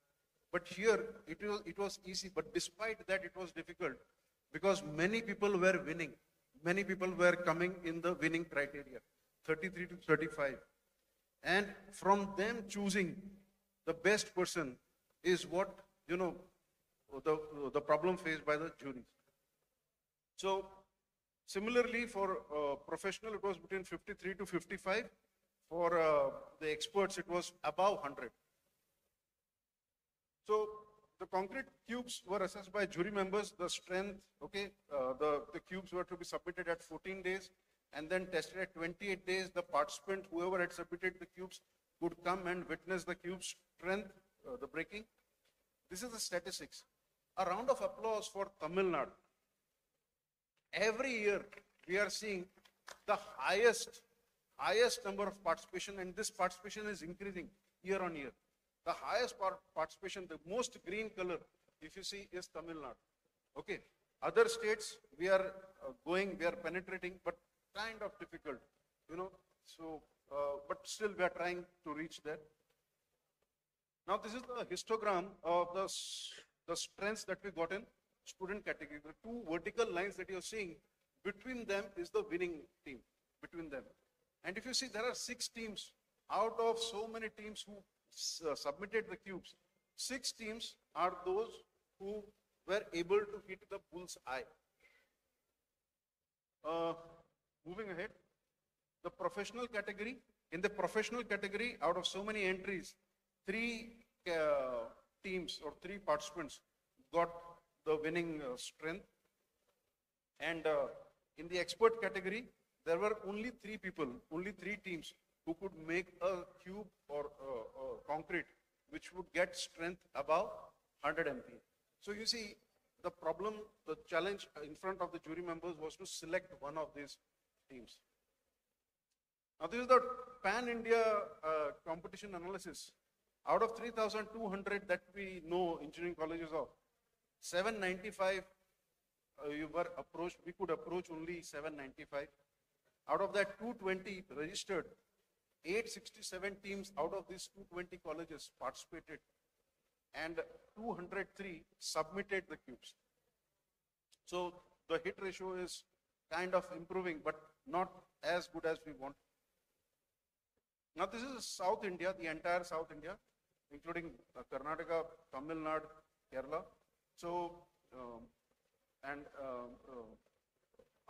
But here it was easy. But despite that, it was difficult because many people were winning. Many people were coming in the winning criteria, 33 to 35. And from them choosing the best person is what, the problem faced by the jury. So similarly, for professional, it was between 53 to 55. For the experts, it was above 100. So the concrete cubes were assessed by jury members, the strength, okay, the cubes were to be submitted at 14 days and then tested at 28 days. The participant, whoever had submitted the cubes, could come and witness the cube's strength, the breaking. This is the statistics. A round of applause for Tamil Nadu. Every year, we are seeing the highest number of participation, and this participation is increasing year on year. The highest participation, the most green color, if you see, is Tamil Nadu. Okay. Other states, we are penetrating, but kind of difficult, So, but still we are trying to reach there. Now, this is the histogram of the strengths that we got in student category. The two vertical lines that you're seeing, between them is the winning team, between them. And if you see, there are 6 teams out of so many teams who submitted the cubes. 6 teams are those who were able to hit the bull's eye. Moving ahead, the professional category. In the professional category, out of so many entries, 3 teams or 3 participants got the winning strength. And in the expert category, there were only 3 people, only 3 teams who could make a cube or concrete which would get strength above 100 MPa. So you see, the problem, the challenge in front of the jury members was to select one of these teams. Now this is the pan-India competition analysis. Out of 3,200 that we know engineering colleges of, 795 we could approach only 795. Out of that, 220 registered. 867 teams out of these 220 colleges participated, and 203 submitted the cubes. So the hit ratio is kind of improving, but not as good as we want. Now this is South India, the entire South India, including Karnataka, Tamil Nadu, Kerala, so and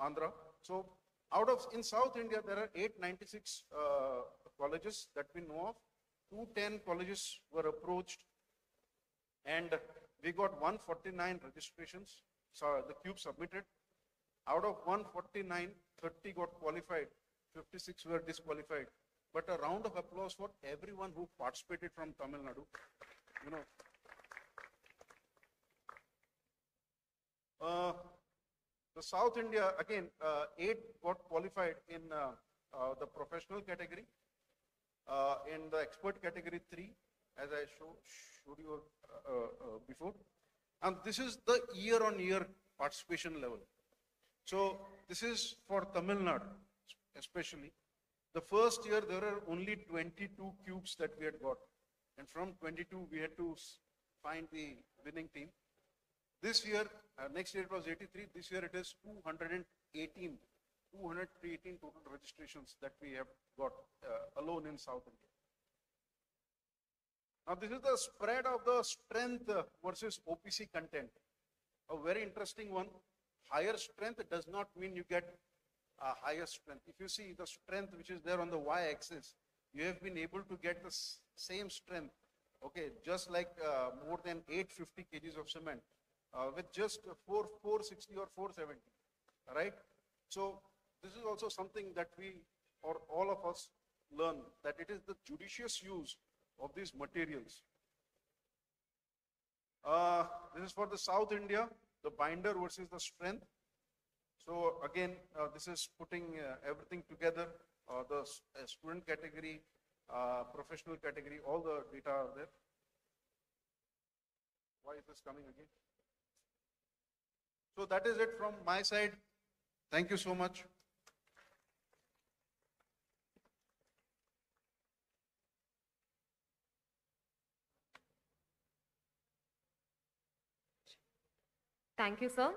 Andhra. So in South India, there are 896 colleges that we know of. 210 colleges were approached, and we got 149 registrations. So the cube submitted. Out of 149, 30 got qualified, 56 were disqualified. But a round of applause for everyone who participated from Tamil Nadu. The South India, again, 8 got qualified in the professional category. In the expert category, 3, as I showed you before. And this is the year-on-year participation level. So this is for Tamil Nadu, especially. The first year, there were only 22 cubes that we had got. And from 22, we had to find the winning team. This year, next year it was 83. This year it is 218 total registrations that we have got alone in South India. Now this is the spread of the strength versus OPC content. A very interesting one. Higher strength does not mean you get higher strength. If you see the strength which is there on the y-axis, you have been able to get the same strength, okay, just like more than 850 kgs of cement with just 460 or 470, right? So this is also something that we, or all of us, learn, that it is the judicious use of these materials. This is for the South India. the binder versus the strength. So again, this is putting everything together, the student category, professional category, all the data are there. Why is this coming again? So that is it from my side. Thank you so much. Thank you, sir.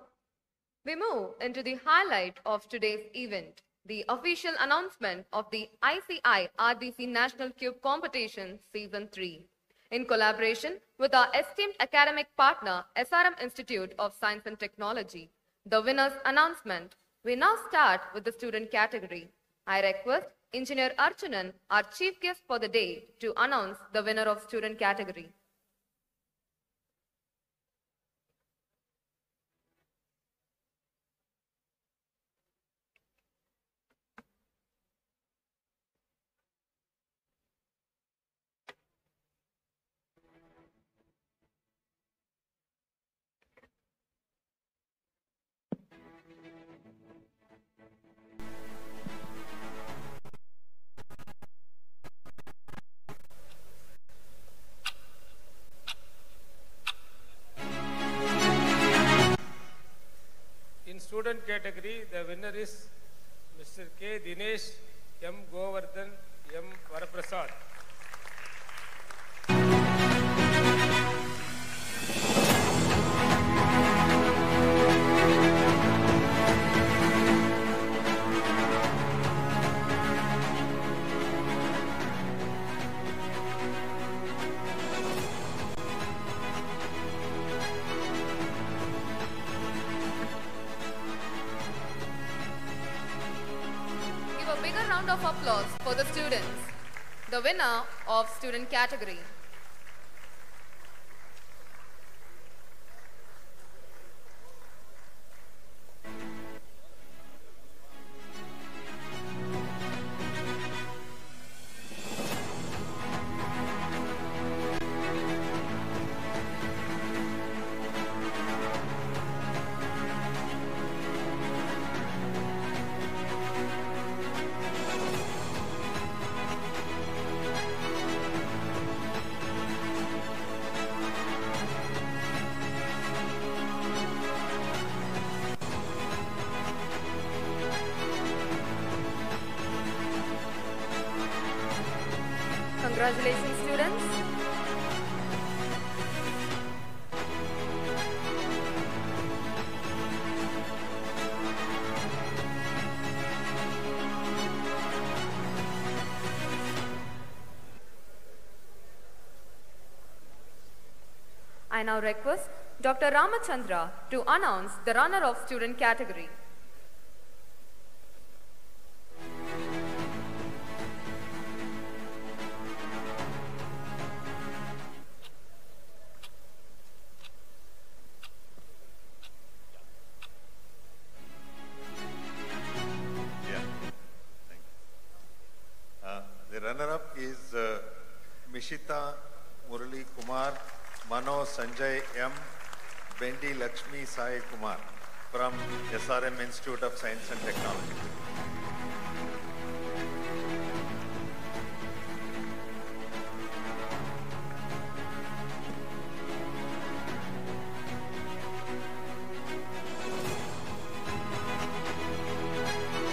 We move into the highlight of today's event, the official announcement of the ICI RDC National Cube Competition Season 3. In collaboration with our esteemed academic partner, SRM Institute of Science and Technology, the winner's announcement. We now start with the student category. I request Engineer Archunan, our chief guest for the day, to announce the winner of student category. In student category, the winner is Mr. K. Dinesh, M. Govardhan, M. Varaprasad. Give a bigger round of applause for the students. The winner of student category. Congratulations, students. I now request Dr. Ramachandra to announce the runner of student category. The runner-up is Mishita Murali Kumar, Mano Sanjay M, Bendi Lakshmi Sai Kumar from SRM Institute of Science and Technology.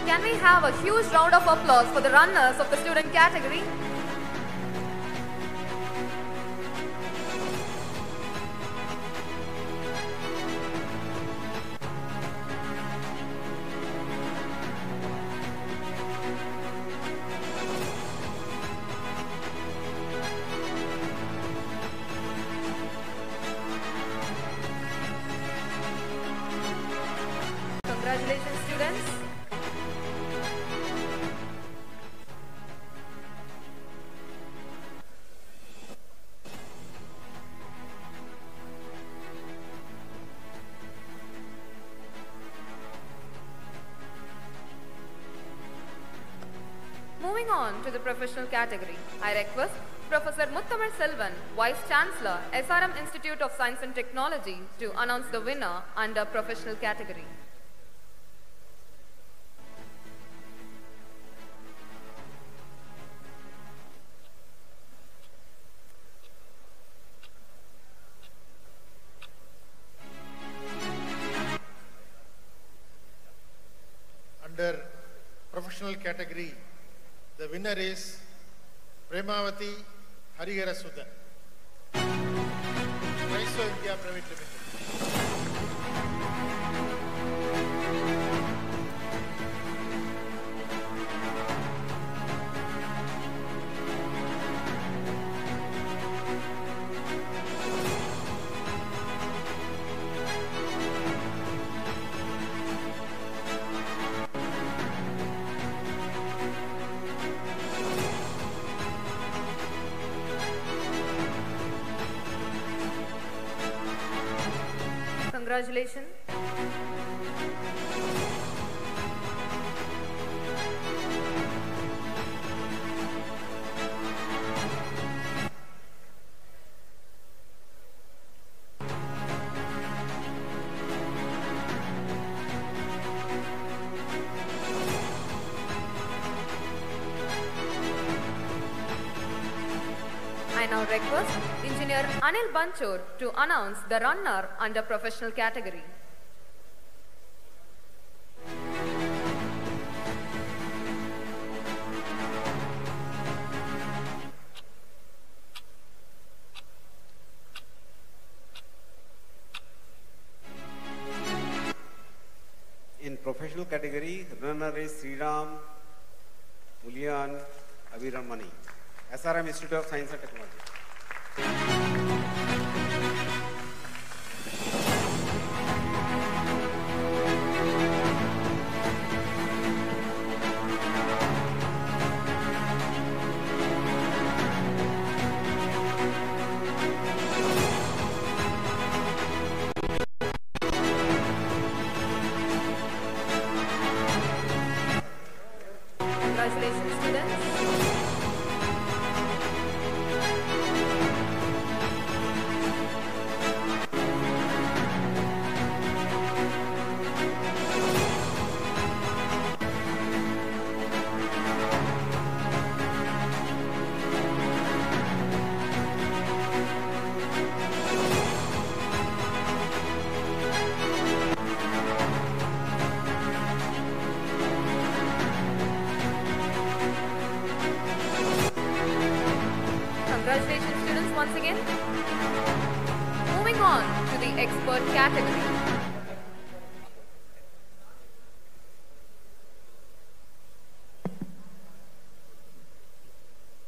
Can we have a huge round of applause for the runners of the student category? Congratulations, students. Moving on to the professional category, I request Professor Muttamar Selvan, Vice Chancellor, SRM Institute of Science and Technology, to announce the winner under professional category. Under professional category, the winner is Premavati Harihara Sudan, Raiso India Private Limited. Congratulations. I now request Engineer Anil Banchor to announce the runner under professional category. In professional category, runner is Sriram Mulyan Aviramani, SRM Institute of Science and Technology. Congratulations, students. Congratulations, students, once again. Moving on to the expert category.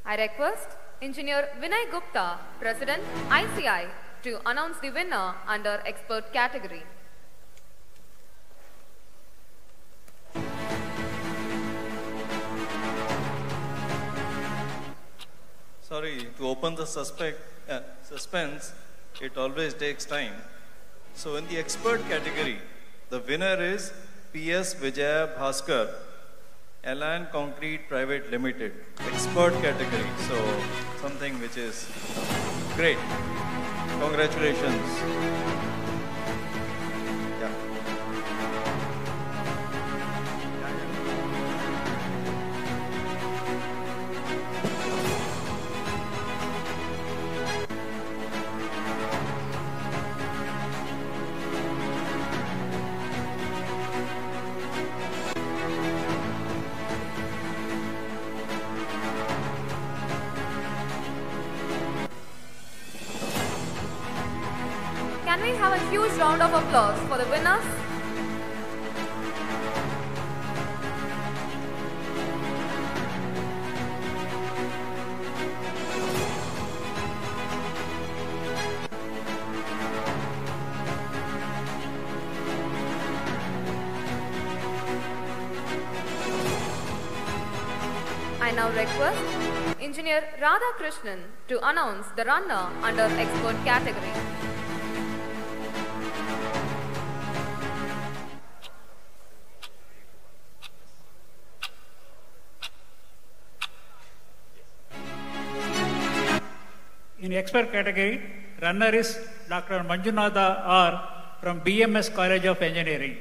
I request Engineer Vinay Gupta, President, ICI, to announce the winner under expert category. Sorry, to open the suspense, it always takes time. So in the expert category, the winner is P.S. Vijaya Bhaskar, Align Concrete Private Limited, expert category. So something which is great. Congratulations. Yeah. Can we have a huge round of applause for the winners? I now request Engineer Radha Krishnan to announce the runner under expert category. the expert category, runner is Dr. Manjunatha R. from BMS College of Engineering.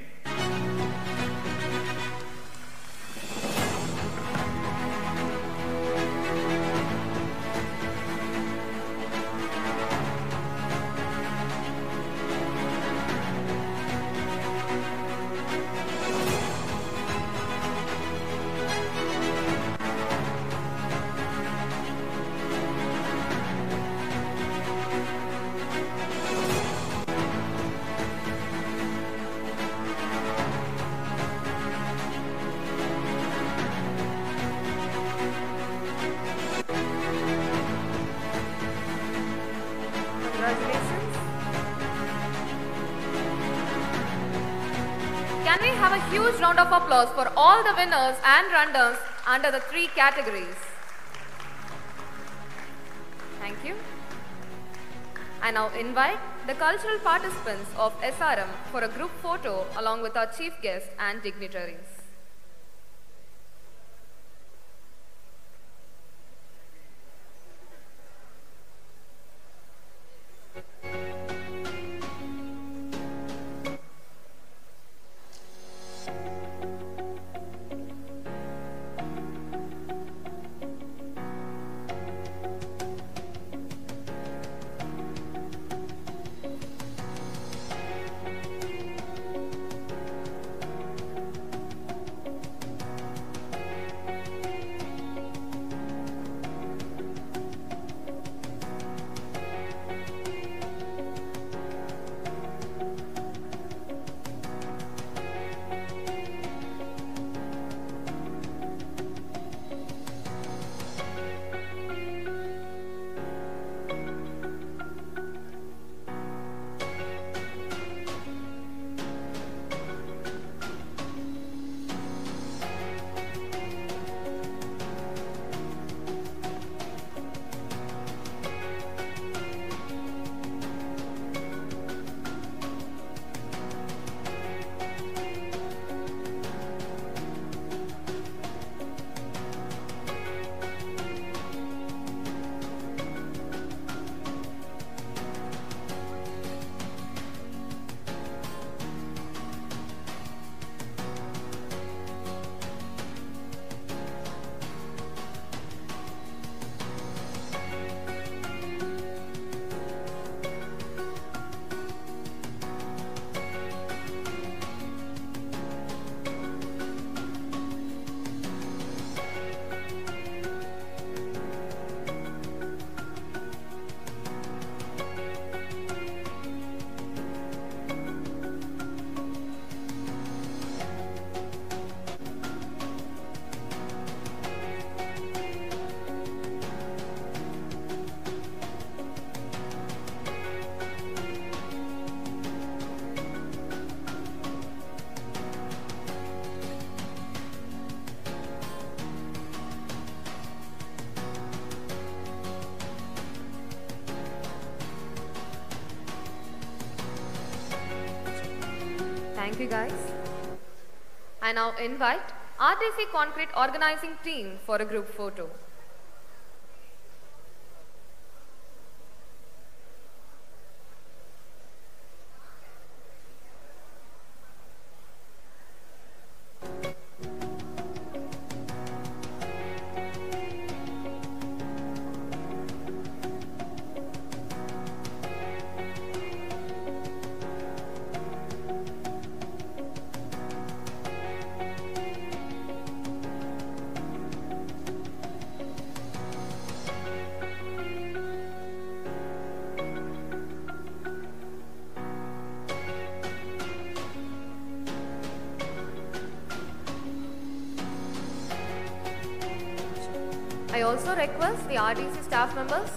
Congratulations. Can we have a huge round of applause for all the winners and runners under the 3 categories? Thank you. I now invite the cultural participants of SRM for a group photo along with our chief guest and dignitaries. Thank you guys. I now invite RDC Concrete organizing team for a group photo. I also request the RDC staff members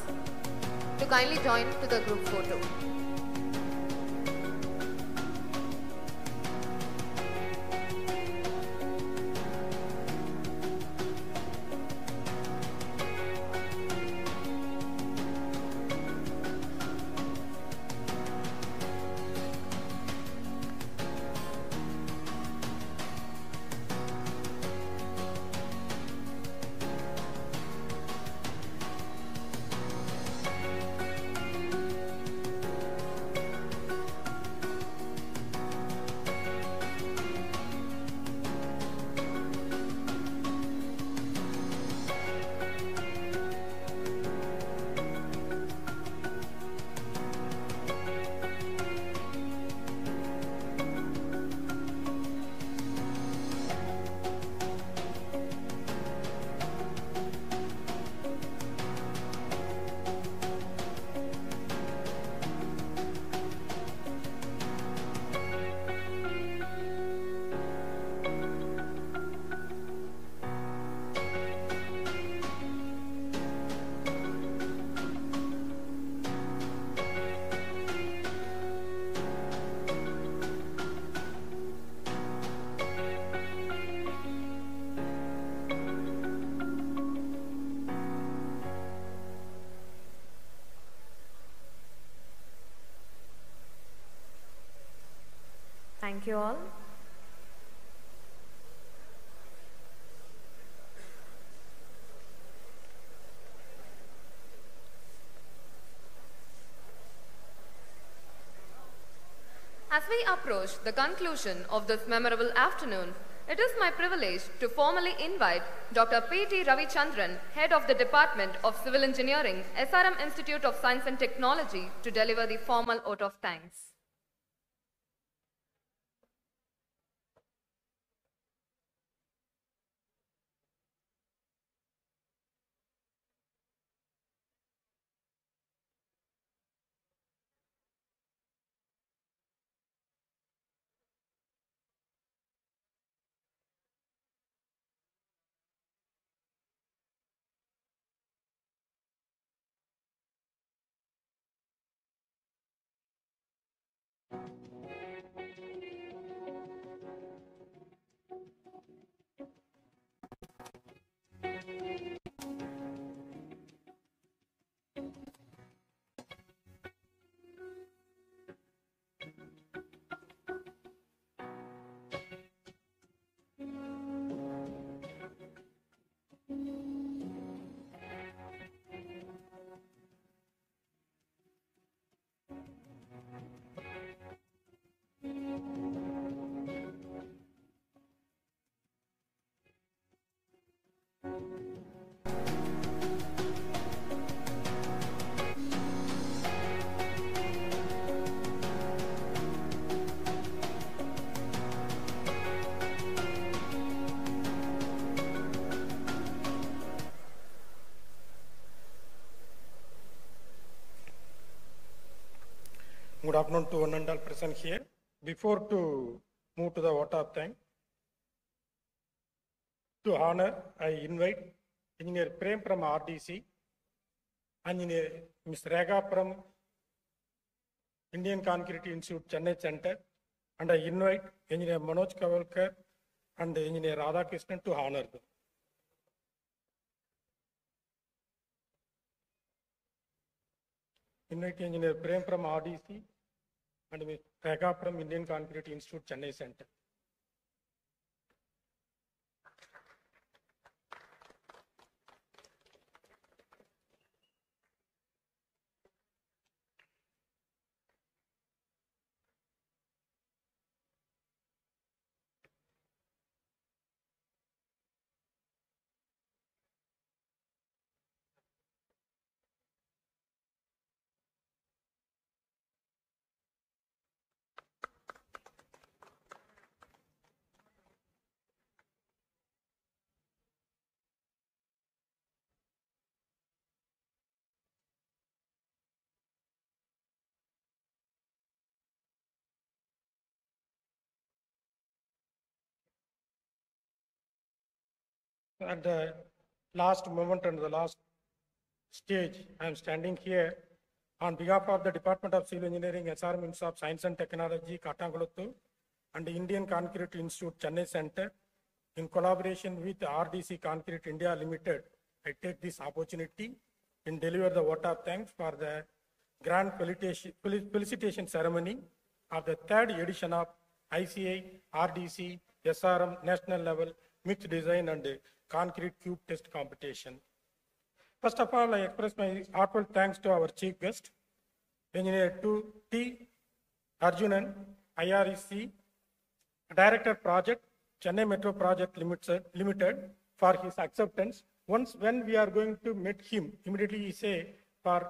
to kindly join to the group photo. Thank you all. As we approach the conclusion of this memorable afternoon, it is my privilege to formally invite Dr. P.T. Ravichandran, Head of the Department of Civil Engineering, SRM Institute of Science and Technology, to deliver the formal vote of thanks. Good afternoon to one and all present here. Before to move to the vote of thanks, to honor, I invite Engineer Prem from RDC, Engineer Ms. Rega from Indian Concrete Institute, Chennai Center, and I invite Engineer Manoj Kavalkar and Engineer Radhakrishnan to honor them. Invite Engineer Prem from RDC and Ms. Rega from Indian Concrete Institute, Chennai Center. At the last moment and the last stage, I am standing here on behalf of the Department of Civil Engineering, SRM Institute of Science and Technology, Katangaluttu, and the Indian Concrete Institute, Chennai Center, in collaboration with RDC Concrete India Limited. I take this opportunity and deliver the vote of thanks for the grand felicitation ceremony of the third edition of ICI RDC SRM National Level Mixed Design and Concrete Cube Test Competition. First of all, I express my heartfelt thanks to our chief guest, Engineer T. Arjunan, IREC, Director Project, Chennai Metro Project Limited, for his acceptance. Once when we are going to meet him, immediately he say for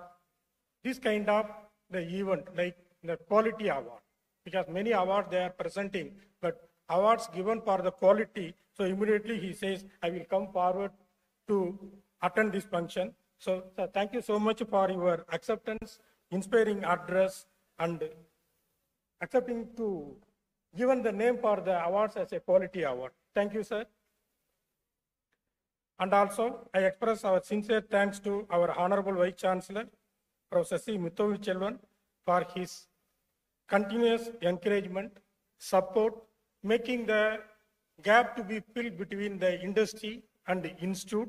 this kind of the event, like the quality award, because many awards they are presenting, but awards given for the quality. So immediately he says, I will come forward to attend this function. So thank you so much for your acceptance, inspiring address, and accepting to given the name for the awards as a quality award. Thank you, sir. And also, I express our sincere thanks to our Honorable Vice Chancellor, Professor C. Muthovi, for his continuous encouragement, support, making the gap to be filled between the industry and the institute,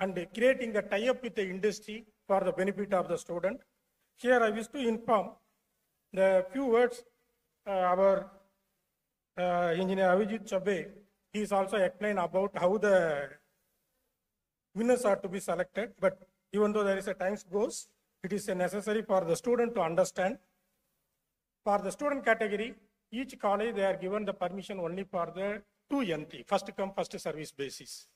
and creating a tie-up with the industry for the benefit of the student. Here I wish to inform the few words our Engineer Avijit Chabe, he is also explained about how the winners are to be selected, but even though there is a time goes, it is necessary for the student to understand. For the student category, each college they are given the permission only for the 2 entry, first come, first service basis.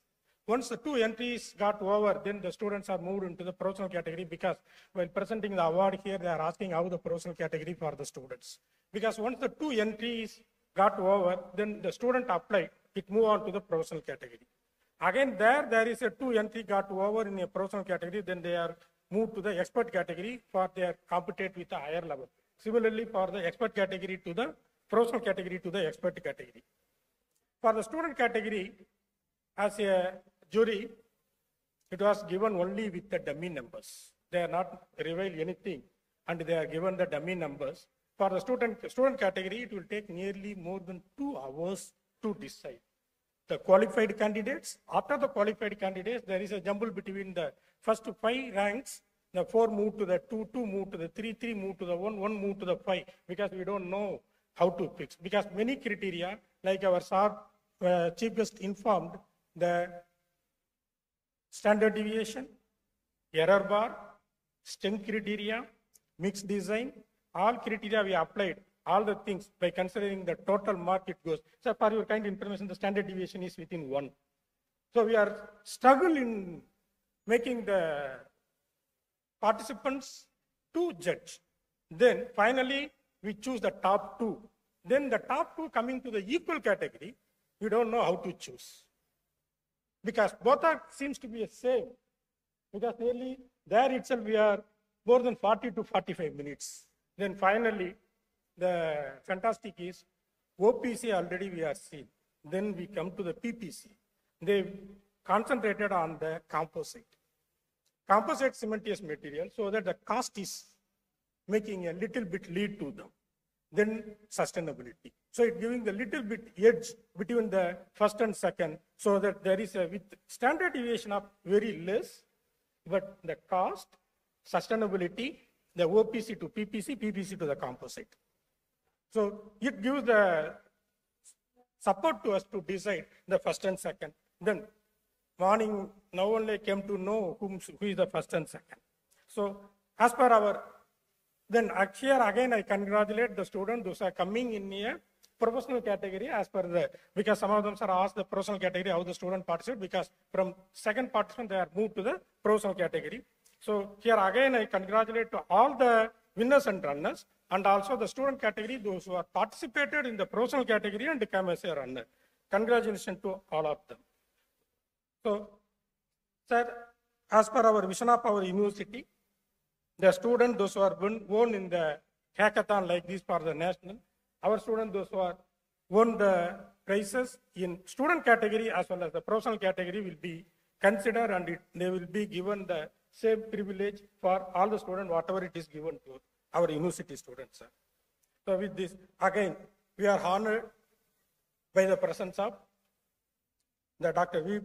Once the 2 entries got over, then the students are moved into the professional category, because while presenting the award here, they are asking how the professional category for the students. Because once the 2 entries got over, then the student applied, it move on to the professional category. Again, there is a 2 entry got over in a professional category, then they are moved to the expert category for their compete with a higher level. Similarly, for the expert category to the professional category to the expert category. For the student category, as a jury, it was given only with the dummy numbers. They are not revealed anything, and they are given the dummy numbers. For the student category, it will take nearly more than 2 hours to decide. The qualified candidates, after the qualified candidates, there is a jumble between the first 5 ranks. The 4 move to the 2, 2 move to the 3, 3 move to the 1, 1 move to the 5, because we don't know how to fix. Because many criteria, like our chief guest informed, the standard deviation, error bar, strength criteria, mixed design, all criteria we applied, all the things by considering the total mark it goes. So for your kind information, the standard deviation is within 1. So we are struggling in making the participants to judge. Then finally, we choose the top 2. Then the top 2 coming to the equal category, we don't know how to choose. Because both are seems to be the same. Because nearly there itself we are more than 40 to 45 minutes. Then finally, the fantastic is OPC already we are seen. Then we come to the PPC. They concentrated on the composite. Composite cementitious material, so that the cost is making a little bit lead to them. Then sustainability. So it giving the little bit edge between the first and second, so that there is a with standard deviation of very less, but the cost, sustainability, the OPC to PPC, PPC to the composite. So it gives the support to us to decide the first and second. Then morning, now only came to know who is the first and second. So as per our, then here again I congratulate the students those are coming in here professional category as per the, because some of them are asked the professional category how the student participate, because from second participant they are moved to the professional category. So here again I congratulate to all the winners and runners, and also the student category, those who are participated in the professional category and become as a runner. Congratulations to all of them. So, sir, as per our vision of our university, the students, those who are won in the hackathon like this for the national, our students, those who are won the prizes in student category as well as the professional category will be considered, and they will be given the same privilege for all the students, whatever it is given to our university students. Sir. So with this, again, we are honored by the presence of the Dr. V.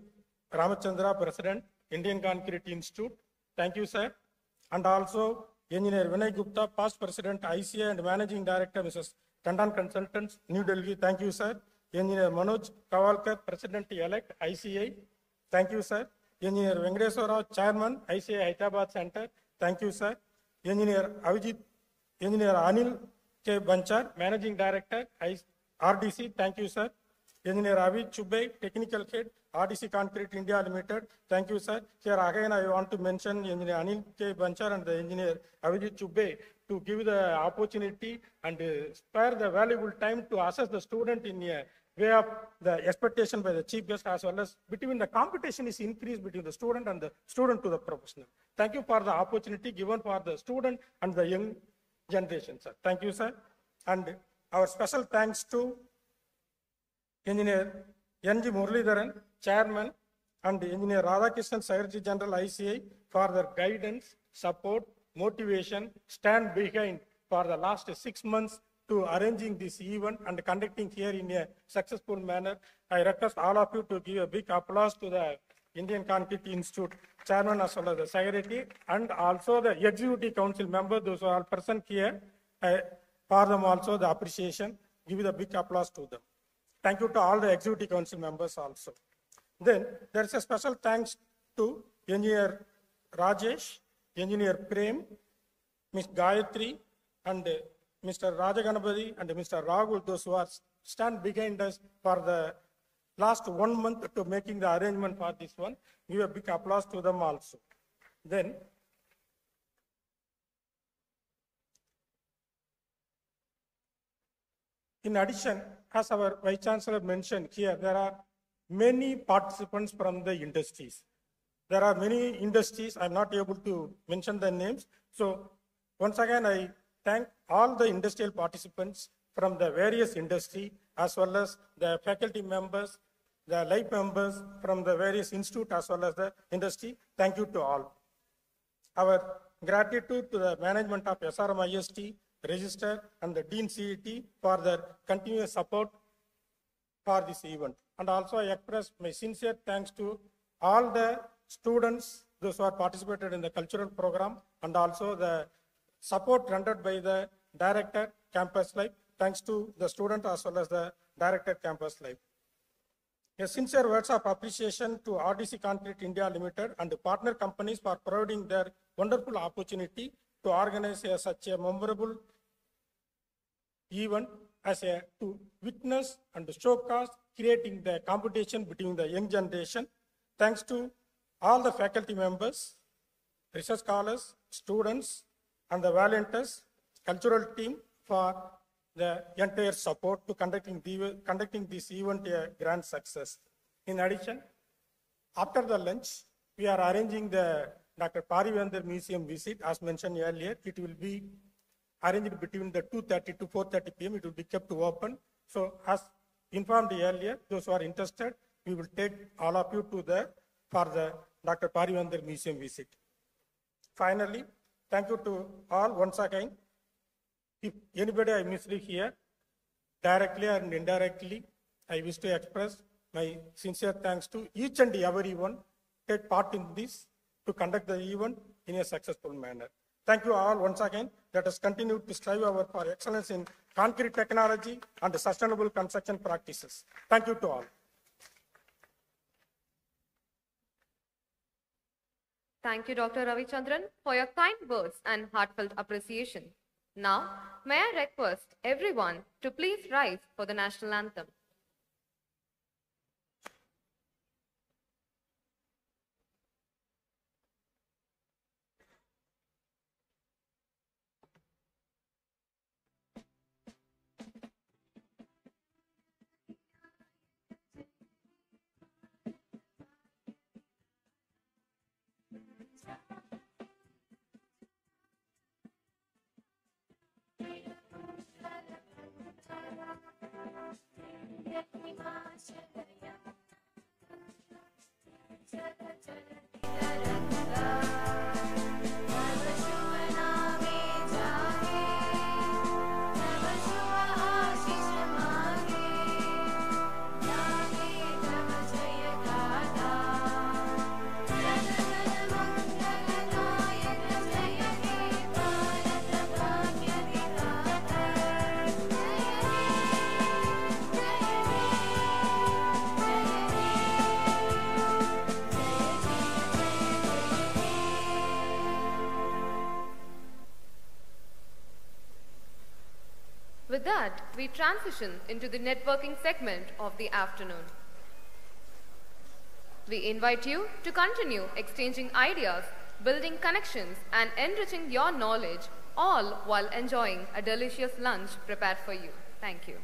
Ramachandra, President, Indian Concrete Institute. Thank you, sir. And also, Engineer Vinay Gupta, past President, ICA, and Managing Director, Mrs. Tandon Consultants, New Delhi. Thank you, sir. Engineer Manoj Kavalkar, President-elect, ICA. Thank you, sir. Engineer Venkateswara, Chairman, ICA Hyderabad Center. Thank you, sir. Engineer Avijit, Engineer Anil K. Banchar, Managing Director, RDC. Thank you, sir. Engineer Avi Chubey, Technical Head, RDC Concrete India Limited. Thank you, sir. Here again, I want to mention Engineer Anil K. Banchar and the Engineer Avijit Chubey to give the opportunity and spare the valuable time to assess the student in a way of the expectation by the chief guest, as well as between the competition is increased between the student and the student to the professional. Thank you for the opportunity given for the student and the young generation, sir. Thank you, sir. And our special thanks to Engineer N.G. Muralidharan, Chairman, and Engineer Radhakishan, Secretary General, ICA, for their guidance, support, motivation, stand behind for the last 6 months to arranging this event and conducting here in a successful manner. I request all of you to give a big applause to the Indian Concrete Institute Chairman as well as the Secretary, and also the Executive Council members, those who are present here. For them also the appreciation. Give the big applause to them. Thank you to all the Executive Council members also. Then there is a special thanks to Engineer Rajesh, Engineer Prem, Ms. Gayatri, and Mr. Rajaganapati and Mr. Rahul, those who are stand behind us for the last 1 month to making the arrangement for this one. Give a big applause to them also. Then, in addition, as our Vice Chancellor mentioned here, there are many participants from the industries. There are many industries, I'm not able to mention the names. So once again, I thank all the industrial participants from the various industry, as well as the faculty members, the lay members from the various institute, as well as the industry. Thank you to all. Our gratitude to the management of SRM IST, Register, and the Dean CET for their continuous support for this event. And also I express my sincere thanks to all the students, those who are participated in the cultural program, and also the support rendered by the Director, Campus Life. Thanks to the student as well as the Director, Campus Life. A sincere words of appreciation to RDC Concrete India Limited and the partner companies for providing their wonderful opportunity to organize such a memorable event to witness and showcase creating the competition between the young generation. Thanks to all the faculty members, research scholars, students, and the volunteers, cultural team for the entire support to conducting this event a grand success. In addition, after the lunch, we are arranging the Dr. Parivendra Museum visit. As mentioned earlier, it will be arranged between the 2:30 to 4:30 p.m. It will be kept open. So as informed earlier, those who are interested, we will take all of you to for the Dr. Parivendra Museum visit. Finally, thank you to all once again. If anybody I missed here, directly and indirectly, I wish to express my sincere thanks to each and everyone take part in this to conduct the event in a successful manner. Thank you all once again. Let us continue to strive for excellence in concrete technology and sustainable construction practices. Thank you to all. Thank you, Dr. Ravichandran, for your kind words and heartfelt appreciation. Now, may I request everyone to please rise for the national anthem. With that, we transition into the networking segment of the afternoon. We invite you to continue exchanging ideas, building connections, and enriching your knowledge, all while enjoying a delicious lunch prepared for you. Thank you.